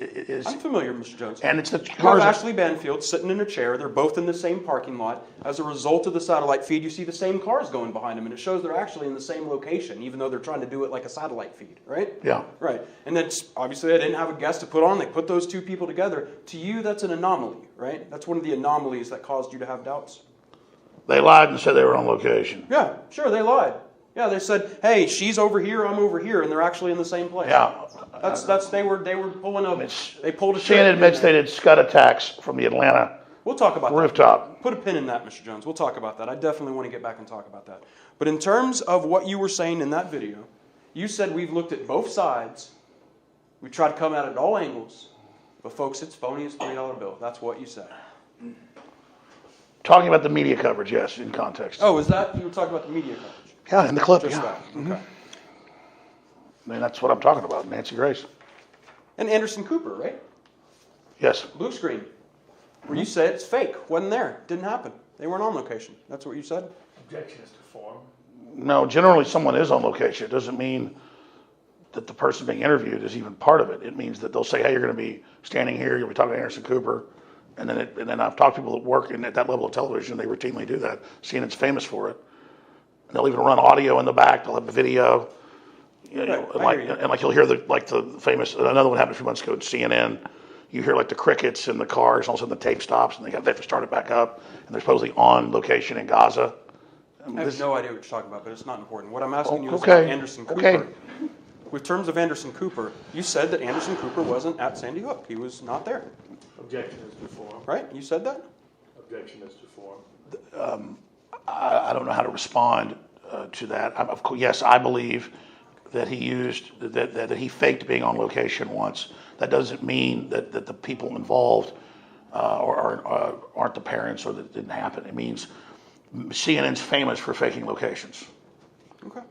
[SPEAKER 6] I'm familiar, Mr. Jones.
[SPEAKER 2] and it's the
[SPEAKER 6] You have
[SPEAKER 2] cars.
[SPEAKER 6] Ashley Banfield sitting in a chair. They're both in the same parking lot. As a result of the satellite feed, you see the same cars going behind them, and it shows they're actually in the same location, even though they're trying to do it like a satellite feed, right?
[SPEAKER 2] Yeah.
[SPEAKER 6] Right. And then obviously I didn't have a guest to put on. They put those two people together. To you, that's an anomaly, right? That's one of the anomalies that caused you to have doubts.
[SPEAKER 2] They lied and said they were on location.
[SPEAKER 6] Yeah, sure, they lied. Yeah, they said, "Hey, she's over here, I'm over here," and they're actually in the same place.
[SPEAKER 2] Yeah.
[SPEAKER 6] They were pulling a they pulled a
[SPEAKER 2] CNN
[SPEAKER 6] trick.
[SPEAKER 2] admits they did Scud attacks from the Atlanta
[SPEAKER 6] We'll talk about
[SPEAKER 2] rooftop.
[SPEAKER 6] that. Put a pin in that, Mr. Jones. We'll talk about that. I definitely want to get back and talk about that. But in terms of what you were saying in that video, you said we've looked at both sides. We tried to come at it at all angles. But folks, it's phony as $3 bill. That's what you said.
[SPEAKER 2] Talking about the media coverage, yes, in context.
[SPEAKER 6] Oh, is that you were talking about the media coverage?
[SPEAKER 2] Yeah, in the clip.
[SPEAKER 6] Just
[SPEAKER 2] Yeah.
[SPEAKER 6] that.
[SPEAKER 2] Mhm.
[SPEAKER 6] Okay.
[SPEAKER 2] I mean, that's what I'm talking about, Nancy Grace.
[SPEAKER 6] And Anderson Cooper, right?
[SPEAKER 2] Yes.
[SPEAKER 6] Blue screen. Where you said it's fake. Wasn't there. Didn't happen. They weren't on location. That's what you said?
[SPEAKER 3] Objection is to form.
[SPEAKER 2] No, generally someone is on location. It doesn't mean that the person being interviewed is even part of it. It means that they'll say, hey, you're going to be standing here, you'll be talking to Anderson Cooper. And then I've talked to people that work at that level of television. They routinely do that. CNN's famous for it. And they'll even run audio in the back. They'll have a video. You know, like you'll hear the famous, another one happened a few months ago at CNN. You hear like the crickets in the cars, all of a sudden the tape stops and they have to start it back up. And they're supposedly on location in Gaza.
[SPEAKER 6] I have no idea what you're talking about, but it's not important. What I'm asking you is
[SPEAKER 2] okay.
[SPEAKER 6] about Anderson Cooper.
[SPEAKER 2] Okay.
[SPEAKER 6] With terms of Anderson Cooper, you said that Anderson Cooper wasn't at Sandy Hook. He was not there.
[SPEAKER 3] Objection is to form.
[SPEAKER 6] Right? You said that?
[SPEAKER 3] Objection is to form.
[SPEAKER 2] I don't know how to respond to that. Of course, yes, I believe that he used that he faked being on location once. That doesn't mean that the people involved aren't the parents or that it didn't happen. It means CNN's famous for faking locations.
[SPEAKER 6] Okay.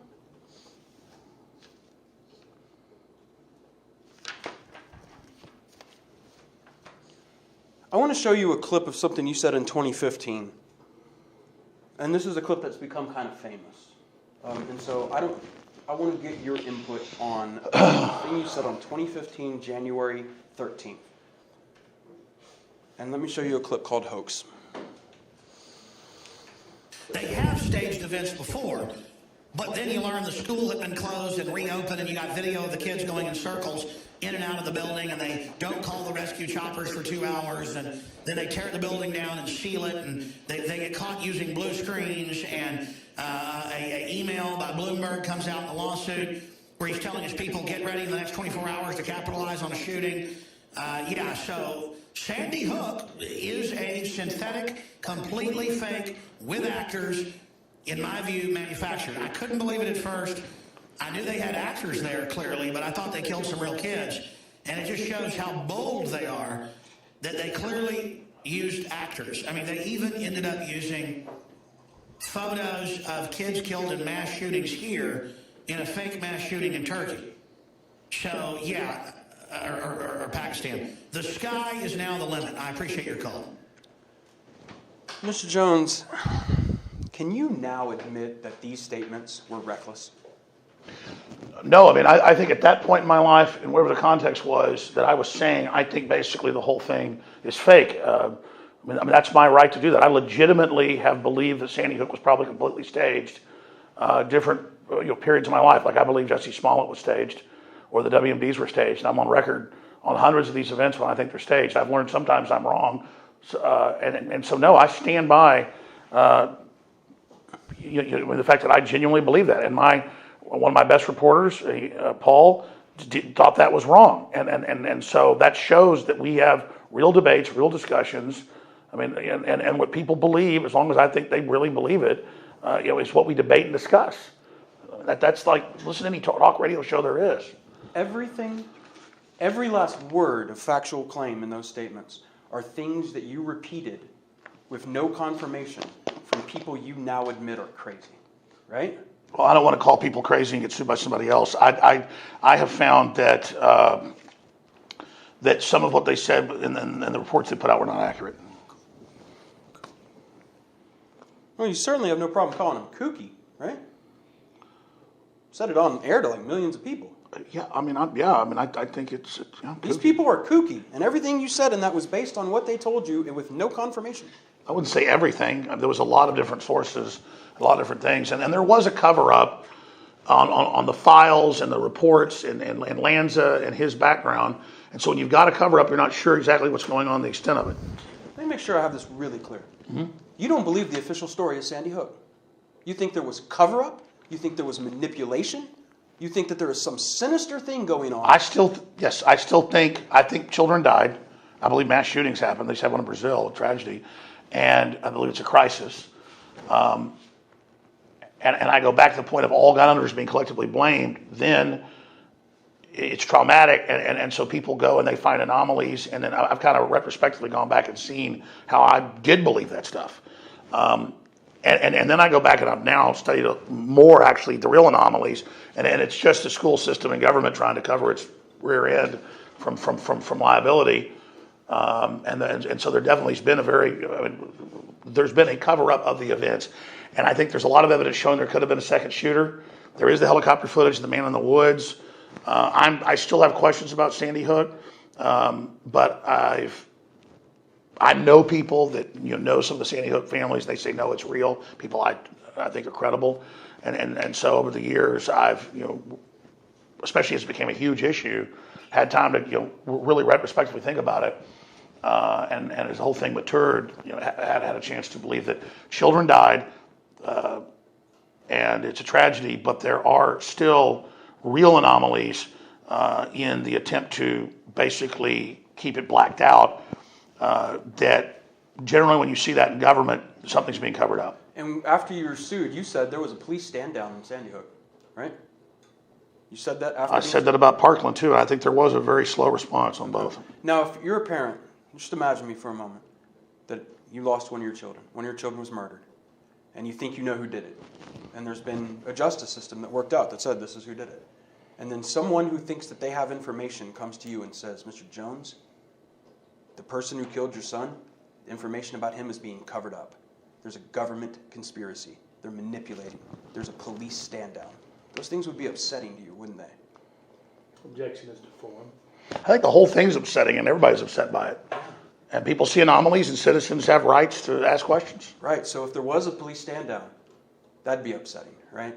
[SPEAKER 6] I want to show you a clip of something you said in 2015. And this is a clip that's become kind of famous. And so I want to get your input on the thing you said on 2015, January 13th. And let me show you a clip called Hoax.
[SPEAKER 1] They have staged events before, but then you learn the school had been closed and reopened, and you got video of the kids going in circles in and out of the building, and they don't call the rescue choppers for 2 hours, and then they tear the building down and seal it, and they get caught using blue screens, and a email by Bloomberg comes out in the lawsuit where he's telling his people, get ready in the next 24 hours to capitalize on a shooting. So Sandy Hook is a synthetic, completely fake, with actors, in my view, manufactured. I couldn't believe it at first. I knew they had actors there, clearly, but I thought they killed some real kids. And it just shows how bold they are, that they clearly, used actors. I mean, they even ended up using photos of kids killed in mass shootings here in a fake mass shooting in Turkey. So, yeah, or Pakistan. The sky is now the limit. I appreciate your call.
[SPEAKER 6] Mr. Jones, can you now admit that these statements were reckless?
[SPEAKER 2] No, I mean, I think at that point in my life, and whatever the context was, that I was saying, I think basically the whole thing is fake. I mean, that's my right to do that. I legitimately have believed that Sandy Hook was probably completely staged. Different periods of my life, like I believe Jesse Smollett was staged, or the WMDs were staged. And I'm on record on hundreds of these events when I think they're staged. I've learned sometimes I'm wrong, and so no, I stand by the fact that I genuinely believe that. And one of my best reporters, Paul, thought that was wrong, and so that shows that we have real debates, real discussions. I mean, and what people believe, as long as I think they really believe it, is what we debate and discuss. That's like listen to any talk radio show there is.
[SPEAKER 6] Every last word of factual claim in those statements are things that you repeated with no confirmation from people you now admit are crazy, right?
[SPEAKER 2] Well, I don't want to call people crazy and get sued by somebody else. I have found that that some of what they said in the reports they put out were not accurate.
[SPEAKER 6] Well, you certainly have no problem calling them kooky, right? Said it on air to like millions of people.
[SPEAKER 2] Yeah, I think it's
[SPEAKER 6] These people are kooky, and everything you said in that was based on what they told you with no confirmation.
[SPEAKER 2] I wouldn't say everything. There was a lot of different sources, a lot of different things, and there was a cover-up on the files and the reports and Lanza and his background. And so when you've got a cover-up, you're not sure exactly what's going on, the extent of it.
[SPEAKER 6] Let me make sure I have this really clear. Mm-hmm. You don't believe the official story is Sandy Hook. You think there was cover-up? You think there was manipulation? You think that there is some sinister thing going on?
[SPEAKER 2] I think children died. I believe mass shootings happened. They just had one in Brazil, a tragedy. And I believe it's a crisis. And I go back to the point of all gun owners being collectively blamed, then it's traumatic, and so people go and they find anomalies, and then I've kind of retrospectively gone back and seen how I did believe that stuff. And then I go back and I've now studied more, actually, the real anomalies, and it's just the school system and government trying to cover its rear end from liability. And so there definitely has been there's been a cover-up of the events. And I think there's a lot of evidence showing there could have been a second shooter. There is the helicopter footage of the man in the woods. I still have questions about Sandy Hook, but I know people that know some of the Sandy Hook families. They say no, it's real. People I think are credible, and so over the years I've especially as it became a huge issue, had time to really retrospectively think about it, and as the whole thing matured, had a chance to believe that children died. And it's a tragedy, but there are still real anomalies in the attempt to basically keep it blacked out, that generally when you see that in government, something's being covered up.
[SPEAKER 6] And after you were sued, you said there was a police stand down in Sandy Hook, right? You said that after?
[SPEAKER 2] I said that about Parkland too, and I think there was a very slow response on both.
[SPEAKER 6] Now, if you're a parent, just imagine me for a moment, that you lost one of your children. One of your children was murdered. And you think you know who did it. And there's been a justice system that worked out that said this is who did it. And then someone who thinks that they have information comes to you and says, Mr. Jones, the person who killed your son, the information about him is being covered up. There's a government conspiracy. They're manipulating. There's a police stand down. Those things would be upsetting to you, wouldn't they?
[SPEAKER 3] Objection is to form.
[SPEAKER 2] I think the whole thing's upsetting, and everybody's upset by it. And people see anomalies, and citizens have rights to ask questions.
[SPEAKER 6] Right, so if there was a police stand down, that'd be upsetting, right?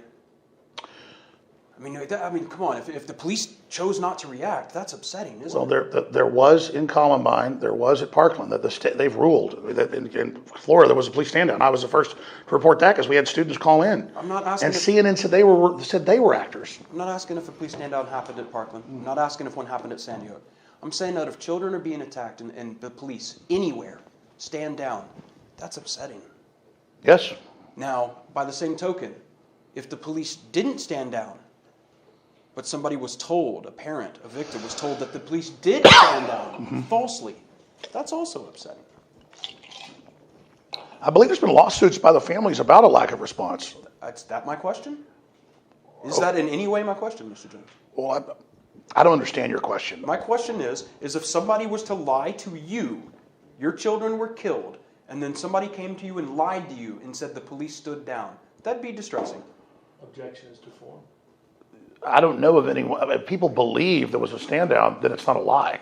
[SPEAKER 6] I mean, come on, if the police chose not to react, that's upsetting, isn't it?
[SPEAKER 2] Well, there was in Columbine, there was at Parkland, that they've ruled. That in Florida, there was a police stand down. I was the first to report that because we had students call in.
[SPEAKER 6] I'm not asking.
[SPEAKER 2] And CNN said they were actors.
[SPEAKER 6] I'm not asking if a police stand down happened at Parkland. I'm not asking if one happened at Sandy Hook. I'm saying that if children are being attacked and the police anywhere stand down, that's upsetting.
[SPEAKER 2] Yes.
[SPEAKER 6] Now, by the same token, if the police didn't stand down, but somebody was told, a parent, a victim was told that the police did stand down falsely, that's also upsetting.
[SPEAKER 2] I believe there's been lawsuits by the families about a lack of response.
[SPEAKER 6] Is that my question? Is that in any way my question, Mr. Jones?
[SPEAKER 2] Well, I don't understand your question.
[SPEAKER 6] My question is if somebody was to lie to you, your children were killed, and then somebody came to you and lied to you and said the police stood down, that'd be distressing.
[SPEAKER 3] Objection is to form.
[SPEAKER 2] I don't know of anyone. If people believe there was a stand down, then it's not a lie.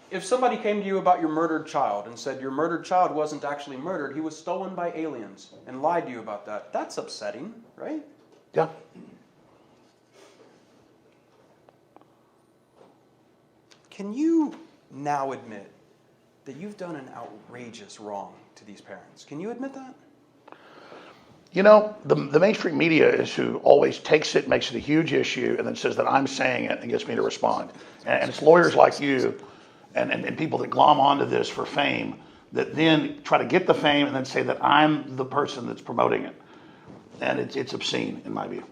[SPEAKER 6] If somebody came to you about your murdered child and said your murdered child wasn't actually murdered, he was stolen by aliens, and lied to you about that, that's upsetting, right?
[SPEAKER 2] Yeah.
[SPEAKER 6] Can you now admit that you've done an outrageous wrong to these parents? Can you admit that?
[SPEAKER 2] You know, the mainstream media is who always takes it, makes it a huge issue, and then says that I'm saying it and gets me to respond. And it's lawyers like you and people that glom onto this for fame that then try to get the fame and then say that I'm the person that's promoting it. And it's obscene, in my view.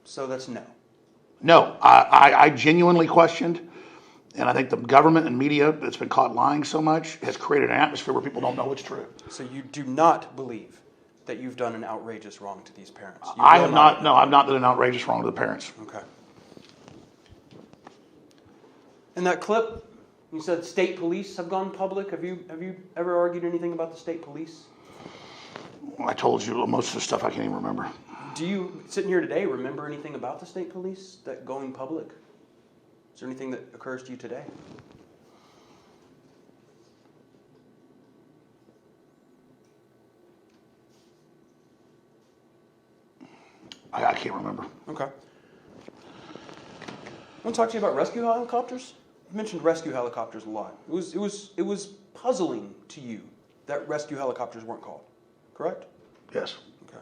[SPEAKER 6] So that's no.
[SPEAKER 2] No, I genuinely questioned, and I think the government and media that's been caught lying so much has created an atmosphere where people don't know what's true.
[SPEAKER 6] So you do not believe that you've done an outrageous wrong to these parents?
[SPEAKER 2] I have not. No, I've not done an outrageous wrong to the parents.
[SPEAKER 6] Okay. In that clip, you said state police have gone public. Have you ever argued anything about the state police?
[SPEAKER 2] I told you most of the stuff I can't even remember.
[SPEAKER 6] Do you, sitting here today, remember anything about the state police that going public? Is there anything that occurs to you today?
[SPEAKER 2] I can't remember.
[SPEAKER 6] Okay. I want to talk to you about rescue helicopters. You mentioned rescue helicopters a lot. It was puzzling to you that rescue helicopters weren't called, correct?
[SPEAKER 2] Yes.
[SPEAKER 6] Okay.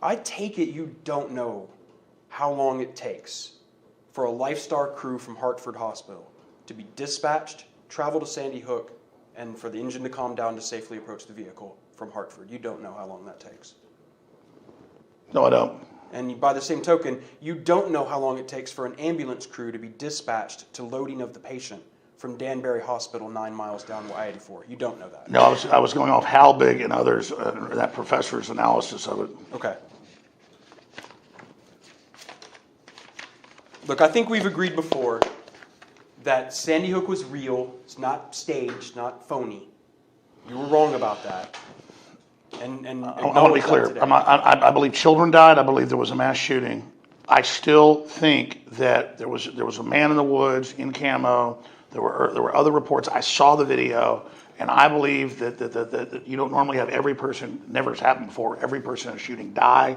[SPEAKER 6] I take it you don't know how long it takes for a Lifestar crew from Hartford Hospital to be dispatched, travel to Sandy Hook, and for the engine to calm down to safely approach the vehicle from Hartford. You don't know how long that takes.
[SPEAKER 2] No, I don't.
[SPEAKER 6] And by the same token, you don't know how long it takes for an ambulance crew to be dispatched to loading of the patient from Danbury Hospital 9 miles down I-84. You don't know that.
[SPEAKER 2] No, I was going off Halbig and others, that professor's analysis of it.
[SPEAKER 6] Okay. Look, I think we've agreed before that Sandy Hook was real. It's not staged, not phony. You were wrong about that. And
[SPEAKER 2] I want to be clear. I believe children died. I believe there was a mass shooting. I still think that there was a man in the woods in camo. There were other reports. I saw the video, and I believe that you don't normally have every person. Never has happened before. Every person in a shooting die,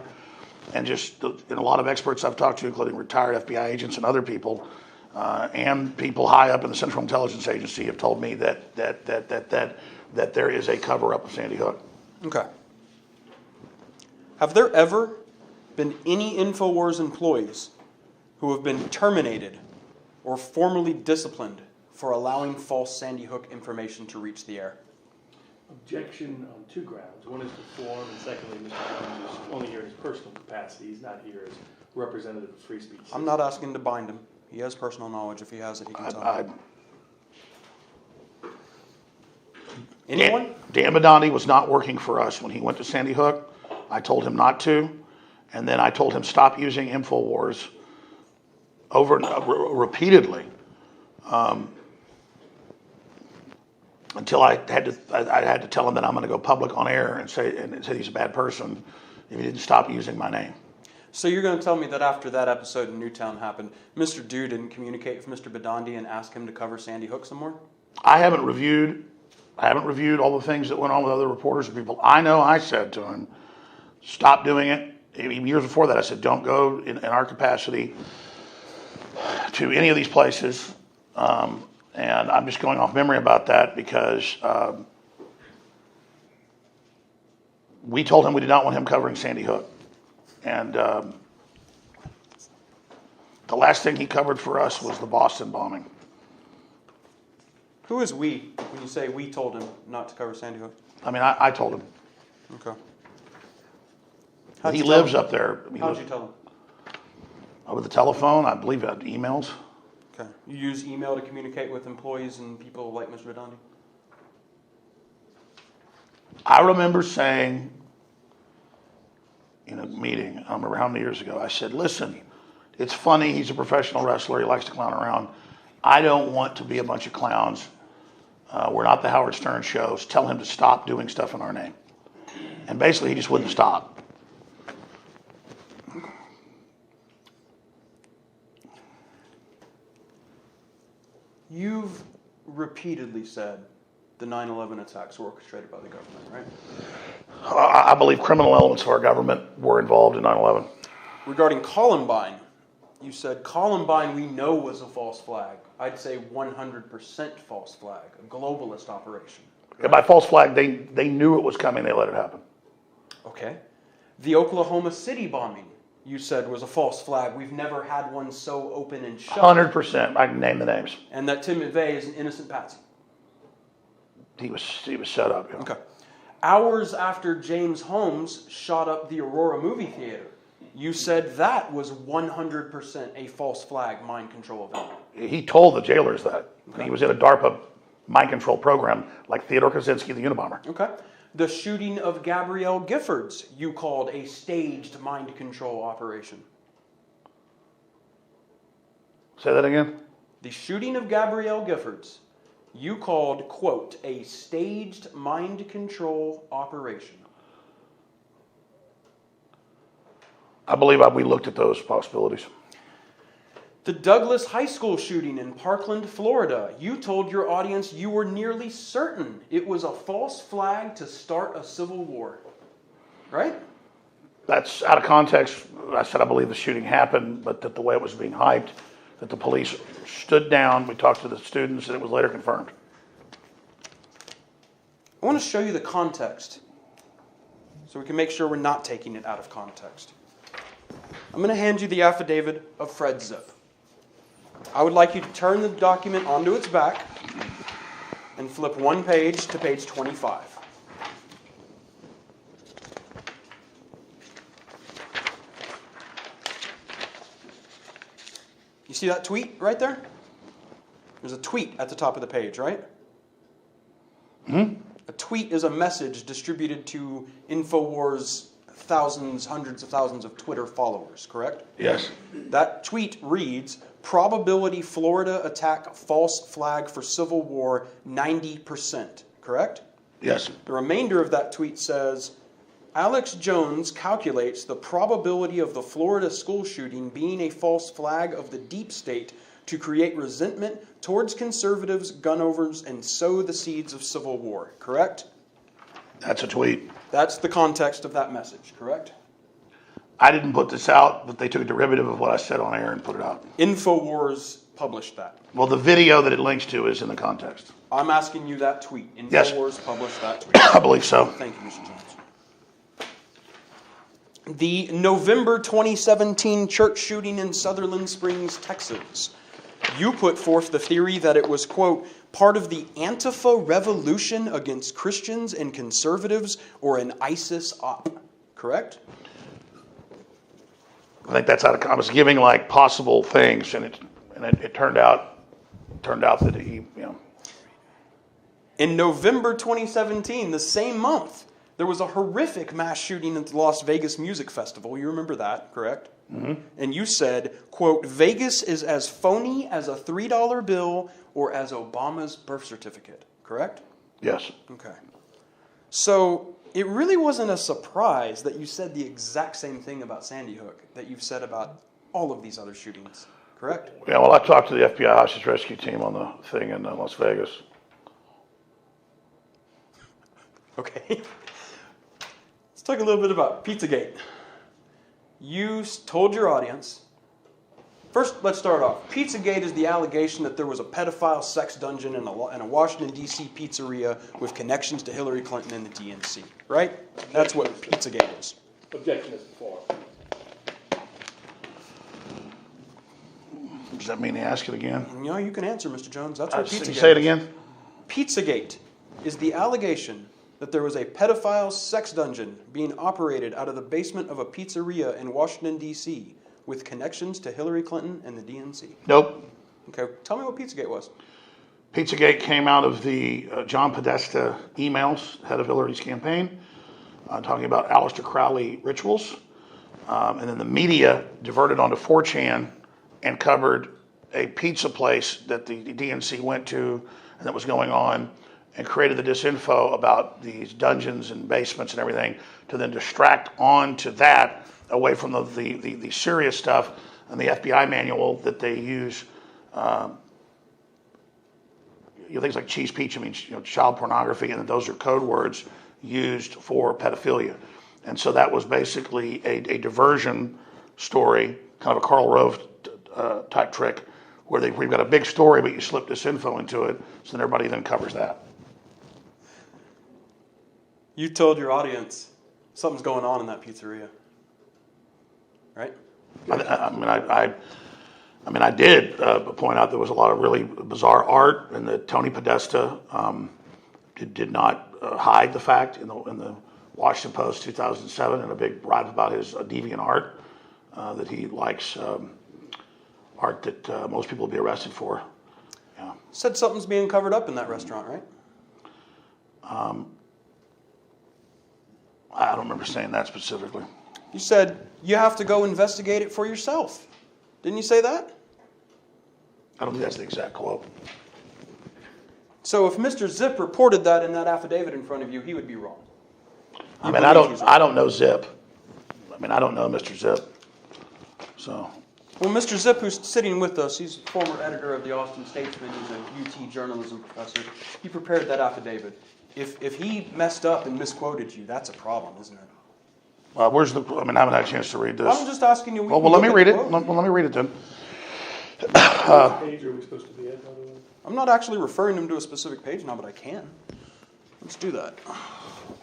[SPEAKER 2] and just and a lot of experts I've talked to, including retired FBI agents and other people, and people high up in the Central Intelligence Agency, have told me that there is a cover up of Sandy Hook.
[SPEAKER 6] Okay. Have there ever been any InfoWars employees who have been terminated or formally disciplined for allowing false Sandy Hook information to reach the air?
[SPEAKER 3] Objection on two grounds. One is to form, and secondly, Mr. Jones is only here in his personal capacity. He's not here as representative of free speech.
[SPEAKER 6] I'm not asking to bind him. He has personal knowledge. If he has it, he can tell me. Anyone?
[SPEAKER 2] Dan Badani was not working for us when he went to Sandy Hook. I told him not to, and then I told him stop using InfoWars repeatedly until I had to tell him that I'm going to go public on air and say he's a bad person if he didn't stop using my name.
[SPEAKER 6] So you're going to tell me that after that episode in Newtown happened, Mr. Dew didn't communicate with Mr. Badandi and ask him to cover Sandy Hook some more?
[SPEAKER 2] I haven't reviewed all the things that went on with other reporters and people. I know I said to him, stop doing it. Even years before that, I said, don't go in our capacity to any of these places. And I'm just going off memory about that because we told him we did not want him covering Sandy Hook. And the last thing he covered for us was the Boston bombing.
[SPEAKER 6] Who is we when you say we told him not to cover Sandy Hook?
[SPEAKER 2] I mean, I told him.
[SPEAKER 6] Okay.
[SPEAKER 2] He lives up there.
[SPEAKER 6] How'd you tell him?
[SPEAKER 2] Over the telephone, I believe emails.
[SPEAKER 6] Okay. You use email to communicate with employees and people like Mr. Badandi?
[SPEAKER 2] I remember saying in a meeting, I don't remember how many years ago, I said, listen, it's funny, he's a professional wrestler, he likes to clown around. I don't want to be a bunch of clowns. We're not the Howard Stern shows. Tell him to stop doing stuff in our name. And basically, he just wouldn't stop.
[SPEAKER 6] You've repeatedly said the 9/11 attacks were orchestrated by the government, right?
[SPEAKER 2] I believe criminal elements of our government were involved in 9/11.
[SPEAKER 6] Regarding Columbine, you said Columbine we know was a false flag. I'd say 100% false flag, a globalist operation.
[SPEAKER 2] And by false flag, they knew it was coming, they let it happen.
[SPEAKER 6] Okay. The Oklahoma City bombing, you said, was a false flag. We've never had one so open and shut.
[SPEAKER 2] 100%. I can name the names.
[SPEAKER 6] And that Tim McVeigh is an innocent patsy.
[SPEAKER 2] He was set up. Yeah.
[SPEAKER 6] Okay. Hours after James Holmes shot up the Aurora movie theater, you said that was 100% a false flag mind control event.
[SPEAKER 2] He told the jailers that.
[SPEAKER 6] Okay.
[SPEAKER 2] He was in a DARPA mind control program like Theodore Kaczynski, the Unabomber.
[SPEAKER 6] Okay. The shooting of Gabrielle Giffords, you called a staged mind control operation.
[SPEAKER 2] Say that again?
[SPEAKER 6] The shooting of Gabrielle Giffords, you called, quote, a staged mind control operation.
[SPEAKER 2] I believe we looked at those possibilities.
[SPEAKER 6] The Douglas High School shooting in Parkland, Florida. You told your audience you were nearly certain it was a false flag to start a civil war. Right?
[SPEAKER 2] That's out of context. I said I believe the shooting happened, but that the way it was being hyped, that the police stood down, we talked to the students, and it was later confirmed.
[SPEAKER 6] I want to show you the context so we can make sure we're not taking it out of context. I'm going to hand you the affidavit of Fred Zip. I would like you to turn the document onto its back and flip one page to page 25. You see that tweet right there? There's a tweet at the top of the page, right?
[SPEAKER 2] Hmm?
[SPEAKER 6] A tweet is a message distributed to InfoWars' thousands, hundreds of thousands of Twitter followers, correct?
[SPEAKER 2] Yes.
[SPEAKER 6] That tweet reads, probability Florida attack false flag for civil war 90%, correct?
[SPEAKER 2] Yes.
[SPEAKER 6] The remainder of that tweet says, Alex Jones calculates the probability of the Florida school shooting being a false flag of the deep state to create resentment towards conservatives, gun owners, and sow the seeds of civil war, correct?
[SPEAKER 2] That's a tweet.
[SPEAKER 6] That's the context of that message, correct?
[SPEAKER 2] I didn't put this out, but they took a derivative of what I said on air and put it out.
[SPEAKER 6] InfoWars published that.
[SPEAKER 2] Well, the video that it links to is in the context.
[SPEAKER 6] I'm asking you that tweet. InfoWars
[SPEAKER 2] Yes.
[SPEAKER 6] published that tweet.
[SPEAKER 2] I believe so.
[SPEAKER 6] Thank you, Mr. Jones. The November 2017 church shooting in Sutherland Springs, Texas. You put forth the theory that it was, quote, part of the Antifa revolution against Christians and conservatives or an ISIS op, correct?
[SPEAKER 2] I think that's out of. I was giving like possible things, and it turned out that he, you know.
[SPEAKER 6] In November 2017, the same month, there was a horrific mass shooting at the Las Vegas Music Festival. You remember that, correct?
[SPEAKER 2] Mm-hmm.
[SPEAKER 6] And you said, quote, Vegas is as phony as a $3 bill or as Obama's birth certificate, correct?
[SPEAKER 2] Yes.
[SPEAKER 6] Okay. So it really wasn't a surprise that you said the exact same thing about Sandy Hook that you've said about all of these other shootings, correct?
[SPEAKER 2] Yeah, well, I talked to the FBI hostage rescue team on the thing in Las Vegas.
[SPEAKER 6] Okay. Let's talk a little bit about Pizzagate. You told your audience. First, let's start off. Pizzagate is the allegation that there was a pedophile sex dungeon in a Washington, D.C. pizzeria with connections to Hillary Clinton and the DNC, right? That's what Pizzagate is.
[SPEAKER 9] Objection is before.
[SPEAKER 2] Does that mean he ask it again?
[SPEAKER 6] No, you can answer, Mr. Jones. That's what Pizzagate is.
[SPEAKER 2] Say it again.
[SPEAKER 6] Pizzagate is the allegation that there was a pedophile sex dungeon being operated out of the basement of a pizzeria in Washington, D.C. with connections to Hillary Clinton and the DNC.
[SPEAKER 2] Nope.
[SPEAKER 6] Okay, tell me what Pizzagate was.
[SPEAKER 2] Pizzagate came out of the John Podesta emails, head of Hillary's campaign, talking about Aleister Crowley rituals. And then the media diverted onto 4chan and covered a pizza place that the DNC went to and that was going on, and created the disinfo about these dungeons and basements and everything to then distract onto that away from the serious stuff and the FBI manual that they use. Things like cheese pizza means child pornography, and those are code words used for pedophilia. And so that was basically a diversion story, kind of a Karl Rove type trick, where you've got a big story, but you slip this info into it, so then everybody then covers that.
[SPEAKER 6] You told your audience something's going on in that pizzeria, right?
[SPEAKER 2] I did point out there was a lot of really bizarre art, and that Tony Podesta did not hide the fact in the Washington Post 2007 in a big write about his deviant art, that he likes art that most people will be arrested for. Yeah.
[SPEAKER 6] Said something's being covered up in that restaurant, right?
[SPEAKER 2] I don't remember saying that specifically.
[SPEAKER 6] You said you have to go investigate it for yourself. Didn't you say that?
[SPEAKER 2] I don't think that's the exact quote.
[SPEAKER 6] So if Mr. Zip reported that in that affidavit in front of you, he would be wrong.
[SPEAKER 2] I don't know Zip. I don't know Mr. Zip. So.
[SPEAKER 6] Well, Mr. Zip, who's sitting with us, he's former editor of the Austin Statesman. He's a UT journalism professor. He prepared that affidavit. If he messed up and misquoted you, that's a problem, isn't it?
[SPEAKER 2] Where's the? I haven't had a chance to read this.
[SPEAKER 6] I'm just asking you.
[SPEAKER 2] Well, let me read it. Let me read it then.
[SPEAKER 3] What page are we supposed to be at, by the way?
[SPEAKER 6] I'm not actually referring him to a specific page now, but I can. Let's do that.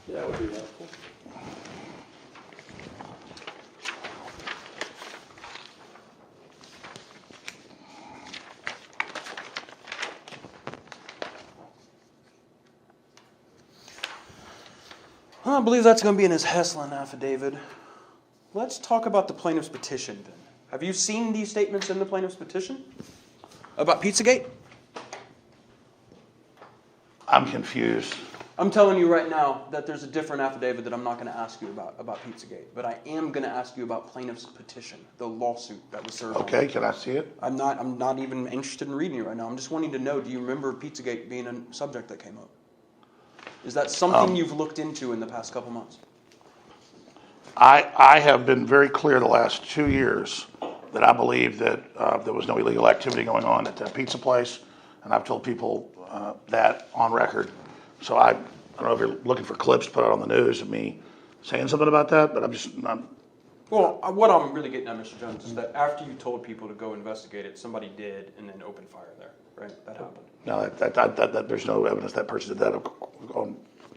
[SPEAKER 3] Yeah, that would be helpful.
[SPEAKER 6] I believe that's going to be in his Heslin affidavit. Let's talk about the plaintiff's petition then. Have you seen these statements in the plaintiff's petition about Pizzagate?
[SPEAKER 2] I'm confused.
[SPEAKER 6] I'm telling you right now that there's a different affidavit that I'm not going to ask you about Pizzagate, but I am going to ask you about plaintiff's petition, the lawsuit that was served.
[SPEAKER 2] Okay, can I see it?
[SPEAKER 6] I'm not even interested in reading it right now. I'm just wanting to know, do you remember Pizzagate being a subject that came up? Is that something you've looked into in the past couple months?
[SPEAKER 2] I have been very clear the last 2 years that I believe that there was no illegal activity going on at that pizza place, and I've told people that on record. So I don't know if you're looking for clips put out on the news of me saying something about that, but I'm just not.
[SPEAKER 6] Well, what I'm really getting at, Mr. Jones, is that after you told people to go investigate it, somebody did and then opened fire there, right? That happened.
[SPEAKER 2] No, that there's no evidence that person did that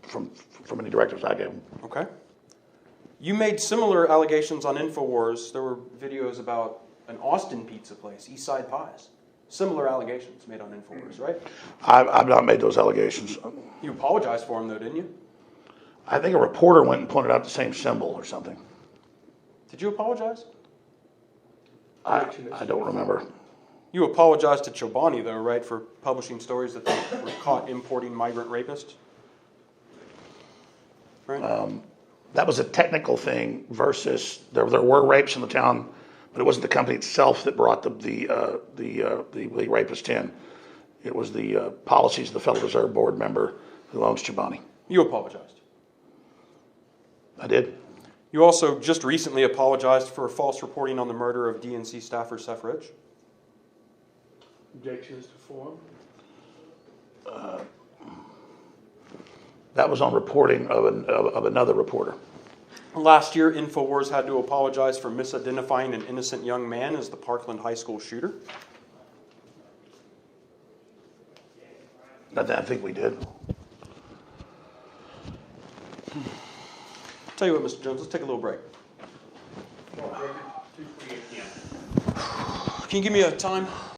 [SPEAKER 2] from any directives I gave them.
[SPEAKER 6] Okay. You made similar allegations on InfoWars. There were videos about an Austin pizza place, Eastside Pies. Similar allegations made on InfoWars, right?
[SPEAKER 2] I've not made those allegations.
[SPEAKER 6] You apologized for them, though, didn't you?
[SPEAKER 2] I think a reporter went and pointed out the same symbol or something.
[SPEAKER 6] Did you apologize?
[SPEAKER 2] I don't remember.
[SPEAKER 6] You apologized to Chobani, though, right, for publishing stories that they were caught importing migrant rapists? Right?
[SPEAKER 2] That was a technical thing versus there were rapes in the town, but it wasn't the company itself that brought the rapist in. It was the policies of the Federal Reserve Board member who owns Chobani.
[SPEAKER 6] You apologized.
[SPEAKER 2] I did.
[SPEAKER 6] You also just recently apologized for false reporting on the murder of DNC staffer Seth Rich.
[SPEAKER 3] Objections to form?
[SPEAKER 2] That was on reporting of another reporter.
[SPEAKER 6] Last year, InfoWars had to apologize for misidentifying an innocent young man as the Parkland High School shooter.
[SPEAKER 2] I think we did.
[SPEAKER 6] Tell you what, Mr. Jones, let's take a little break.
[SPEAKER 4] 2:28 p.m.
[SPEAKER 6] Can you give me a time?